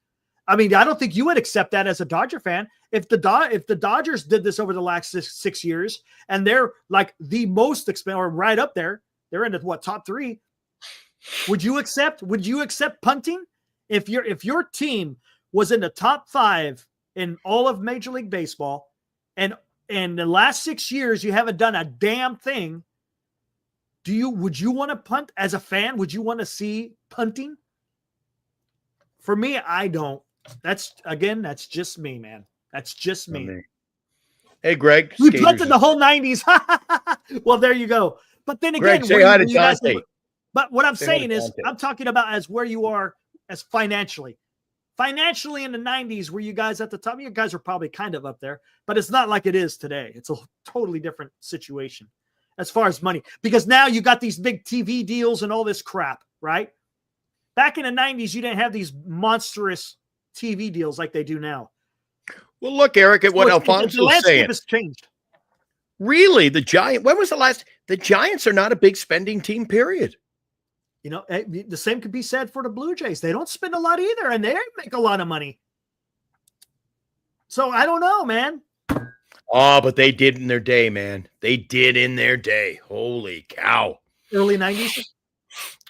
I mean, I don't think you would accept that as a Dodger fan. If the Dodgers did this over the last six years, and they're like the most expensive, or right up there, they're in the top 3. Would you accept punting if your team was in the top 5 in all of Major League Baseball, and in the last 6 years you haven't done a damn thing? Would you want to punt as a fan? Would you want to see punting? For me, I don't. That's just me, man. That's just me. Hey, Greg. We punted the whole 90s. Well, there you go. But then again, Greg, say hi to Dante. But what I'm saying is, I'm talking about as where you are as financially. Financially in the 90s, were you guys at the top? You guys were probably kind of up there, but it's not like it is today. It's a totally different situation as far as money, because now you got these big TV deals and all this crap, right? Back in the 90s, you didn't have these monstrous TV deals like they do now. Well, look, Eric, at what Alfonso was saying. Has changed. Really, when was the last? The Giants are not a big spending team, period. You know, the same could be said for the Blue Jays. They don't spend a lot either, and they make a lot of money. So I don't know, man. Oh, but they did in their day, man. They did in their day. Holy cow. Early 90s?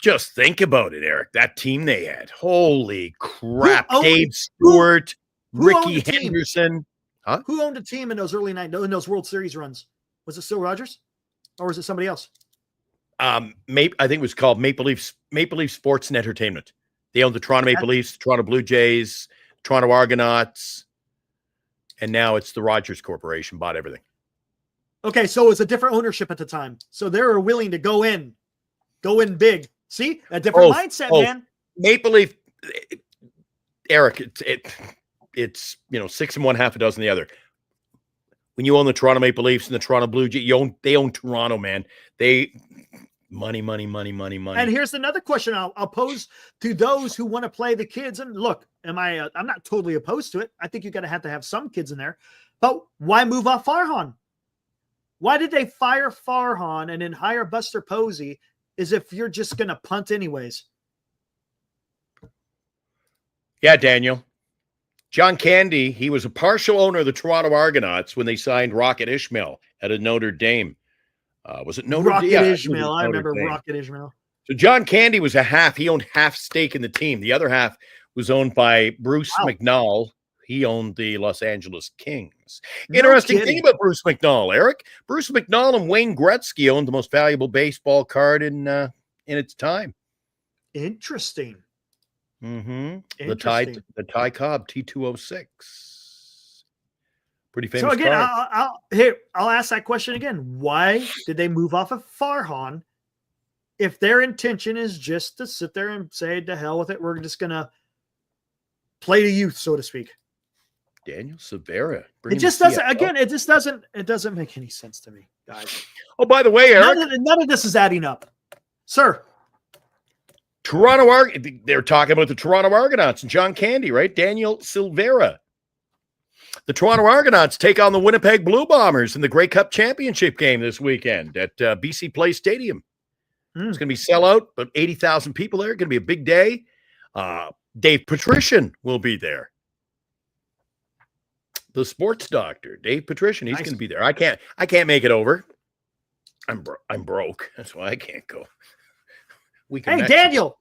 Just think about it, Eric. That team they had. Holy crap. Dave Stewart, Ricky Henderson. Huh? Who owned a team in those early 90s, in those World Series runs? Was it still Rogers? Or was it somebody else? I think it was called Maple Leaf Sports and Entertainment. They owned the Toronto Maple Leafs, Toronto Blue Jays, Toronto Argonauts, and now it's the Rogers Corporation bought everything. Okay, so it was a different ownership at the time. So they were willing to go in big. See, a different mindset, man. Maple Leaf, Eric, it's 6 and 1, half a dozen the other. When you own the Toronto Maple Leafs and the Toronto Blue Jays, they own Toronto, man. Money. And here's another question I'll pose to those who want to play the kids. And look, I'm not totally opposed to it. I think you're going to have some kids in there. But why move off Farhan? Why did they fire Farhan and then hire Buster Posey as if you're just going to punt anyways? Yeah, Daniel. John Candy, he was a partial owner of the Toronto Argonauts when they signed Rocket Ishmael out of Notre Dame. Was it Notre Dame? Rocket Ishmael. I remember Rocket Ishmael. So John Candy was a half. He owned half stake in the team. The other half was owned by Bruce McNall. He owned the Los Angeles Kings. Interesting thing about Bruce McNall, Eric. Bruce McNall and Wayne Gretzky owned the most valuable baseball card in its time. Interesting. Mm-hmm. The Ty Cobb T206. Pretty famous. So again, card. I'll ask that question again. Why did they move off of Farhan if their intention is just to sit there and say, to hell with it, we're just gonna play the youth, so to speak? Daniel Severa. It just doesn't. Again, it doesn't make any sense to me, guys. Oh, by the way, Eric, none of this is adding up, sir. They're talking about the Toronto Argonauts and John Candy, right? Daniel Silvera. The Toronto Argonauts take on the Winnipeg Blue Bombers in the Grey Cup Championship game this weekend at BC Place Stadium. It's going to be sellout, but 80,000 people there. Going to be a big day. Dave Patrician will be there. The sports doctor, Dave Patrician, he's going to be there. I can't make it over. I'm broke. That's why I can't go. Hey, Daniel.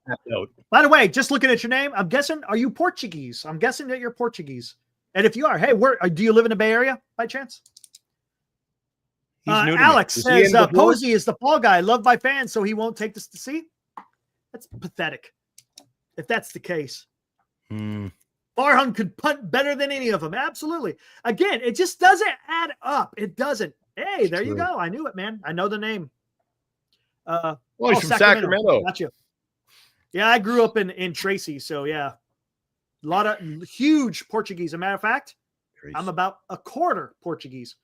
By the way, just looking at your name, I'm guessing, are you Portuguese? I'm guessing that you're Portuguese. And if you are, hey, do you live in the Bay Area by chance? Alex says Posey is the fall guy, loved by fans, so he won't take this to see. That's pathetic. If that's the case. Farhan could punt better than any of them. Absolutely. Again, it just doesn't add up. It doesn't. Hey, there you go. I knew it, man. I know the name. He's from Sacramento. Gotcha. Yeah, I grew up in Tracy, so yeah. A lot of huge Portuguese. As a matter of fact, I'm about a quarter Portuguese.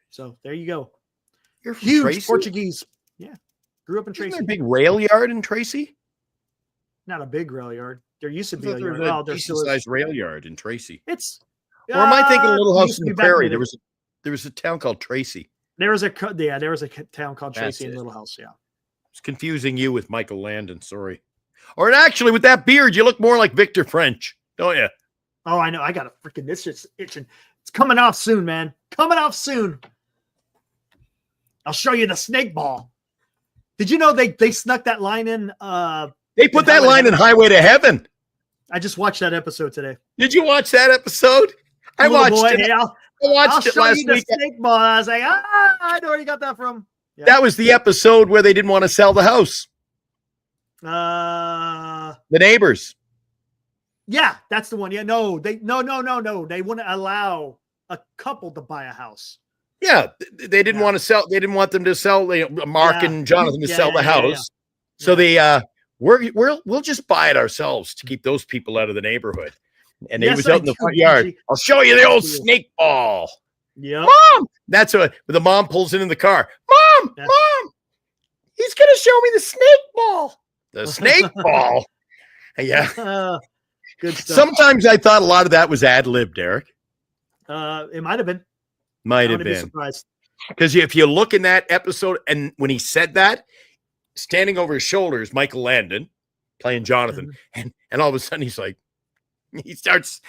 So there you go. You're huge Tracy? Portuguese. Yeah. Grew up in Tracy. Isn't there a big rail yard in Tracy? Not a big rail yard. There used to be a yard. Well, there's still a rail yard in Tracy. It's or am I thinking Little House on the Prairie? There was a town called Tracy. There was a town called Tracy in Little House. Yeah. It's confusing you with Michael Landon. Sorry. Or actually, with that beard, you look more like Victor French, don't you? Oh, I know. I got a freaking this shit's itching. It's coming off soon, man. Coming off soon. I'll show you the snake ball. Did you know they snuck that line in? They put that line in Highway to Heaven. I just watched that episode today. Did you watch that episode? I watched it. Hey, I'll watched it last week. The snake ball. I was like, I know where you got that from. Yeah. That was the episode where they didn't want to sell the house. The neighbors. Yeah, that's the one. Yeah, no. They wouldn't allow a couple to buy a house. Yeah, they didn't want to sell. They didn't want them to sell. Mark and Jonathan to sell the house. So they we'll just buy it ourselves to keep those people out of the neighborhood. And he was out in the front yard. I'll show you the old snake ball. Yeah, Mom. That's what the mom pulls in the car. Mom, he's gonna show me the snake ball. The snake ball. Yeah. Good stuff. Sometimes I thought a lot of that was ad-libbed, Eric. It might have been. Might have been. Surprised. Because if you look in that episode, and when he said that, standing over his shoulder is Michael Landon playing Jonathan, and all of a sudden he's like, he looks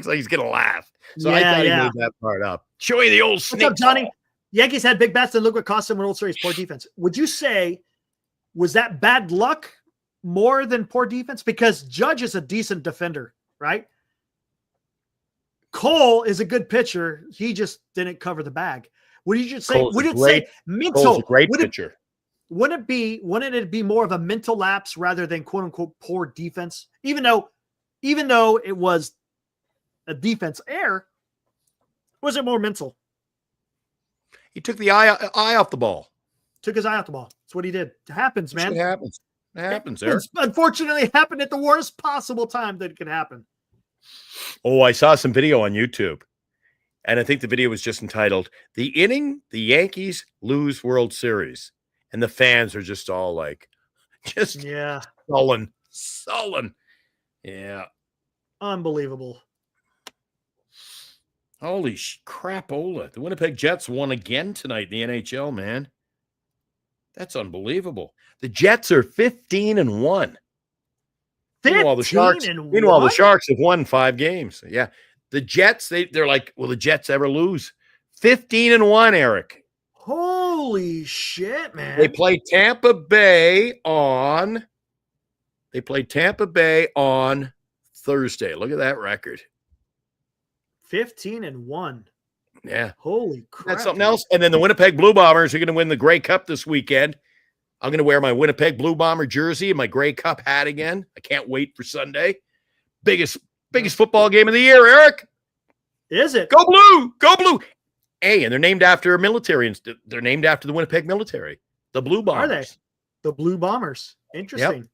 like he's gonna laugh. So I thought he made that part up. Show you the old snake. What's up, Johnny? Ball. Yankees had big bats, and look what cost them World Series. Poor defense. Would you say was that bad luck more than poor defense? Because Judge is a decent defender, right? Cole is a good pitcher. He just didn't cover the bag. Would you just say? Would it say mental? Cole's a great pitcher. Wouldn't it be more of a mental lapse rather than quote unquote poor defense? Even though it was a defense error, was it more mental? He took the eye off the ball. Took his eye off the ball. That's what he did. It happens, man. It happens. It happens, Eric. Unfortunately, it happened at the worst possible time that it could happen. Oh, I saw some video on YouTube, and I think the video was just entitled "The Inning the Yankees Lose World Series," and the fans are just all like, just sullen. Yeah. Unbelievable. Holy crapola. The Winnipeg Jets won again tonight in the NHL, man. That's unbelievable. The Jets are 15-1. Meanwhile, the Sharks have won 5 games. Yeah. The Jets, they're like, will the Jets ever lose? 15-1, Eric. Holy shit, man. They played Tampa Bay on Thursday. Look at that record. 15-1. Yeah. Holy crap. That's something else. And then the Winnipeg Blue Bombers are going to win the Grey Cup this weekend. I'm going to wear my Winnipeg Blue Bomber jersey and my Grey Cup hat again. I can't wait for Sunday. Biggest football game of the year, Eric. Is it? Go Blue! Go Blue! Hey, and they're named after military. They're named after the Winnipeg military. The Blue Bombers. Are they? The Blue Bombers. Interesting.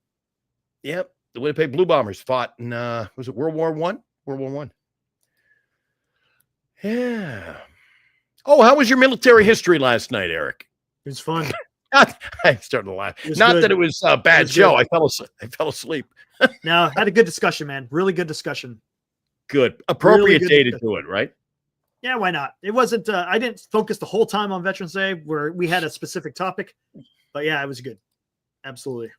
Yep. The Winnipeg Blue Bombers fought in, was it World War I? World War I. Yeah. Oh, how was your military history last night, Eric? It was fun. I started to laugh. Not good. that it was a bad show. I fell asleep. No, had a good discussion, man. Really good discussion. Good. Appropriate really day to do it, right? Yeah, why not? It wasn't, I didn't focus the whole time on Veterans Day where we had a specific topic, but yeah, it was good. Absolutely.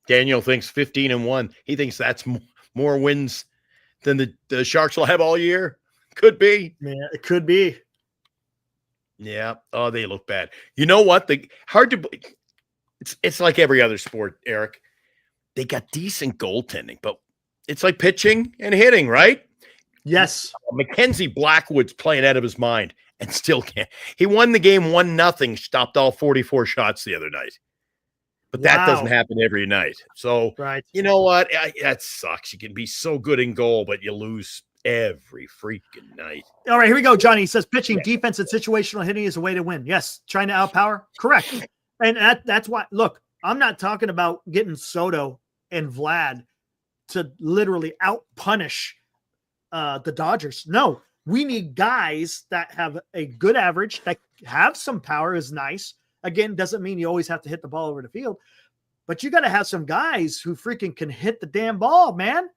Daniel thinks 15-1. He thinks that's more wins than the Sharks will have all year. Could be. Yeah, it could be. Yeah. Oh, they look bad. You know what? It's like every other sport, Eric. They got decent goaltending, but it's like pitching and hitting, right? Yes. Mackenzie Blackwood's playing out of his mind and still can't. He won the game 1-0, stopped all 44 shots the other night. But that doesn't happen every night. So, You know what? That sucks. You can be so good in goal, but you lose every freaking night. All right, here we go. Johnny says pitching, defense, and situational hitting is a way to win. Yes, trying to outpower. Correct. And that's why, look, I'm not talking about getting Soto and Vlad to literally out-punish the Dodgers. No, we need guys that have a good average, that have some power is nice. Again, doesn't mean you always have to hit the ball over the field, but you got to have some guys who freaking can hit the damn ball, man.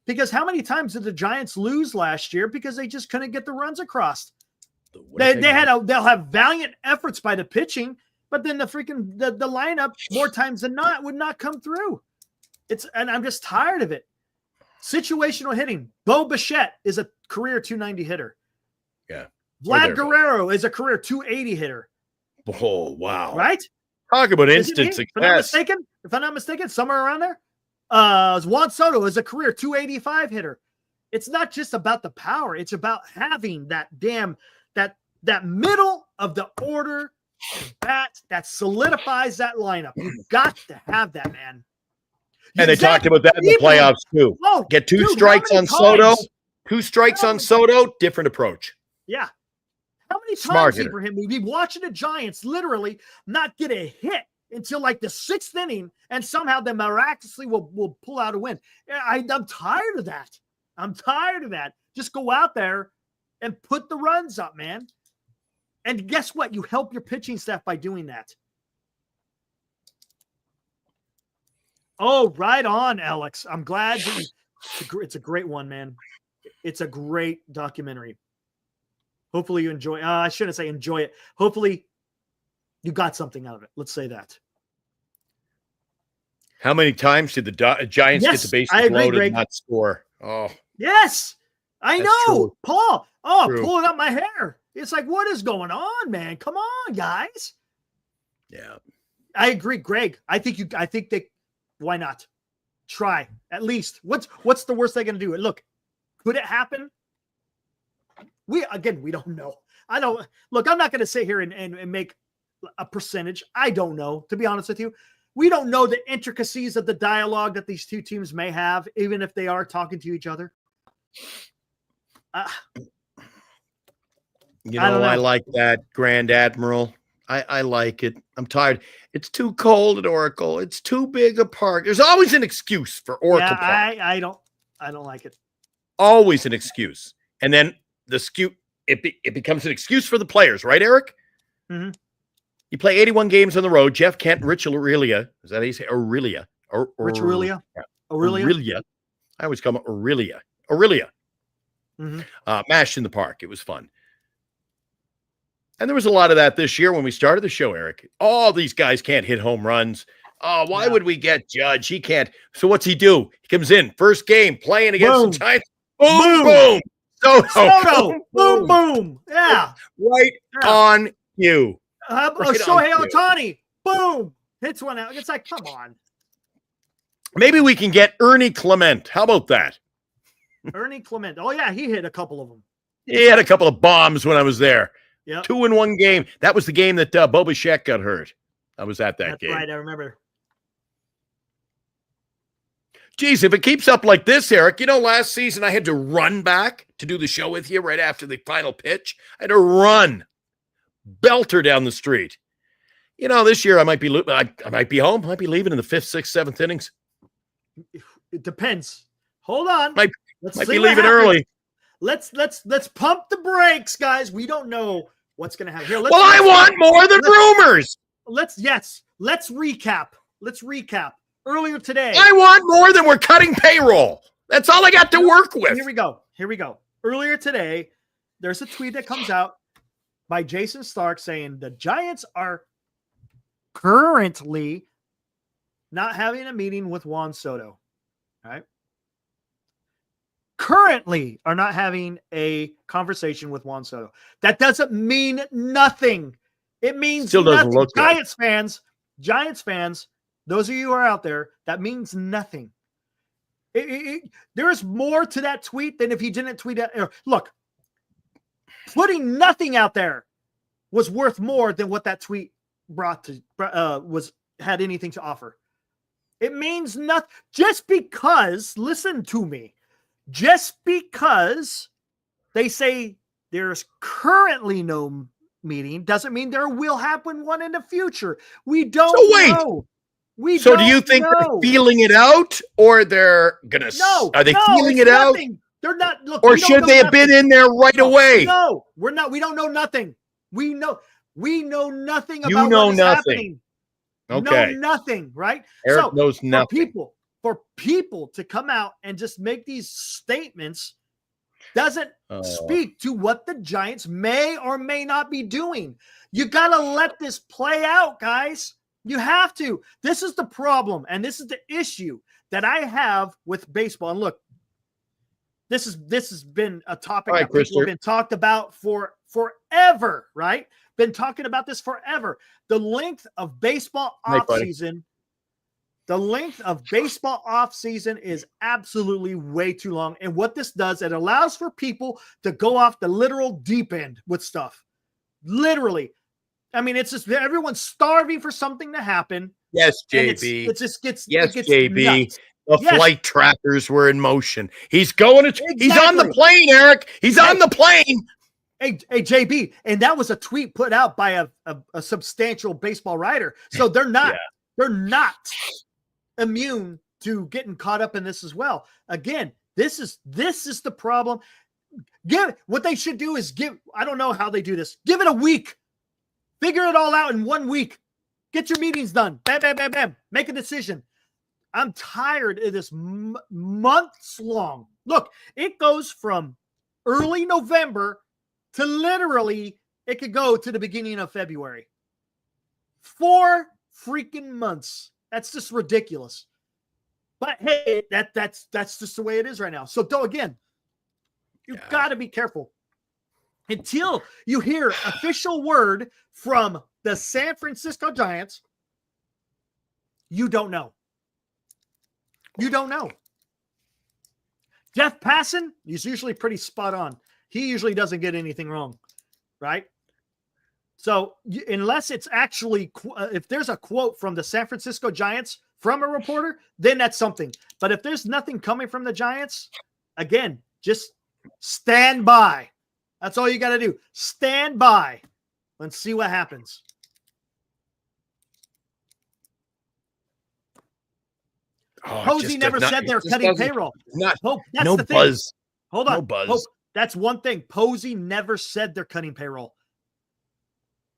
Because how many times did the Giants lose last year because they just couldn't get the runs across? They'll have valiant efforts by the pitching, but then the lineup more times than not would not come through. And I'm just tired of it. Situational hitting. Bo Bichette is a career 290 hitter. Yeah. Vlad Guerrero is a career 280 hitter. Oh, wow. Right? Talk about instant success. If I'm not mistaken, somewhere around there. Juan Soto is a career 285 hitter. It's not just about the power. It's about having that middle of the order bat that solidifies that lineup. You've got to have that, man. And they talked about that in the playoffs too. Oh, get two strikes on Soto. 2 strikes on Soto, different approach. Yeah. How many times, Ibrahim, we've been watching the Giants literally not get a hit until like the 6th inning, and somehow they miraculously will pull out a win. I'm tired of that. I'm tired of that. Just go out there and put the runs up, man. And guess what? You help your pitching staff by doing that. Oh, right on, Alex. I'm glad it's a great one, man. It's a great documentary. Hopefully you enjoy. I shouldn't say enjoy it. Hopefully you got something out of it. Let's say that. How many times did the Giants get the bases loaded and not score? Oh, yes, I know, true. Paul. Oh, true. Pulling up my hair. It's like, what is going on, man? Come on, guys. Yeah, I agree, Greg. I think they. Why not try at least? What's the worst they're going to do? Look, could it happen? We don't know. I'm not going to sit here and make a percentage. I don't know, to be honest with you. We don't know the intricacies of the dialogue that these two teams may have, even if they are talking to each other. I like that, Grand Admiral. I like it. I'm tired. It's too cold at Oracle. It's too big a park. There's always an excuse for Oracle Park. I don't like it. Always an excuse. And then it becomes an excuse for the players, right, Eric? Mm-hmm. You play 81 games on the road. Jeff Kent, Rich Aurelia. Is that how you say Aurelia? Rich Aurelia? Yeah. Aurelia? I always call him Aurelia. Aurelia. Mm-hmm. Mashed in the park. It was fun. And there was a lot of that this year when we started the show, Eric. All these guys can't hit home runs. Oh, why would we get Judge? He can't. So what's he do? He comes in, first game, playing against the Giants. Boom, boom. Soto. Boom, boom. Yeah. Right on you. Shohei Ohtani. Boom. Hits one out. It's like, come on. Maybe we can get Ernie Clement. How about that? Ernie Clement. Oh, yeah. He hit a couple of them. He had a couple of bombs when I was there. Yep. 2 in 1 game. That was the game that Bo Bichette got hurt. I was at that game. That's right. I remember. Geez, if it keeps up like this, Eric, last season I had to run back to do the show with you right after the final pitch. I had to run. Belter down the street. This year I might be I might be home. I might be leaving in the 5th, 6th, 7th innings. It depends. Hold on. Might be leaving early. Let's pump the brakes, guys. We don't know what's going to happen here. I want more than rumors. Let's recap. Let's recap. Earlier today, I want more than we're cutting payroll. That's all I got to work with. Here we go. Earlier today, there's a tweet that comes out by Jason Stark saying the Giants are currently not having a meeting with Juan Soto. All right. Currently are not having a conversation with Juan Soto. That doesn't mean nothing. It means still doesn't nothing. Look Giants fans, those of you who are out there, that means nothing. There's more to that tweet than if he didn't tweet it. Look, putting nothing out there was worth more than what that tweet had anything to offer. It means nothing. Just because, listen to me, just because they say there's currently no meeting doesn't mean there will happen one in the future. We don't know. So do you think they're feeling it out, or they're gonna? No, are they feeling it out? They're not. Look, or should they have been in there right away? No, we're not. We don't know nothing. We know nothing about what's happening. Okay, know nothing. Right? Eric knows nothing. For people to come out and just make these statements doesn't speak to what the Giants may or may not be doing. You got to let this play out, guys. You have to. This is the problem, and this is the issue that I have with baseball. And look, this has been a topic that people have been talked about for forever, right? Been talking about this forever. The length of baseball offseason. The length of baseball offseason is absolutely way too long. And what this does, it allows for people to go off the literal deep end with stuff. Literally. I mean, it's just everyone's starving for something to happen. Yes, JB. It just gets JB. Nuts. The flight trackers were in motion. He's going to. Exactly. He's on the plane, Eric. He's on the plane. Hey, JB, and that was a tweet put out by a substantial baseball writer. So they're not. They're not immune to getting caught up in this as well. Again, this is the problem. What they should do is I don't know how they do this. Give it a week. Figure it all out in 1 week. Get your meetings done. Bam, bam, bam, bam. Make a decision. I'm tired of this months long. Look, it goes from early November to literally, it could go to the beginning of February. 4 freaking months. That's just ridiculous. But hey, that's just the way it is right now. So again, you've got to be careful. Until you hear official word from the San Francisco Giants, you don't know. You don't know. Jeff Passan is usually pretty spot on. He usually doesn't get anything wrong, right? So unless it's actually, if there's a quote from the San Francisco Giants from a reporter, then that's something. But if there's nothing coming from the Giants, again, just stand by. That's all you got to do. Stand by. Let's see what happens. Posey never said they're cutting payroll. That's no the buzz. Thing. Hold on. No buzz. That's one thing. Posey never said they're cutting payroll.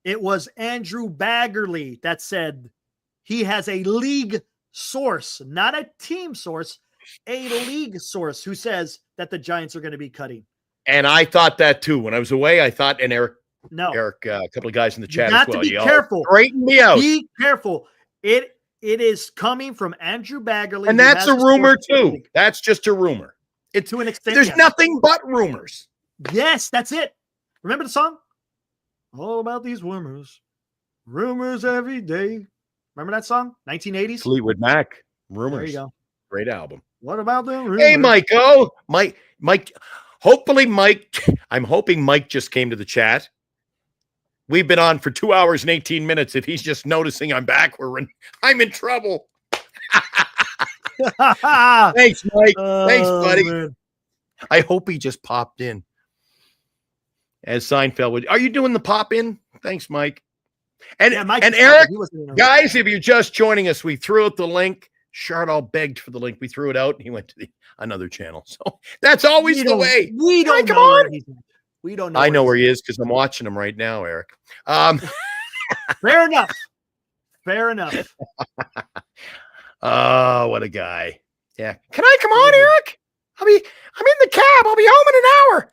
It was Andrew Baggerly that said he has a league source, not a team source, a league source who says that the Giants are going to be cutting. And I thought that too. When I was away, I thought, and Eric, a couple of guys in the chat as well. You got to be careful. Straighten me out. Be careful. It is coming from Andrew Baggerly. And that's a rumor too. That's just a rumor. It's to an extent. There's nothing but rumors. Yes, that's it. Remember the song? All about these rumors. Rumors every day. Remember that song? 1980s? Fleetwood Mac. Rumors. There you go. Great album. What about the rumors? Hey, Mike. Oh, Mike. Hopefully, Mike. I'm hoping Mike just came to the chat. We've been on for 2 hours and 18 minutes. If he's just noticing I'm back, I'm in trouble. Thanks, Mike. Thanks, buddy. Man. I hope he just popped in. As Seinfeld would. Are you doing the pop in? Thanks, Mike. And Eric, guys, if you're just joining us, we threw out the link. Chardal begged for the link. We threw it out, and he went to another channel. So that's always the way. We don't come know on. We don't know. I know where he is because I'm watching him right now, Eric. Fair enough. Fair enough. Oh, what a guy. Yeah. Can I come on, Eric? I'm in the cab. I'll be home in an hour.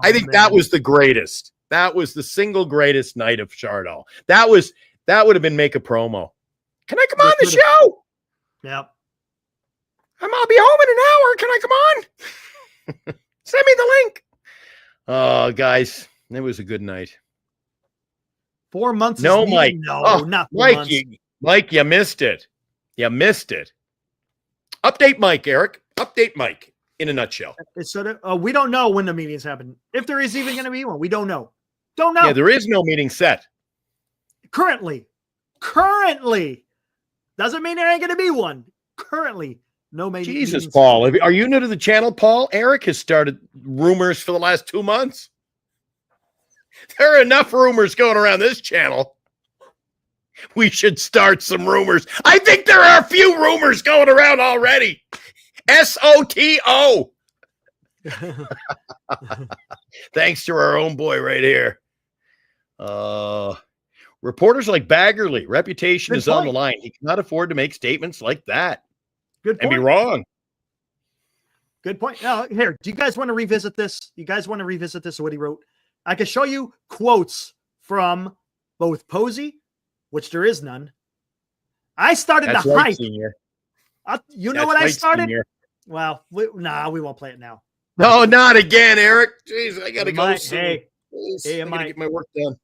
I think that was the greatest. That was the single greatest night of Chardal. That would have been make a promo. Can I come on the show? Yep. I'll be home in an hour. Can I come on? Send me the link. Oh, guys, it was a good night. 4 months. No, Mike. No, not 4 Mike. months. Mike, you missed it. You missed it. Update Mike, Eric. Update Mike in a nutshell. We don't know when the meetings happen. If there is even going to be one, we don't know. Don't know. Yeah, there is no meeting set. Currently. Doesn't mean there ain't going to be one. Currently. No meeting. Jesus, Paul. Are you new to the channel, Paul? Eric has started rumors for the last 2 months. There are enough rumors going around this channel. We should start some rumors. I think there are a few rumors going around already. SOTO. Thanks to our own boy right here. Reporters like Baggerly, reputation is on the line. He cannot afford to make statements like that. Good point. And be wrong. Good point. Now, here, do you guys want to revisit this? What he wrote? I can show you quotes from both Posey, which there is none. I started That's the right, hype. Senior. You know That's what I right, started? Senior. Well, we won't play it now. No, not again, Eric. Jeez, I got to go soon. Hey, I got to get my work done.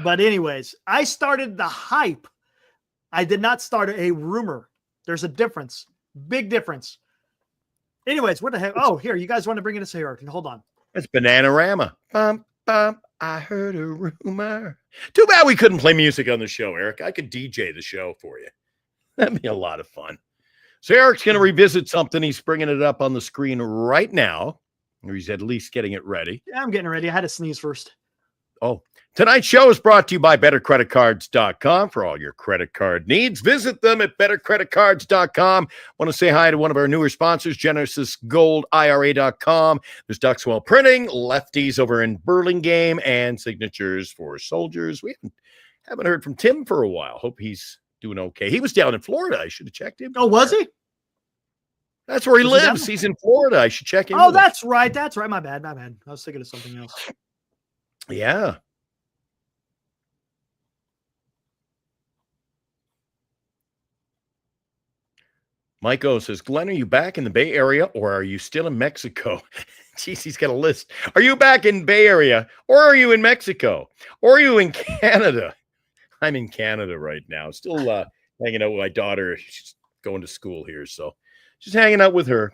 But anyways, I started the hype. I did not start a rumor. There's a difference. Big difference. Anyways, what the heck? Oh, here, you guys want to bring us here? Hold on. It's Bananarama. Bum, bum, I heard a rumor. Too bad we couldn't play music on the show, Eric. I could DJ the show for you. That'd be a lot of fun. So Eric's going to revisit something. He's bringing it up on the screen right now. Or he's at least getting it ready. Yeah, I'm getting ready. I had to sneeze first. Oh, tonight's show is brought to you by bettercreditcards.com for all your credit card needs. Visit them at bettercreditcards.com. Want to say hi to one of our newer sponsors, GenesisGoldIRA.com. There's Duxwell Printing, Lefties over in Burlingame, and Signatures for Soldiers. We haven't heard from Tim for a while. Hope he's doing okay. He was down in Florida. I should have checked him. Oh, was he? That's where he lives. He's in Florida. I should check him. Oh, that's right. That's right. My bad. I was thinking of something else. Yeah. Mike O says, Glenn, are you back in the Bay Area or are you still in Mexico? Jeez, he's got a list. Are you back in Bay Area or are you in Mexico? Or are you in Canada? I'm in Canada right now. Still hanging out with my daughter. She's going to school here. So just hanging out with her.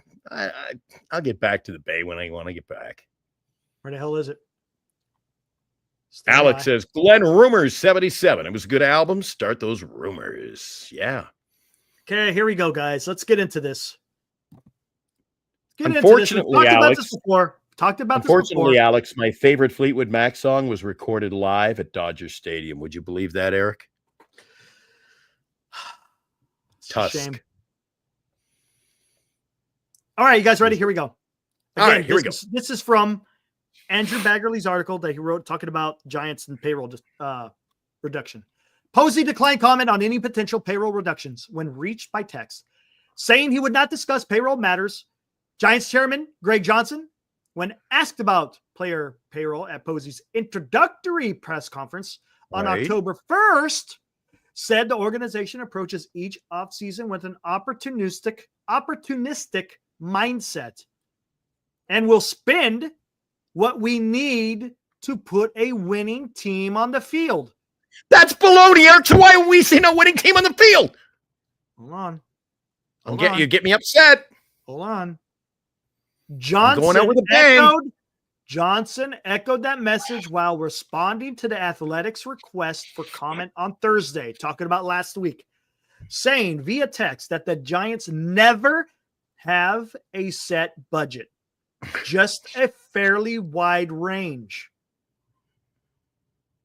I'll get back to the Bay when I want to get back. Where the hell is it? Alex says, Glenn, Rumors 77. It was a good album. Start those rumors. Yeah. Okay, here we go, guys. Let's get into this. Unfortunately, Alex, Unfortunately, Alex, my favorite Fleetwood Mac song was recorded live at Dodger Stadium. Would you believe that, Eric? Tusk. Shame. All right, you guys ready? Here we go. Again, All right, here we go. This is from Andrew Baggerly's article that he wrote talking about Giants and payroll reduction. Posey declined comment on any potential payroll reductions when reached by text, saying he would not discuss payroll matters. Giants chairman Greg Johnson, when asked about player payroll at Posey's introductory press conference on October 1st, said the organization approaches each offseason with an opportunistic mindset and will spend what we need to put a winning team on the field. That's baloney, Eric. So why are we seeing a winning team on the field? Hold on. You get me upset. Hold on. Johnson echoed that message while responding to the Athletics' request for comment on Thursday, talking about last week, saying via text that the Giants never have a set budget, just a fairly wide range.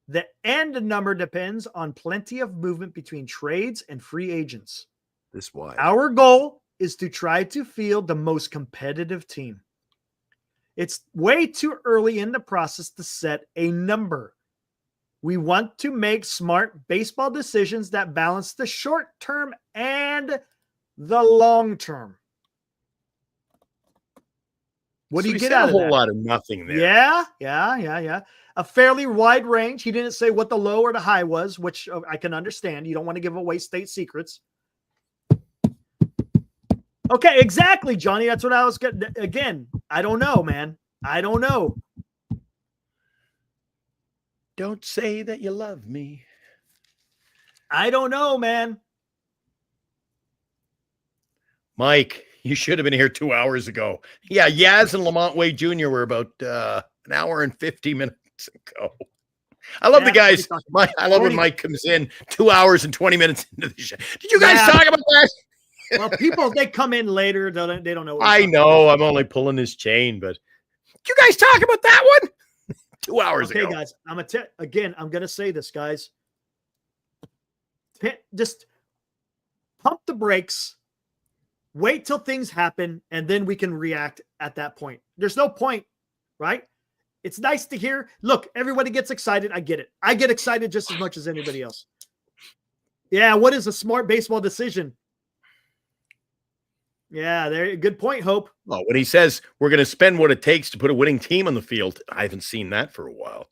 The end number depends on plenty of movement between trades and free agents. This wide. Our goal is to try to field the most competitive team. It's way too early in the process to set a number. We want to make smart baseball decisions that balance the short term and the long term. What do you get out of that? A whole lot of nothing there. Yeah. A fairly wide range. He didn't say what the low or the high was, which I can understand. You don't want to give away state secrets. Okay, exactly, Johnny. That's what I was getting. Again, I don't know, man. I don't know. Don't say that you love me. I don't know, man. Mike, you should have been here 2 hours ago. Yeah, Yaz and Lamont Wade Jr. were about an hour and 50 minutes ago. I love the guys. I love when Mike comes in 2 hours and 20 minutes into the show. Did you guys talk about that? Well, people, they come in later. They don't know. I know. I'm only pulling his chain, but did you guys talk about that one? 2 hours ago. Okay, guys. I'm going to say this, guys. Just pump the brakes. Wait till things happen, and then we can react at that point. There's no point, right? It's nice to hear. Look, everybody gets excited. I get it. I get excited just as much as anybody else. Yeah, what is a smart baseball decision? Yeah, good point, Hope. Well, when he says we're going to spend what it takes to put a winning team on the field, I haven't seen that for a while.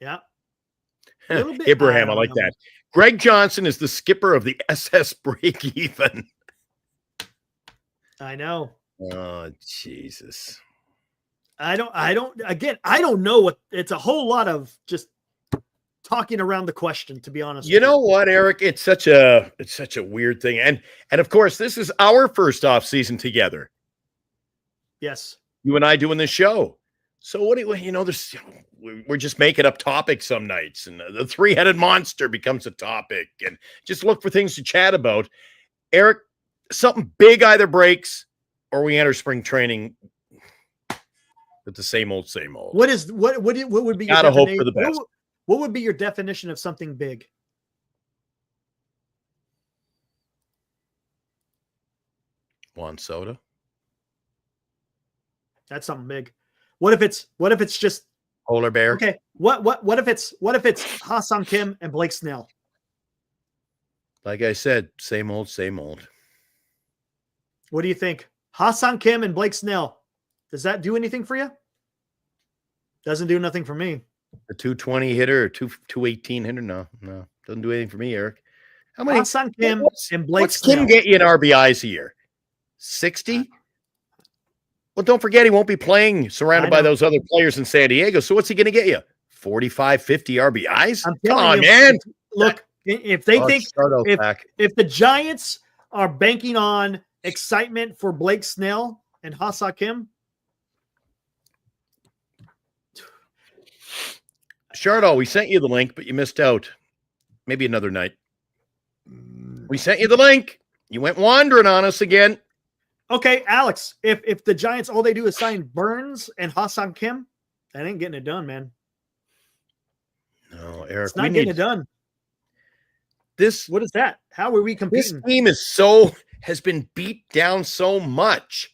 Yeah. Abraham, I like that. Greg Johnson is the skipper of the SS Break Even. I know. Oh, Jesus. I don't know what it's a whole lot of just talking around the question, to be honest. You know what, Eric? It's such a weird thing. And of course, this is our first off season together. Yes. You and I doing this show. So what do we're just making up topics some nights, and the three-headed monster becomes a topic, and just look for things to chat about. Eric, something big either breaks or we enter spring training with the same old. What would be your gotta hope for the best. What would be your definition of something big? Juan Soto. That's something big. What if it's just polar bear? Okay. What if it's Ha-Seong Kim and Blake Snell? Like I said, same old, same old. What do you think? Ha-Seong Kim and Blake Snell. Does that do anything for you? Doesn't do nothing for me. A 220 hitter or 218 hitter? No. Doesn't do anything for me, Eric. How many? Ha-Seong Kim and Blake What's Snell. Kim get you in RBIs a year? 60? Well, don't forget he won't be playing surrounded by those other players in San Diego. So what's he going to get you? 45, 50 RBIs? Come on, man. Look, if they think if the Giants are banking on excitement for Blake Snell and Ha-Seong Kim, Shardo, we sent you the link, but you missed out. Maybe another night. We sent you the link. You went wandering on us again. Okay, Alex, if the Giants, all they do is sign Burns and Ha-Seong Kim, that ain't getting it done, man. No, Eric. It's not getting it done. What is that? How are we competing? This team has been beat down so much.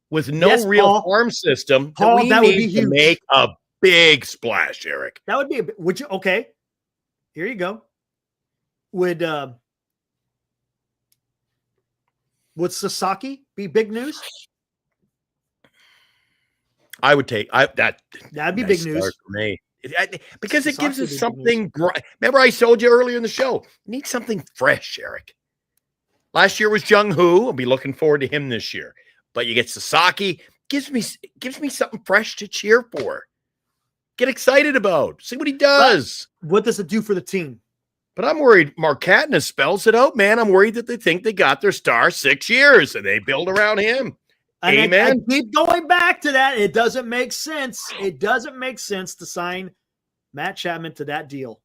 with no real farm system, that we need to make a big splash, Eric. That would be would you? Okay, here you go. Would Sasaki be big news? I would take that'd be big news for me. Because Sasaki, it gives us something. Remember, I told you earlier in the show, need something fresh, Eric. Last year was Jung-Hoo. I'll be looking forward to him this year. But you get Sasaki, gives me something fresh to cheer for. Get excited about. See what he does. But what does it do for the team? But I'm worried Markatna spells it out, man. I'm worried that they think they got their star 6 years and they build around him. And I keep going back to that. It doesn't make sense. It doesn't make sense to sign Matt Chapman to that deal.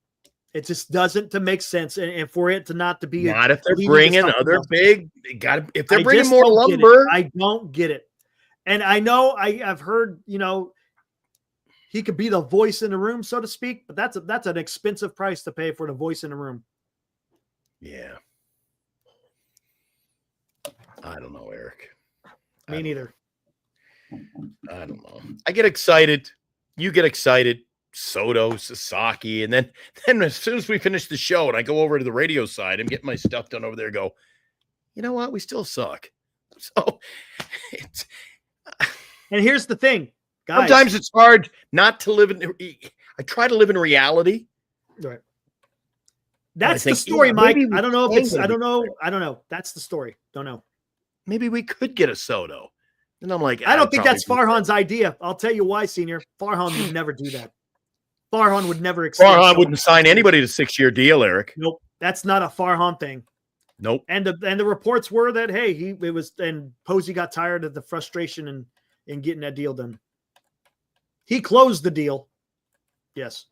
It just doesn't make sense. And for it to not to be not if they're bringing other big, if they're bringing more lumber. I don't get it. And I know I've heard, he could be the voice in the room, so to speak, but that's an expensive price to pay for the voice in the room. Yeah. I don't know, Eric. Me neither. I don't know. I get excited. You get excited. Soto, Sasaki. And then as soon as we finish the show and I go over to the radio side, I'm getting my stuff done over there. Go, you know what? We still suck. So it's. And here's the thing, guys. Sometimes it's hard not to live in. I try to live in reality. Right. That's the story, Mike. I don't know if it's. I don't know. That's the story. Don't know. Maybe we could get a Soto. And I'm like, I don't think that's Farhan's idea. I'll tell you why, Senior. Farhan would never do that. Farhan would never accept. Farhan wouldn't sign anybody to a 6-year deal, Eric. Nope. That's not a Farhan thing. Nope. And the reports were that, hey, and Posey got tired of the frustration and getting that deal done. He closed the deal. Yes.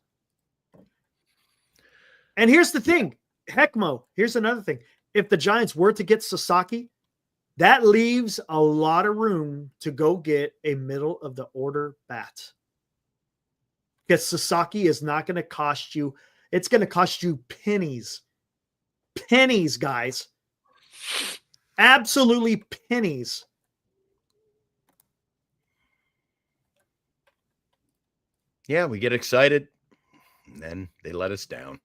And here's the thing. Heck, Mo, here's another thing. If the Giants were to get Sasaki, that leaves a lot of room to go get a middle of the order bat. Because Sasaki is not going to cost you. It's going to cost you pennies. Pennies, guys. Absolutely pennies. Yeah, we get excited, and then they let us down.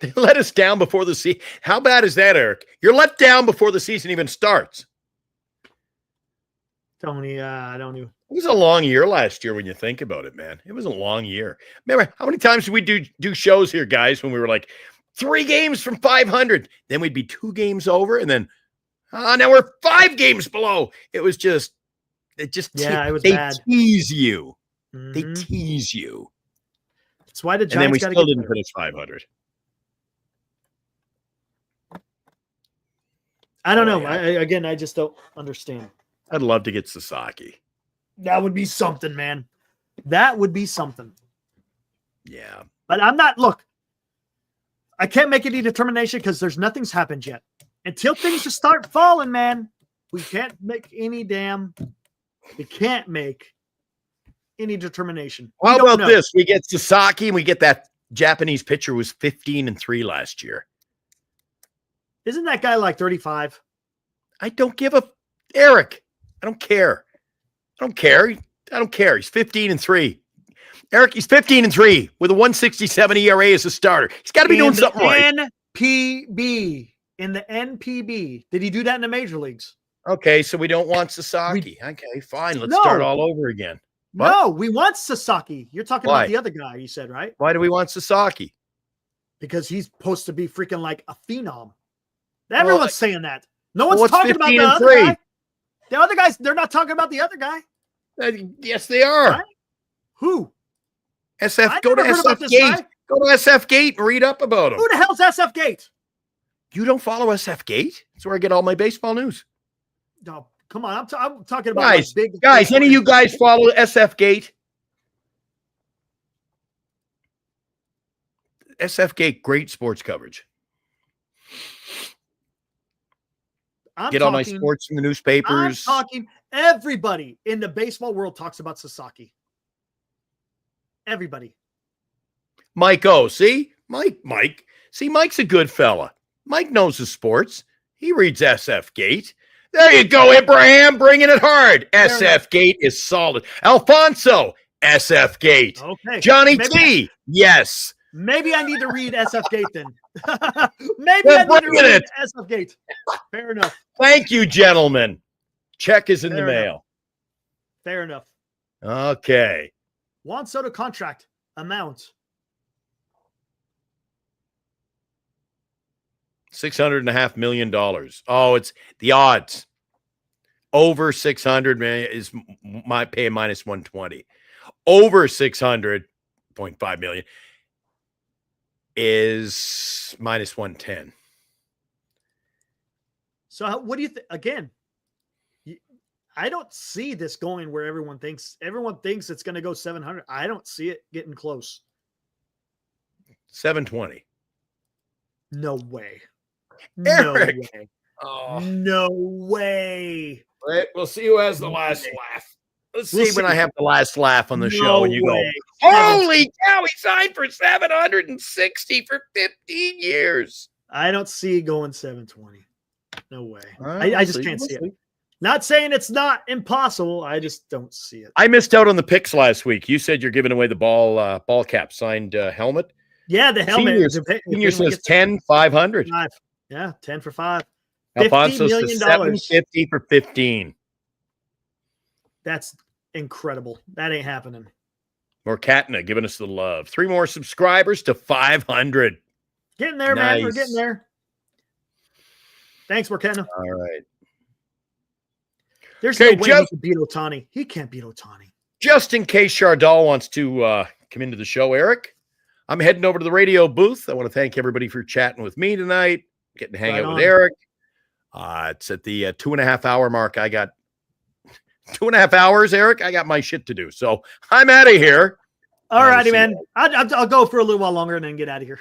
They let us down before the season. How bad is that, Eric? You're let down before the season even starts. Tony, I don't even. It was a long year last year when you think about it, man. It was a long year. Remember, how many times did we do shows here, guys, when we were like 3 games from 500? Then we'd be 2 games over, and then now we're 5 games below. It was just, it was bad. Tease you. Mm-hmm. They tease you. That's why the Giants. And then we still didn't finish 500. I don't know. Yeah. I just don't understand. I'd love to get Sasaki. That would be something, man. That would be something. Yeah. But I'm not, look, I can't make any determination because nothing's happened yet. Until things just start falling, man, we can't make any determination. How about this? We get Sasaki and we get that Japanese pitcher who was 15-3 last year. Isn't that guy like 35? I don't give a Eric. I don't care. I don't care. He's 15-3. Eric, he's 15-3 with a 1.67 ERA as a starter. He's got to be doing something right. In the NPB. Did he do that in the major leagues? Okay, so we don't want Sasaki. Okay, fine. Let's start all over again. What? No, we want Sasaki. You're talking about the other guy, you said, right? Why do we want Sasaki? Because he's supposed to be freaking like a phenom. Everyone's saying that. No one's talking about the other guy. The other guys, they're not talking about the other guy. Yes, they are. Right? Who? Go to SF Gate. Go to SF Gate and read up about him. Who the hell's SF Gate? You don't follow SF Gate? That's where I get all my baseball news. No, come on. I'm talking about guys. Any of you guys follow SF Gate? SF Gate, great sports coverage. Get all my sports from the newspapers. I'm talking. Everybody in the baseball world talks about Sasaki. Everybody. Mike O. See? Mike. See, Mike's a good fella. Mike knows his sports. He reads SF Gate. There you go, Abraham, bringing it hard. SF Gate is solid. Alfonso, SF Gate. Okay. Johnny T, yes. Maybe I need to read SF Gate then. Maybe I need to read SF Gate. Fair enough. Thank you, gentlemen. Check is in the mail. Fair enough. Okay. Juan Soto contract amount. $600.5 million. Oh, it's the odds. Over 600 million is my pay minus 120. Over 600.5 million is minus 110. So what do you think? Again, I don't see this going where everyone thinks it's going to go 700. I don't see it getting close. 720. No way. Eric. No way. Oh. No way. Right, we'll see who has the last laugh. Let's see when I have the last laugh on the show and you way. go, holy cow, he signed for 760 for 15 years. I don't see going 720. No way. I just can't see it. Not saying it's not impossible. I just don't see it. I missed out on the picks last week. You said you're giving away the ball cap signed helmet. Yeah, the helmet. Senior says 10, 500. 5. Yeah, 10 for 5. Alfonso says 750 for 15. That's incredible. That ain't happening. Morkatna giving us the love. 3 more subscribers to 500. Getting there, man. We're getting there. Thanks, Morkatna. All right. There's no way he can beat Ohtani. He can't beat Ohtani. Just in case Chardal wants to come into the show, Eric, I'm heading over to the radio booth. I want to thank everybody for chatting with me tonight, getting to hang out with Eric. It's at the 2.5 hour mark. I got 2.5 hours, Eric. I got my shit to do. So I'm out of here. All righty, man. I'll go for a little while longer and then get out of here.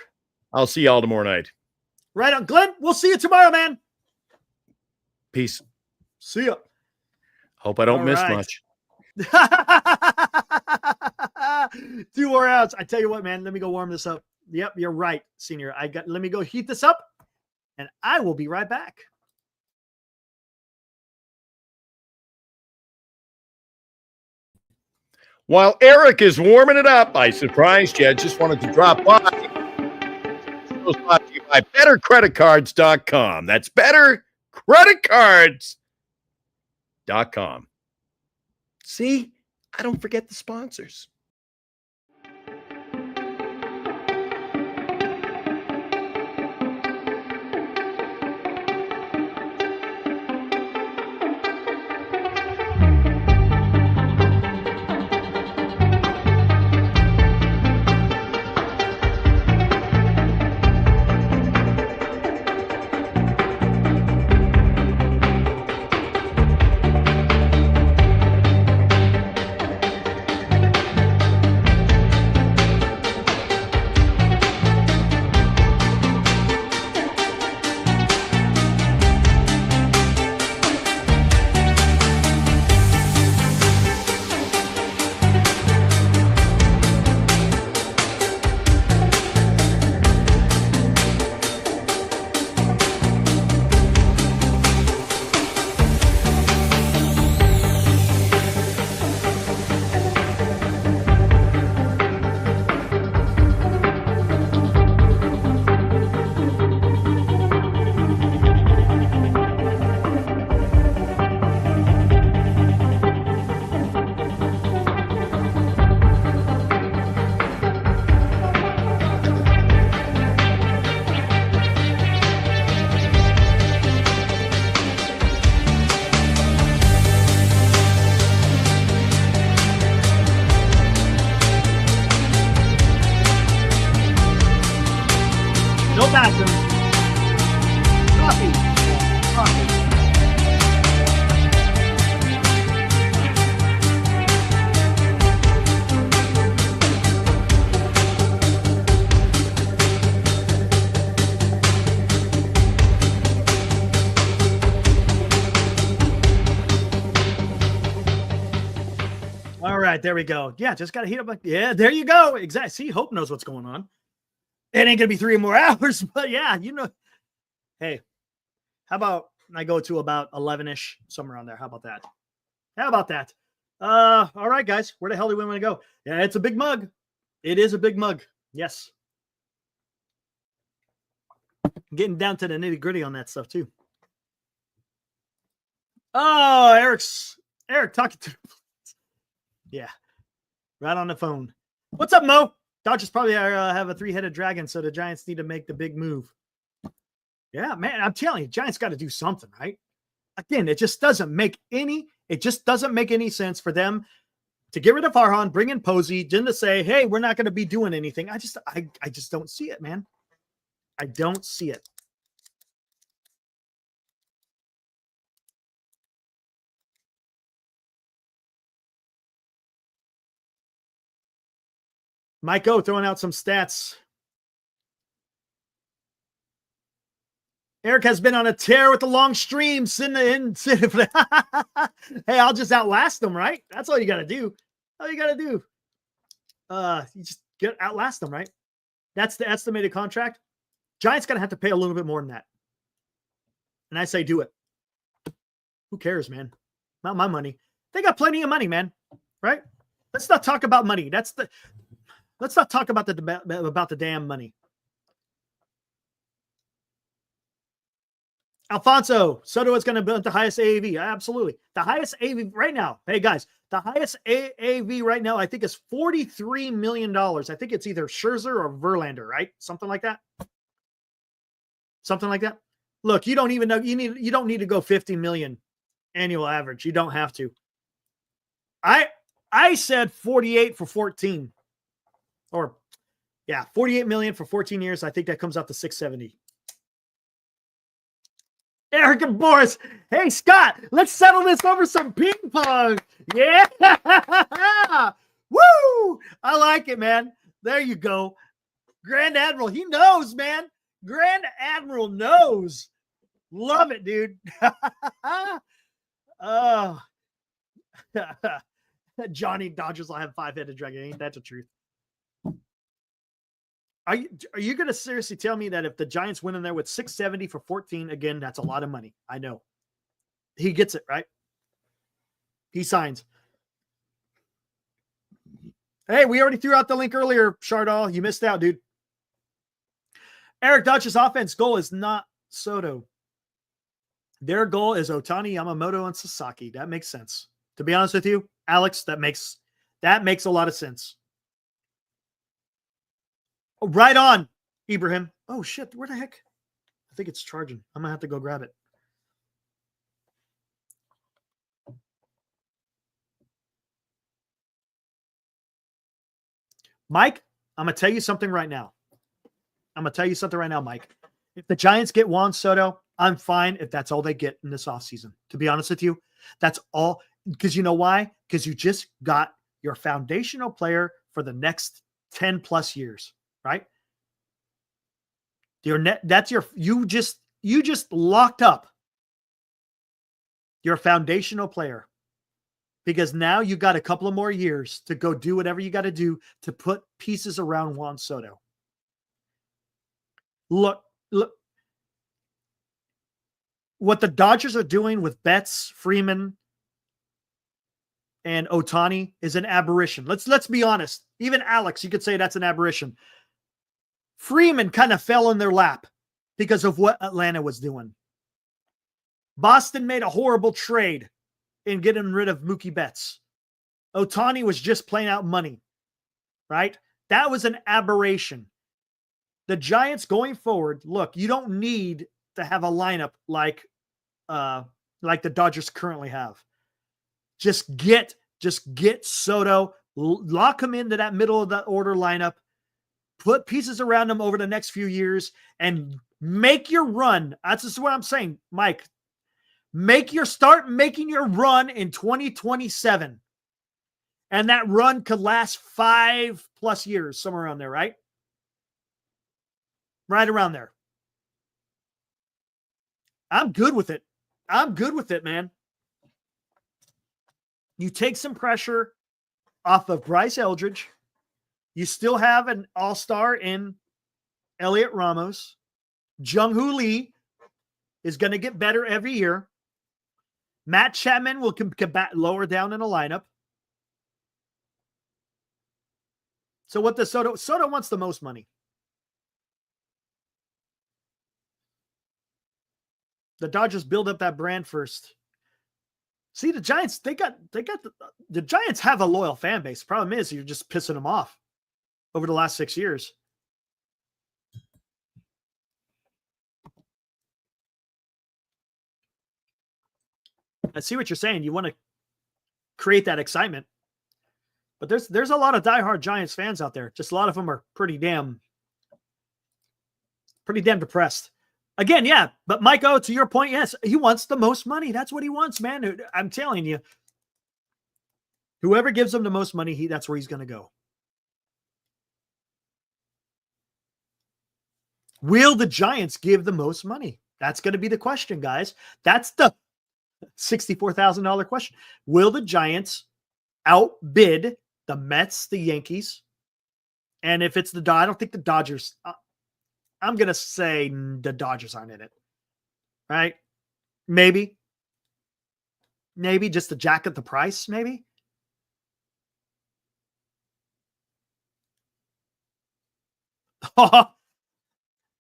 I'll see y'all tomorrow night. Right on. Glenn, we'll see you tomorrow, man. Peace. See ya. Hope I don't miss much. 2 more outs. I tell you what, man, let me go warm this up. Yep, you're right, Senior. Let me go heat this up, and I will be right back. While Eric is warming it up, I surprised you. I just wanted to drop by. It was brought to you by bettercreditcards.com. That's bettercreditcards.com. See, I don't forget the sponsors. There we go. Yeah, just got to heat up. Yeah, there you go. Exactly. See, Hope knows what's going on. It ain't going to be 3 more hours, but yeah, you know. Hey, how about And I go to about 11-ish, somewhere around there. How about that? How about that? All right, guys. Where the hell do we want to go? Yeah, it's a big mug. It is a big mug. Yes. Getting down to the nitty-gritty on that stuff, too. Oh, Eric talking to yeah, right on the phone. What's up, Mo? Dodgers probably have a 3-headed dragon, so the Giants need to make the big move. Yeah, man, I'm telling you, Giants got to do something, right? Again, it just doesn't make any sense for them to get rid of Farhan, bring in Posey, then to say, hey, we're not going to be doing anything. I just don't see it, man. I don't see it. Mike O throwing out some stats. Eric has been on a tear with the long streams. Hey, I'll just outlast them, right? That's all you got to do. All you got to do. You just outlast them, right? That's the estimated contract. Giants going to have to pay a little bit more than that. And I say do it. Who cares, man? Not my money. They got plenty of money, man. Right? Let's not talk about money. Let's not talk about the damn money. Alfonso, Soto is going to build the highest AAV. Absolutely. The highest AAV right now. Hey, guys, the highest AAV right now, I think, is $43 million. I think it's either Scherzer or Verlander, right? Something like that. Something like that. Look, you don't even know. You don't need to go 50 million annual average. You don't have to. I said 48 for 14. Or, yeah, 48 million for 14 years. I think that comes out to 670. Eric and Boris. Hey, Scott, let's settle this over some ping pong. Yeah. Woo. I like it, man. There you go. Grand Admiral. He knows, man. Grand Admiral knows. Love it, dude. Oh. Johnny Dodgers will have 5-headed dragon. Ain't that the truth? Are you going to seriously tell me that if the Giants win in there with 670 for 14, again, that's a lot of money. I know. He gets it, right? He signs. Hey, we already threw out the link earlier, Shardall. You missed out, dude. Eric Dodgers offense goal is not Soto. Their goal is Ohtani, Yamamoto, and Sasaki. That makes sense. To be honest with you, Alex, that makes a lot of sense. Right on, Ibrahim. Oh, shit. Where the heck? I think it's charging. I'm going to have to go grab it. Mike, I'm going to tell you something right now. Mike. If the Giants get Juan Soto, I'm fine if that's all they get in this offseason. To be honest with you, that's all. Because you know why? Because you just got your foundational player for the next 10 plus years. Right? You just locked up your foundational player because now you got a couple of more years to go do whatever you got to do to put pieces around Juan Soto. Look, what the Dodgers are doing with Betts, Freeman, and Ohtani is an aberration. Let's be honest. Even Alex, you could say that's an aberration. Freeman kind of fell in their lap because of what Atlanta was doing. Boston made a horrible trade in getting rid of Mookie Betts. Ohtani was just playing out money, right? That was an aberration. The Giants going forward, look, you don't need to have a lineup like the Dodgers currently have. Just get Soto, lock him into that middle of the order lineup, put pieces around him over the next few years, and make your run. That's just what I'm saying, Mike. Start making your run in 2027. And that run could last 5+ years, somewhere around there, right? Right around there. I'm good with it. Man. You take some pressure off of Bryce Eldridge. You still have an all-star in Elliot Ramos, Jung-Hoo Lee, is going to get better every year. Matt Chapman will combat lower down in the lineup. So what does Soto? Soto wants the most money. The Dodgers build up that brand first. See, the Giants, the Giants have a loyal fan base. Problem is, you're just pissing them off over the last 6 years. I see what you're saying. You want to create that excitement. But there's a lot of diehard Giants fans out there. Just a lot of them are pretty damn depressed. Again, yeah. But Mike O, to your point, yes, he wants the most money. That's what he wants, man. I'm telling you. Whoever gives him the most money, that's where he's going to go. Will the Giants give the most money? That's going to be the question, guys. That's the $64,000 question. Will the Giants outbid the Mets, the Yankees? And if it's I don't think the Dodgers, I'm going to say the Dodgers aren't in it. Right? Maybe just to jack up the price, maybe.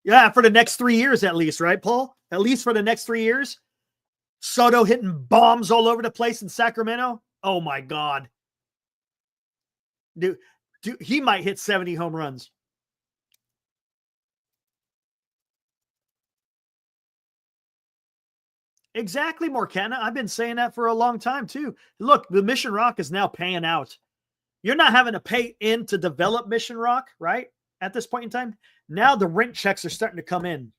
Yeah, for the next 3 years at least, right, Paul? At least for the next 3 years. Soto hitting bombs all over the place in Sacramento. Oh, my God. Dude, he might hit 70 home runs. Exactly, Morcana. I've been saying that for a long time, too. Look, the Mission Rock is now paying out. You're not having to pay in to develop Mission Rock, right? At this point in time. Now the rent checks are starting to come in.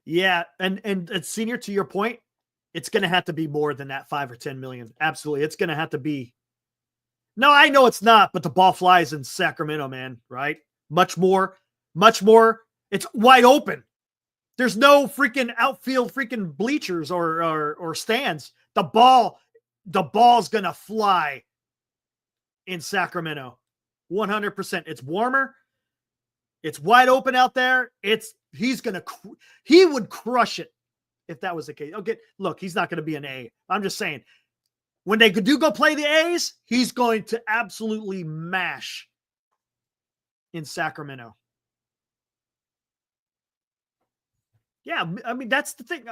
Yeah, and Senior, to your point, it's going to have to be more than that 5 or 10 million. Absolutely. It's going to have to be. No, I know it's not, but the ball flies in Sacramento, man, right? Much more. It's wide open. There's no freaking outfield freaking bleachers or stands. The ball's going to fly in Sacramento. 100%. It's warmer. It's wide open out there. He would crush it if that was the case. Okay, look, he's not going to be an A. I'm just saying, when they do go play the A's, he's going to absolutely mash in Sacramento. Yeah, I mean, that's the thing.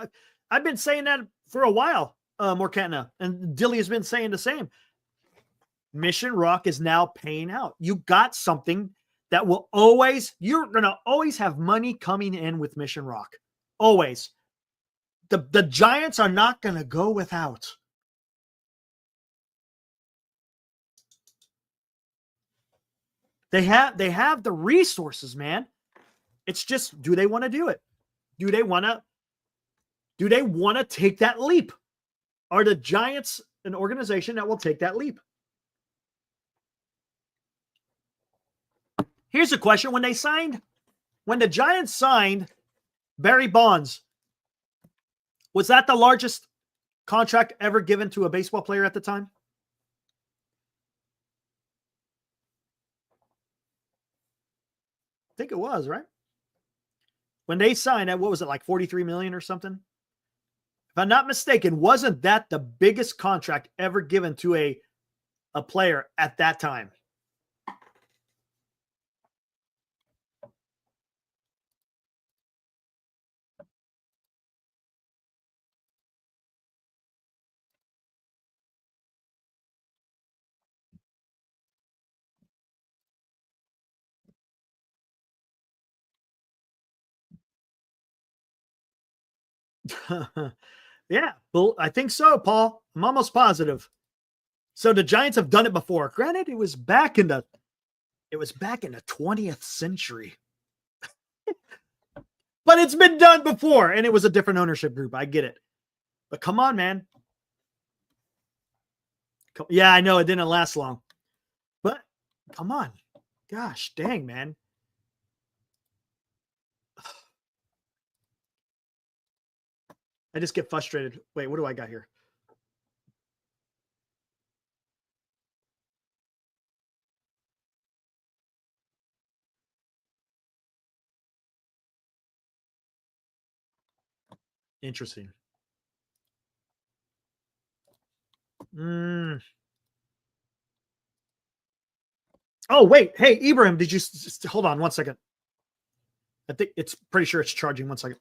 I've been saying that for a while, Morcana, and Dilly has been saying the same. Mission Rock is now paying out. You got something that will you're going to always have money coming in with Mission Rock. Always. The Giants are not going to go without. They have the resources, man. It's just, do they want to do it? Do they want to take that leap? Are the Giants an organization that will take that leap? Here's a question. When the Giants signed Barry Bonds, was that the largest contract ever given to a baseball player at the time? I think it was, right? When they signed that, what was it, like 43 million or something? If I'm not mistaken, wasn't that the biggest contract ever given to a player at that time? Yeah, well, I think so, Paul. I'm almost positive. So the Giants have done it before. Granted, it was back in the 20th century. But it's been done before, and it was a different ownership group. I get it. But come on, man. Yeah, I know it didn't last long. But come on. Gosh, dang, man. I just get frustrated. Wait, what do I got here? Interesting. Oh, wait. Hey, Ibrahim, did you hold on 1 second? I think it's pretty sure it's charging. 1 second.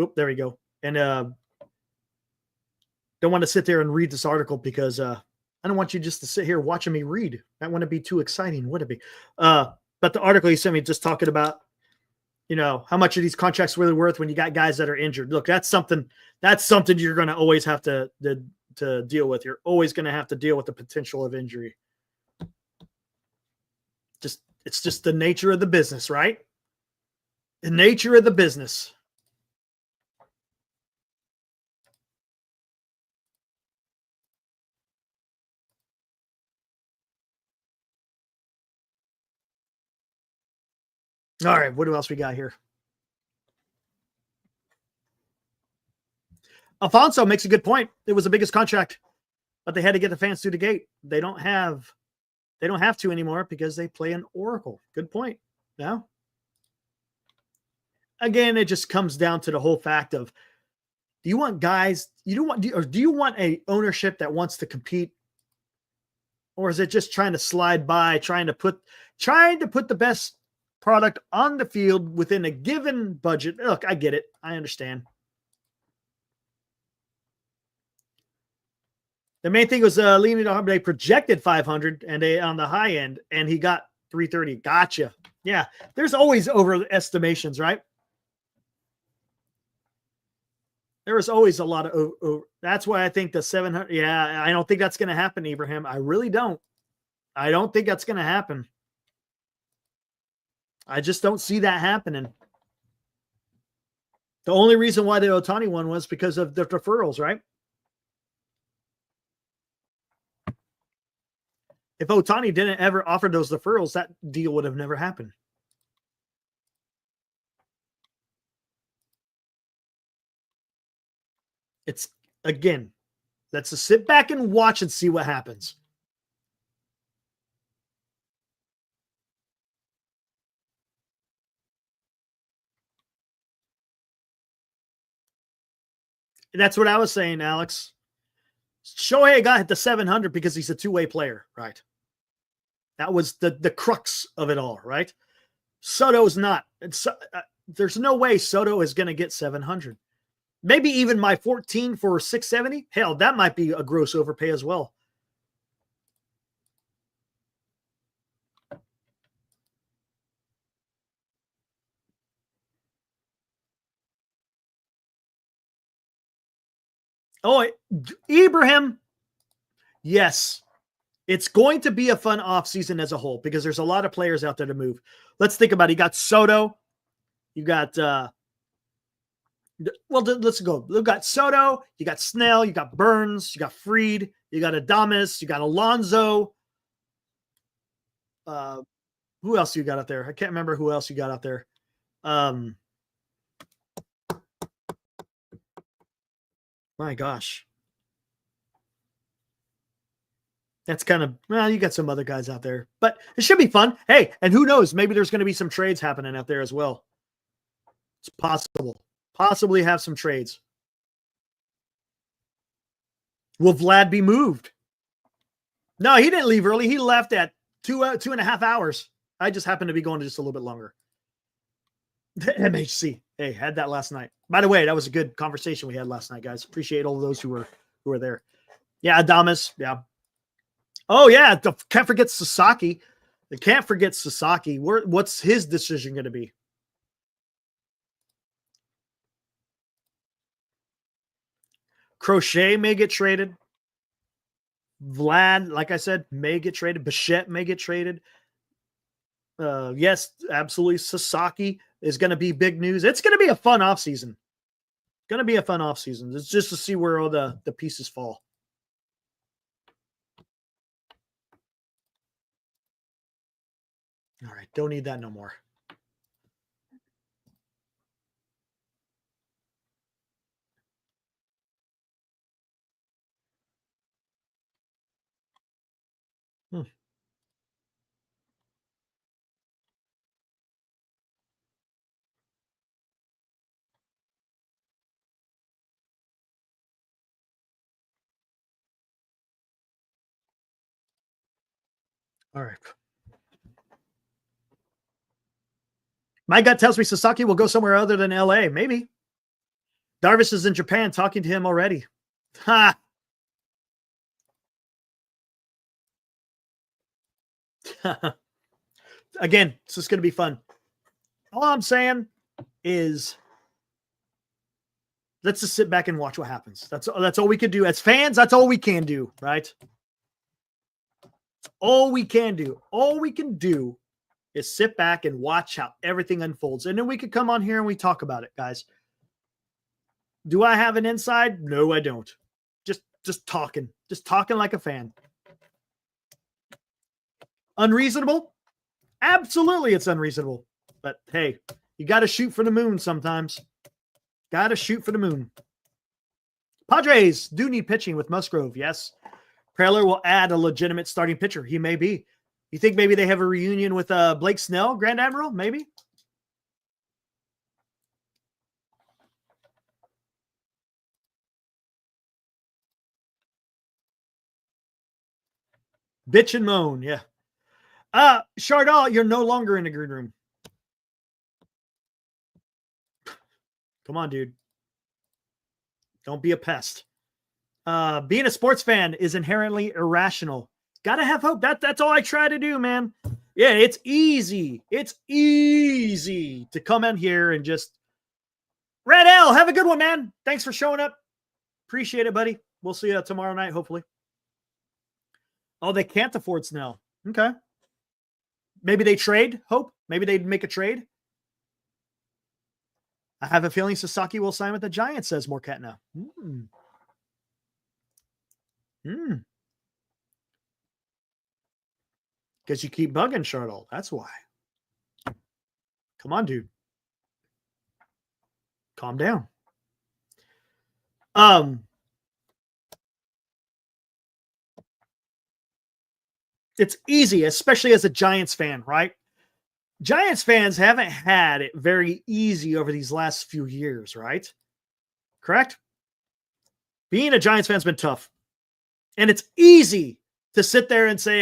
Oop, there we go. And don't want to sit there and read this article because I don't want you just to sit here watching me read. That wouldn't be too exciting, would it be? But the article you sent me just talking about, how much are these contracts really worth when you got guys that are injured? Look, that's something you're going to always have to deal with. You're always going to have to deal with the potential of injury. It's just the nature of the business, right? The nature of the business. All right, what else we got here? Alfonso makes a good point. It was the biggest contract, but they had to get the fans through the gate. They don't have to anymore because they play an Oracle. Good point. Yeah. Again, it just comes down to the whole fact of, do you want guys, do you want a ownership that wants to compete? Or is it just trying to slide by, trying to put the best product on the field within a given budget? Look, I get it. I understand. The main thing was leaning on, they projected 500 and they on the high end, and he got 330. Gotcha. Yeah. There's always overestimations, right? There is always a lot of, that's why I think the 700. Yeah. I don't think that's going to happen, Ibrahim. I really don't. I don't think that's going to happen. I just don't see that happening. The only reason why the Ohtani one was because of the deferrals, right? If Ohtani didn't ever offer those deferrals, that deal would have never happened. It's, again, let's just sit back and watch and see what happens. That's what I was saying, Alex. Shohei got the 700 because he's a two-way player, right? That was the crux of it all, right? Soto's not. There's no way Soto is going to get 700. Maybe even my 14 for 670. Hell, that might be a gross overpay as well. Oh, Ibrahim. Yes. It's going to be a fun offseason as a whole because there's a lot of players out there to move. Let's think about it. You got Soto. You got, let's go. You got Soto. You got Snell. You got Burns. You got Fried. You got Adames. You got Alonso. Who else you got out there? I can't remember who else you got out there. My gosh. That's kind of, well, you got some other guys out there, but it should be fun. Hey, and who knows? Maybe there's going to be some trades happening out there as well. It's possible. Possibly have some trades. Will Vlad be moved? No, he didn't leave early. He left at 2.5 hours. I just happened to be going just a little bit longer. MHC. Hey, had that last night. By the way, that was a good conversation we had last night, guys. Appreciate all of those who were there. Yeah, Adamas. Yeah. Oh yeah, can't forget Sasaki. Can't forget Sasaki. What's his decision going to be? Crochet may get traded. Vlad, like I said, may get traded. Bichette may get traded. Yes, absolutely. Sasaki is going to be big news. It's going to be a fun offseason. Going to be a fun offseason. It's just to see where all the pieces fall. All right, don't need that no more. All right. My gut tells me Sasaki will go somewhere other than LA. Maybe. Darvish is in Japan talking to him already. Ha! Again, this is going to be fun. All I'm saying is let's just sit back and watch what happens. That's all we can do. As fans, that's all we can do, right? All we can do. All we can do is sit back and watch how everything unfolds. And then we could come on here and we talk about it, guys. Do I have an inside? No, I don't. Just talking. Just talking like a fan. Unreasonable? Absolutely it's unreasonable. But hey, you got to shoot for the moon sometimes. Got to shoot for the moon. Padres do need pitching with Musgrove, yes. Preller will add a legitimate starting pitcher. He may be. You think maybe they have a reunion with Blake Snell, Grand Admiral? Maybe. Bitch and moan, yeah. Chardal, you're no longer in the green room. Come on, dude. Don't be a pest. Being a sports fan is inherently irrational. Gotta have hope. That's all I try to do, man. Yeah, it's easy. It's easy to come in here and just Red L, have a good one, man. Thanks for showing up. Appreciate it, buddy. We'll see you tomorrow night, hopefully. Oh, they can't afford Snell. Okay. Maybe they trade, Hope. Maybe they'd make a trade. I have a feeling Sasaki will sign with the Giants, says Morketna. Because you keep bugging Charlotte. That's why. Come on, dude. Calm down. It's easy, especially as a Giants fan, right? Giants fans haven't had it very easy over these last few years, right? Correct? Being a Giants fan has been tough. And it's easy to sit there and say,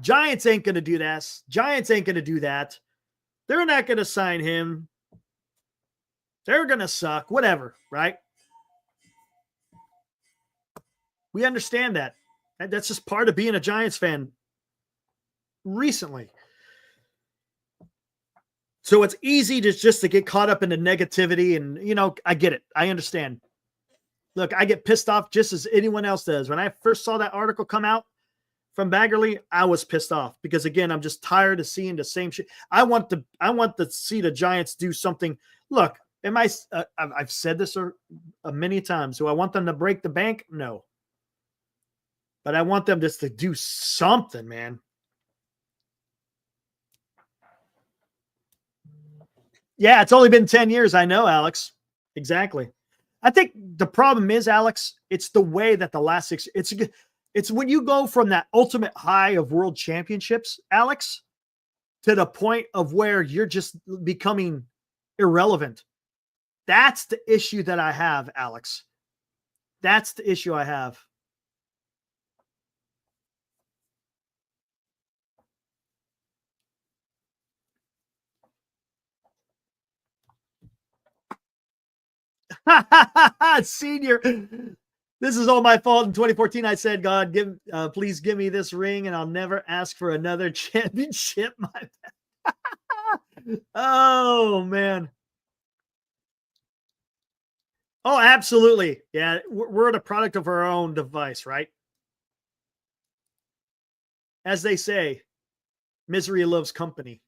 Giants ain't going to do this. Giants ain't going to do that. They're not going to sign him. They're going to suck. Whatever, right? We understand that. That's just part of being a Giants fan recently. So it's easy just to get caught up in the negativity. And, I get it. I understand. Look, I get pissed off just as anyone else does. When I first saw that article come out from Baggerly, I was pissed off because, again, I'm just tired of seeing the same shit. I want to see the Giants do something. Look, I've said this many times. Do I want them to break the bank? No. But I want them just to do something, man. Yeah, it's only been 10 years. I know, Alex. Exactly. I think the problem is, Alex, it's the way that the last 6, it's when you go from that ultimate high of world championships, Alex, to the point of where you're just becoming irrelevant. That's the issue that I have, Alex. That's the issue I have. Senior. This is all my fault. In 2014, I said, God, please give me this ring, and I'll never ask for another championship. Oh, man. Oh, absolutely. Yeah, we're the product of our own device, right? As they say, misery loves company.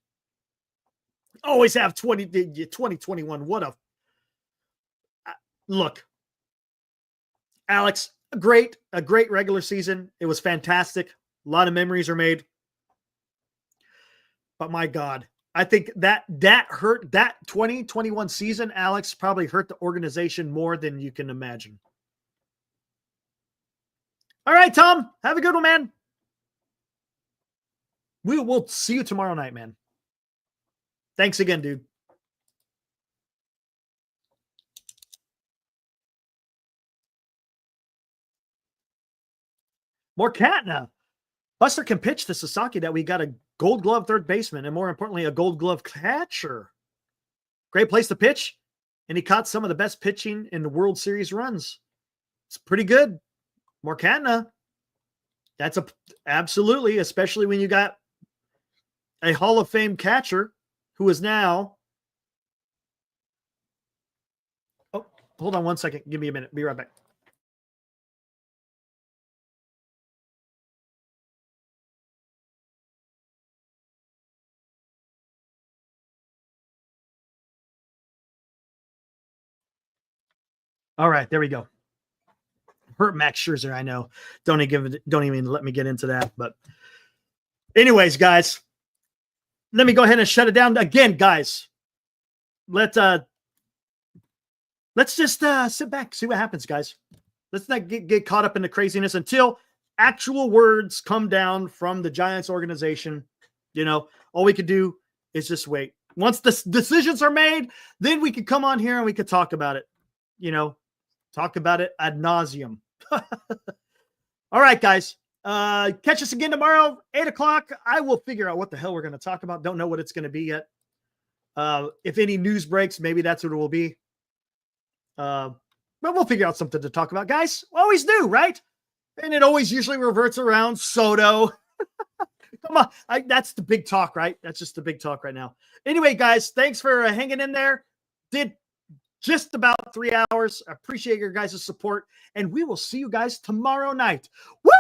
Always have 2021. What a look. Alex, a great regular season. It was fantastic. A lot of memories are made. But my God, I think that hurt that 2021 season, Alex, probably hurt the organization more than you can imagine. All right, Tom, have a good one, man. We'll see you tomorrow night, man. Thanks again, dude. More Katna. Buster can pitch to Sasaki that we got a Gold Glove third baseman and, more importantly, a Gold Glove catcher. Great place to pitch, and he caught some of the best pitching in the World Series runs. It's pretty good. More Katna. That's absolutely, especially when you got a Hall of Fame catcher who is now. Oh, hold on one second. Give me a minute. Be right back. All right, there we go. Hurt Max Scherzer, I know. Don't even let me get into that. But anyways, guys, let me go ahead and shut it down again, guys. Let's just sit back, see what happens, guys. Let's not get caught up in the craziness until actual words come down from the Giants organization. You know, all we could do is just wait. Once the decisions are made, then we could come on here and we could talk about it. You know, talk about it ad nauseum. All right, guys. Catch us again tomorrow, 8:00. I will figure out what the hell we're going to talk about. Don't know what it's going to be yet. If any news breaks, maybe that's what it will be. But we'll figure out something to talk about, guys. We always do, right? And it always usually reverts around Soto. Come on. That's the big talk, right? That's just the big talk right now. Anyway, guys, thanks for hanging in there. Did just about 3 hours. I appreciate your guys' support, and we will see you guys tomorrow night. Woo!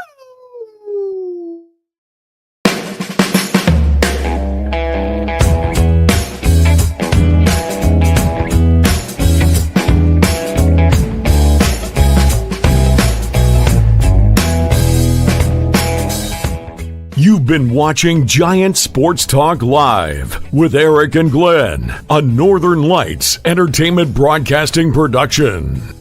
You've been watching Giant Sports Talk Live with Eric and Glenn, a Northern Lights Entertainment Broadcasting production.